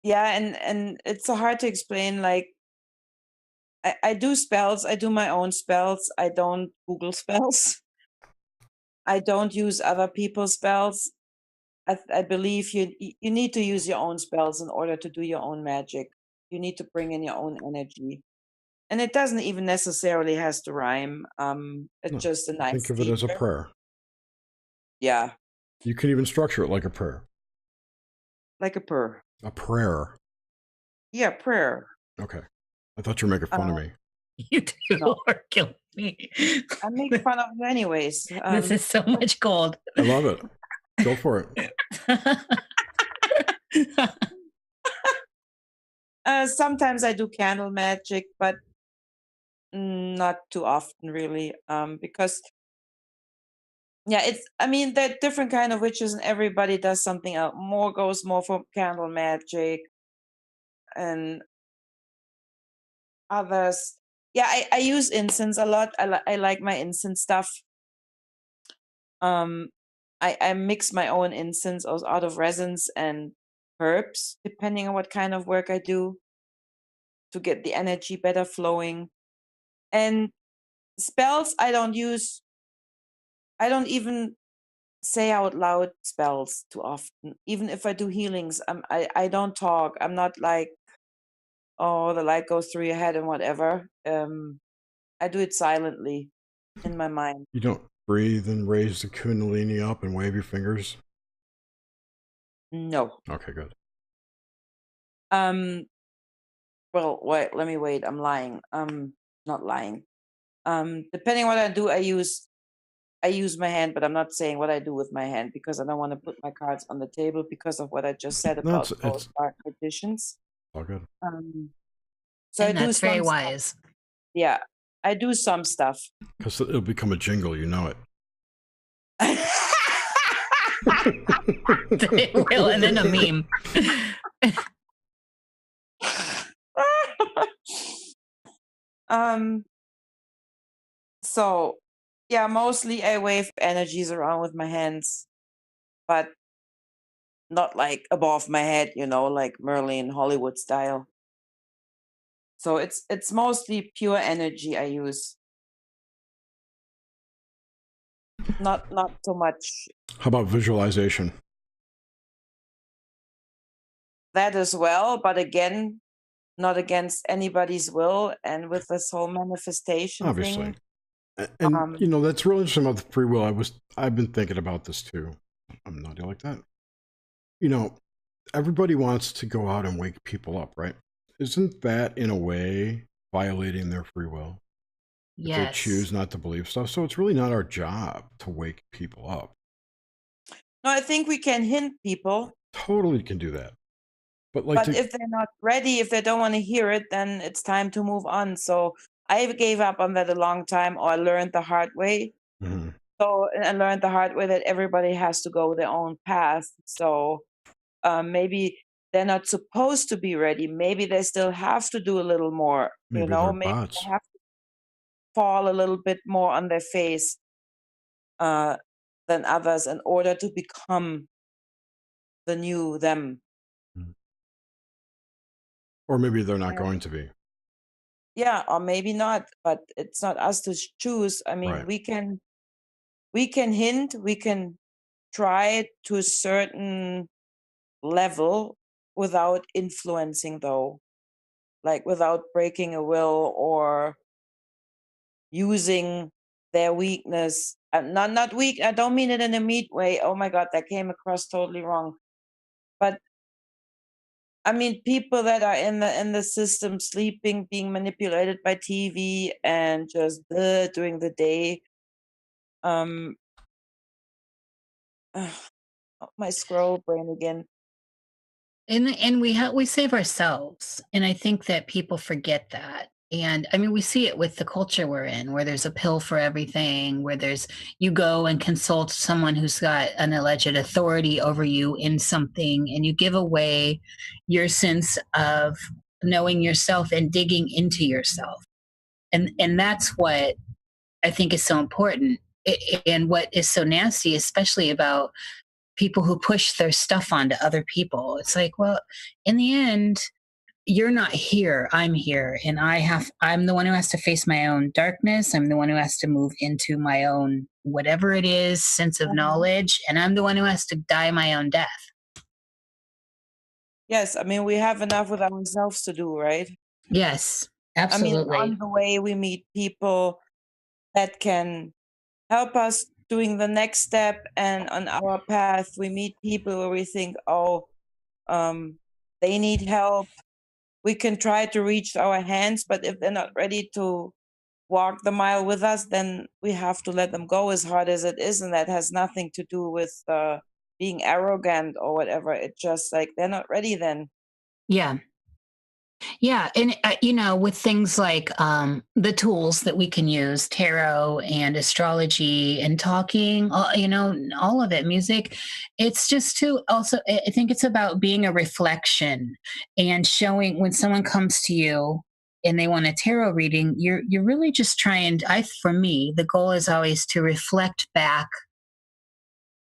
Yeah, and it's so hard to explain. Like, I do spells. I do my own spells. I don't Google spells. I don't use other people's spells. I believe you need to use your own spells in order to do your own magic. You need to bring in your own energy. And it doesn't even necessarily has to rhyme. It's just a nice think of it as a prayer. Yeah. You can even structure it like a prayer. Like a prayer. A prayer. Yeah, prayer. Okay. I thought you were making fun of me. You two are killing me. I make fun of you anyways. This is so much gold. I love it. Go for it. Sometimes I do candle magic, but not too often, really. Because there are different kind of witches, and everybody does something else. Goes more for candle magic, and others. Yeah, I use incense a lot. I like my incense stuff. I mix my own incense out of resins and herbs, depending on what kind of work I do, to get the energy better flowing. And spells, I don't use. I don't even say out loud spells too often. Even if I do healings, I don't talk. I'm not like, oh, the light goes through your head and whatever. I do it silently in my mind. You don't breathe and raise the kundalini up and wave your fingers? No. Okay, good. Well, wait, let me wait. I'm lying. Not lying. Depending what I do, I use my hand, but I'm not saying what I do with my hand because I don't want to put my cards on the table because of what I just said about those dark magicians. All good. So and that's very wise. Yeah, I do some stuff. Because it'll become a jingle, you know it. It will, and then a meme. So, yeah, mostly I wave energies around with my hands, but not like above my head, like Merlin Hollywood style. So it's mostly pure energy I use. Not so much. How about visualization? That as well, but again, not against anybody's will, and with this whole manifestation obviously thing. And that's really interesting about the free will. I've been thinking about this too. I'm naughty like that. Everybody wants to go out and wake people up, right? Isn't that in a way violating their free will. If Yes. they choose not to believe stuff. So it's really not our job to wake people up. No, I think we can hint people. Totally can do that. But if they're not ready, if they don't want to hear it, then it's time to move on. So I gave up on that a long time, or I learned the hard way. Mm-hmm. So I learned the hard way that everybody has to go their own path. So maybe they're not supposed to be ready. Maybe they still have to do a little more. Maybe Maybe bots. they have to fall a little bit more on their face than others in order to become the new them. Or maybe they're not going to be. Yeah, or maybe not, but it's not us to choose. I mean, Right. we can hint, we can try it to a certain level without influencing, though, like without breaking a will or using their weakness. Not weak. I don't mean it in a mean way. Oh my God, that came across totally wrong. But I mean, people that are in the system, sleeping, being manipulated by TV, and just during the day. My squirrel brain again. And we save ourselves, and I think that people forget that. And I mean, we see it with the culture we're in, where there's a pill for everything, where there's you go and consult someone who's got an alleged authority over you in something, and you give away your sense of knowing yourself and digging into yourself. And that's what I think is so important. And what is so nasty, especially about people who push their stuff onto other people. It's like, well, in the end, you're not here. I'm here. And I'm the one who has to face my own darkness. I'm the one who has to move into my own, whatever it is, sense of knowledge. And I'm the one who has to die my own death. Yes. I mean, we have enough with ourselves to do, right? Yes, absolutely. I mean, on the way, we meet people that can help us doing the next step, and on our path we meet people where we think, oh, they need help. We can try to reach our hands, but if they're not ready to walk the mile with us, then we have to let them go, as hard as it is. And that has nothing to do with being arrogant or whatever. It's just like they're not ready then. Yeah. Yeah. And, with things like the tools that we can use, tarot and astrology and talking, all of it, music, it's just to also, I think it's about being a reflection and showing when someone comes to you and they want a tarot reading, you're really just trying, for me, the goal is always to reflect back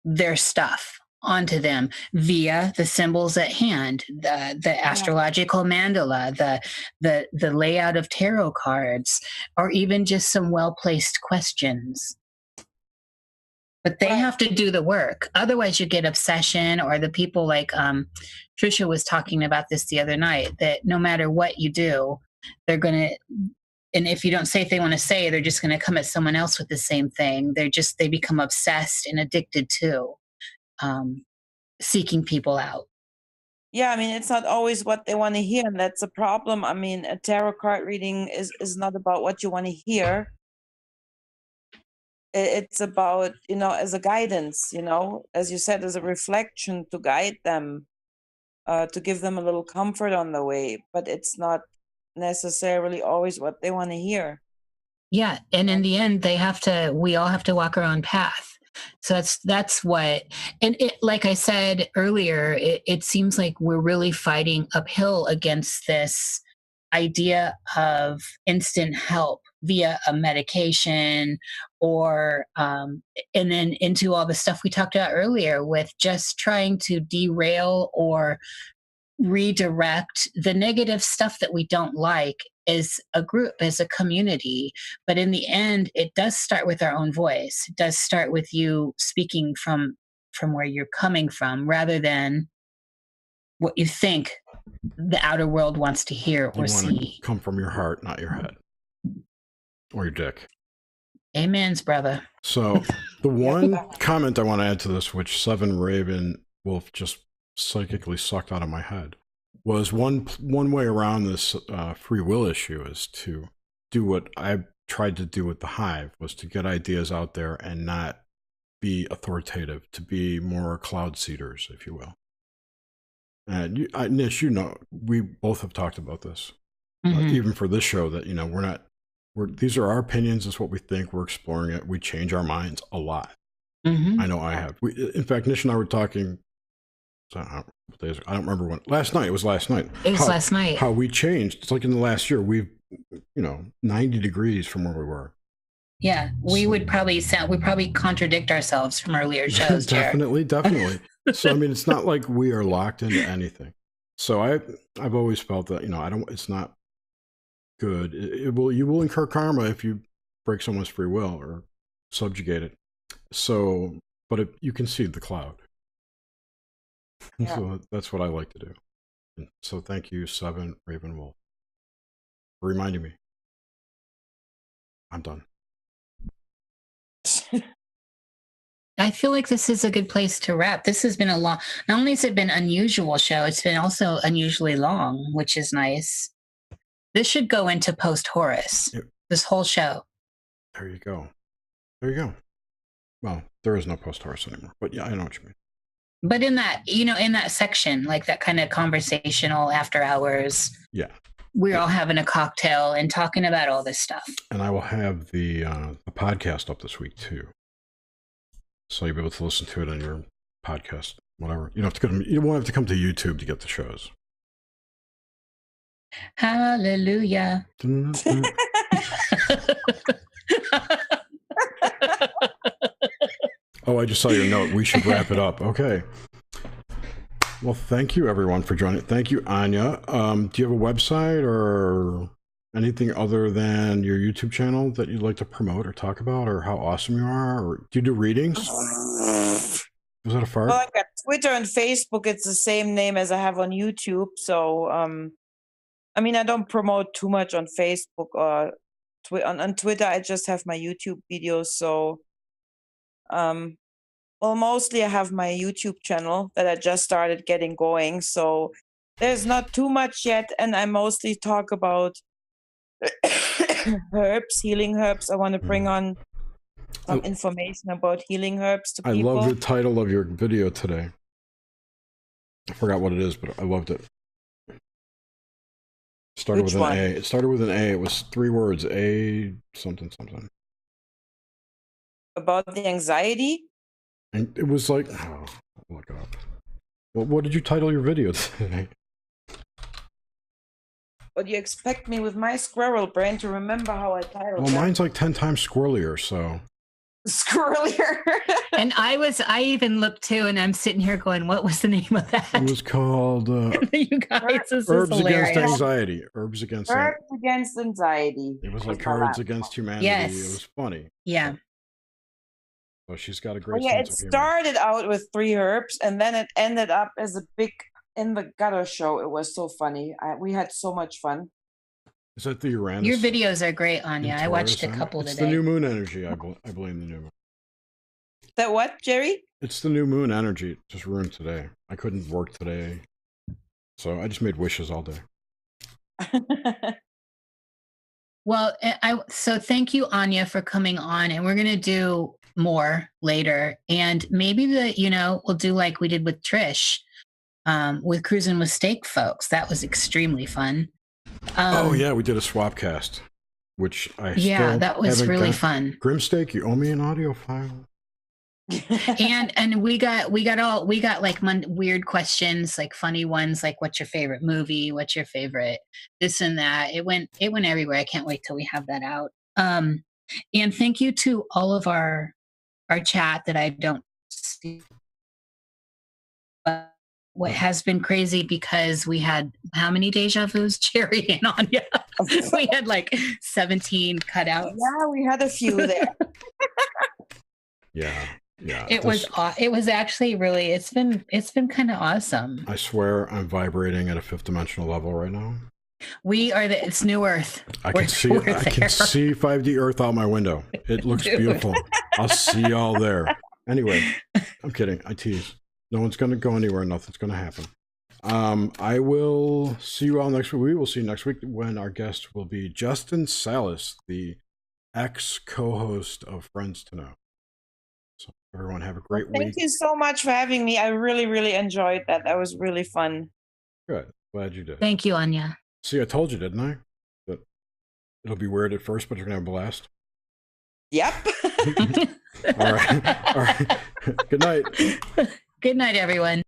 their stuff onto them via the symbols at hand, the astrological mandala, the layout of tarot cards, or even just some well-placed questions. But they have to do the work. Otherwise you get obsession, or the people like Trisha was talking about this the other night, that no matter what you do, they're going to, and if you don't say what they want to say, they're just going to come at someone else with the same thing. They become obsessed and addicted to seeking people out. Yeah, I mean, it's not always what they want to hear, and that's a problem. I mean, a tarot card reading is not about what you want to hear. It's about, as a guidance, as you said, as a reflection to guide them, to give them a little comfort on the way. But it's not necessarily always what they want to hear. Yeah. And in the end, we all have to walk our own path. So that's what, and it, like I said earlier, it seems like we're really fighting uphill against this idea of instant help via a medication, or and then into all the stuff we talked about earlier with just trying to derail or redirect the negative stuff that we don't like as a group, as a community. But in the end, it does start with our own voice. It does start with you speaking from where you're coming from, rather than what you think the outer world wants to hear or see. Come from your heart, not your head or your dick. Amens, brother. So the one comment I want to add to this, which Seven Raven Wolf just psychically sucked out of my head, was one way around this free will issue is to do what I tried to do with the Hive, was to get ideas out there and not be authoritative, to be more cloud seeders, if you will. And Nish, you know, we both have talked about this, even for this show, that, you know, these are our opinions. It's what we think. We're exploring it. We change our minds a lot. I know I have. In fact, Nish and I were talking, I don't remember when. Last night. It was last night. Last night. How we changed. It's like in the last year, we've, 90 degrees from where we were. Yeah, we probably contradict ourselves from earlier shows. Definitely. So, I mean, it's not like we are locked into anything. So I've always felt that, it's not good. You will incur karma if you break someone's free will or subjugate it. So, but you can see the cloud. Yeah. So that's what I like to do. And so thank you, Seven Raven Wolf, for reminding me. I'm done. I feel like this is a good place to wrap. This has been not only has it been an unusual show, it's been also unusually long, which is nice. This should go into post-Horus, this whole show. There you go. Well, there is no post-Horus anymore, but yeah, I know what you mean. But in that, in that section, like that kind of conversational after hours. Yeah. We're all having a cocktail and talking about all this stuff. And I will have the podcast up this week too. So you'll be able to listen to it on your podcast, whatever. You won't have to come to YouTube to get the shows. Hallelujah. Oh, I just saw your note. We should wrap it up. Okay. Well, thank you everyone for joining. Thank you, Anya. Do you have a website or anything other than your YouTube channel that you'd like to promote or talk about, or how awesome you are? Or do you do readings? Was that a fart? Well, I got Twitter and Facebook. It's the same name as I have on YouTube. So, I mean, I don't promote too much on Facebook or on Twitter. I just have my YouTube videos. So, well, mostly I have my YouTube channel that I just started getting going. So there's not too much yet. And I mostly talk about herbs, healing herbs. I want to bring on some information about healing herbs to people. I love the title of your video today. I forgot what it is, but I loved it. Started with an A. It started with an A. It was 3 words. A something something. About the anxiety? And it was like, I'll look it up. Well, what did you title your video today? What do you expect me with my squirrel brain to remember how I titled it? Well, mine's like 10 times squirrelier, so. Squirrelier. And I even looked too, and I'm sitting here going, what was the name of that? It was called you guys, this Herbs is Against Anxiety. Herbs Against Anxiety. It was like Cards Against Humanity. Yes. It was funny. Yeah. So she's got a great it sense of humor. Started out with 3 herbs, and then it ended up as a big in the gutter show. It was so funny. We had so much fun. Is that the Uranus? Your videos are great, Anya. I watched a couple today. It's the new moon energy. I blame the new moon. That what, Jerry? It's the new moon energy. It just ruined today. I couldn't work today. So I just made wishes all day. Well, so thank you, Anya, for coming on, and we're going to do more later. And maybe we'll do like we did with Trish, with Cruising with Steak folks. That was extremely fun. Oh yeah, we did a swap cast, which that was really fun. Grimsteak, you owe me an audio file. and we got like weird questions, like funny ones, like what's your favorite movie, what's your favorite this and that. It went everywhere. I can't wait till we have that out. And thank you to all of our chat that I don't see. What has been crazy, because we had how many deja vus, Jerry and Anya? We had like 17 cutouts. Yeah, we had a few there. Yeah. It was actually really, it's been kind of awesome. I swear I'm vibrating at a 5th dimensional level right now. It's New Earth. I can see 5D Earth out my window. It looks beautiful. I'll see y'all there. Anyway, I'm kidding. I tease. No one's going to go anywhere. Nothing's going to happen. I will see you all next week. We will see you next week when our guest will be Justin Salas, the ex-co-host of Friends to Know. So everyone have a great week. Thank you so much for having me. I really, really enjoyed that. That was really fun. Good. Glad you did. Thank you, Anya. See, I told you, didn't I? That it'll be weird at first, but you're going to have a blast. Yep. All right. All right. Good night. Good night, everyone.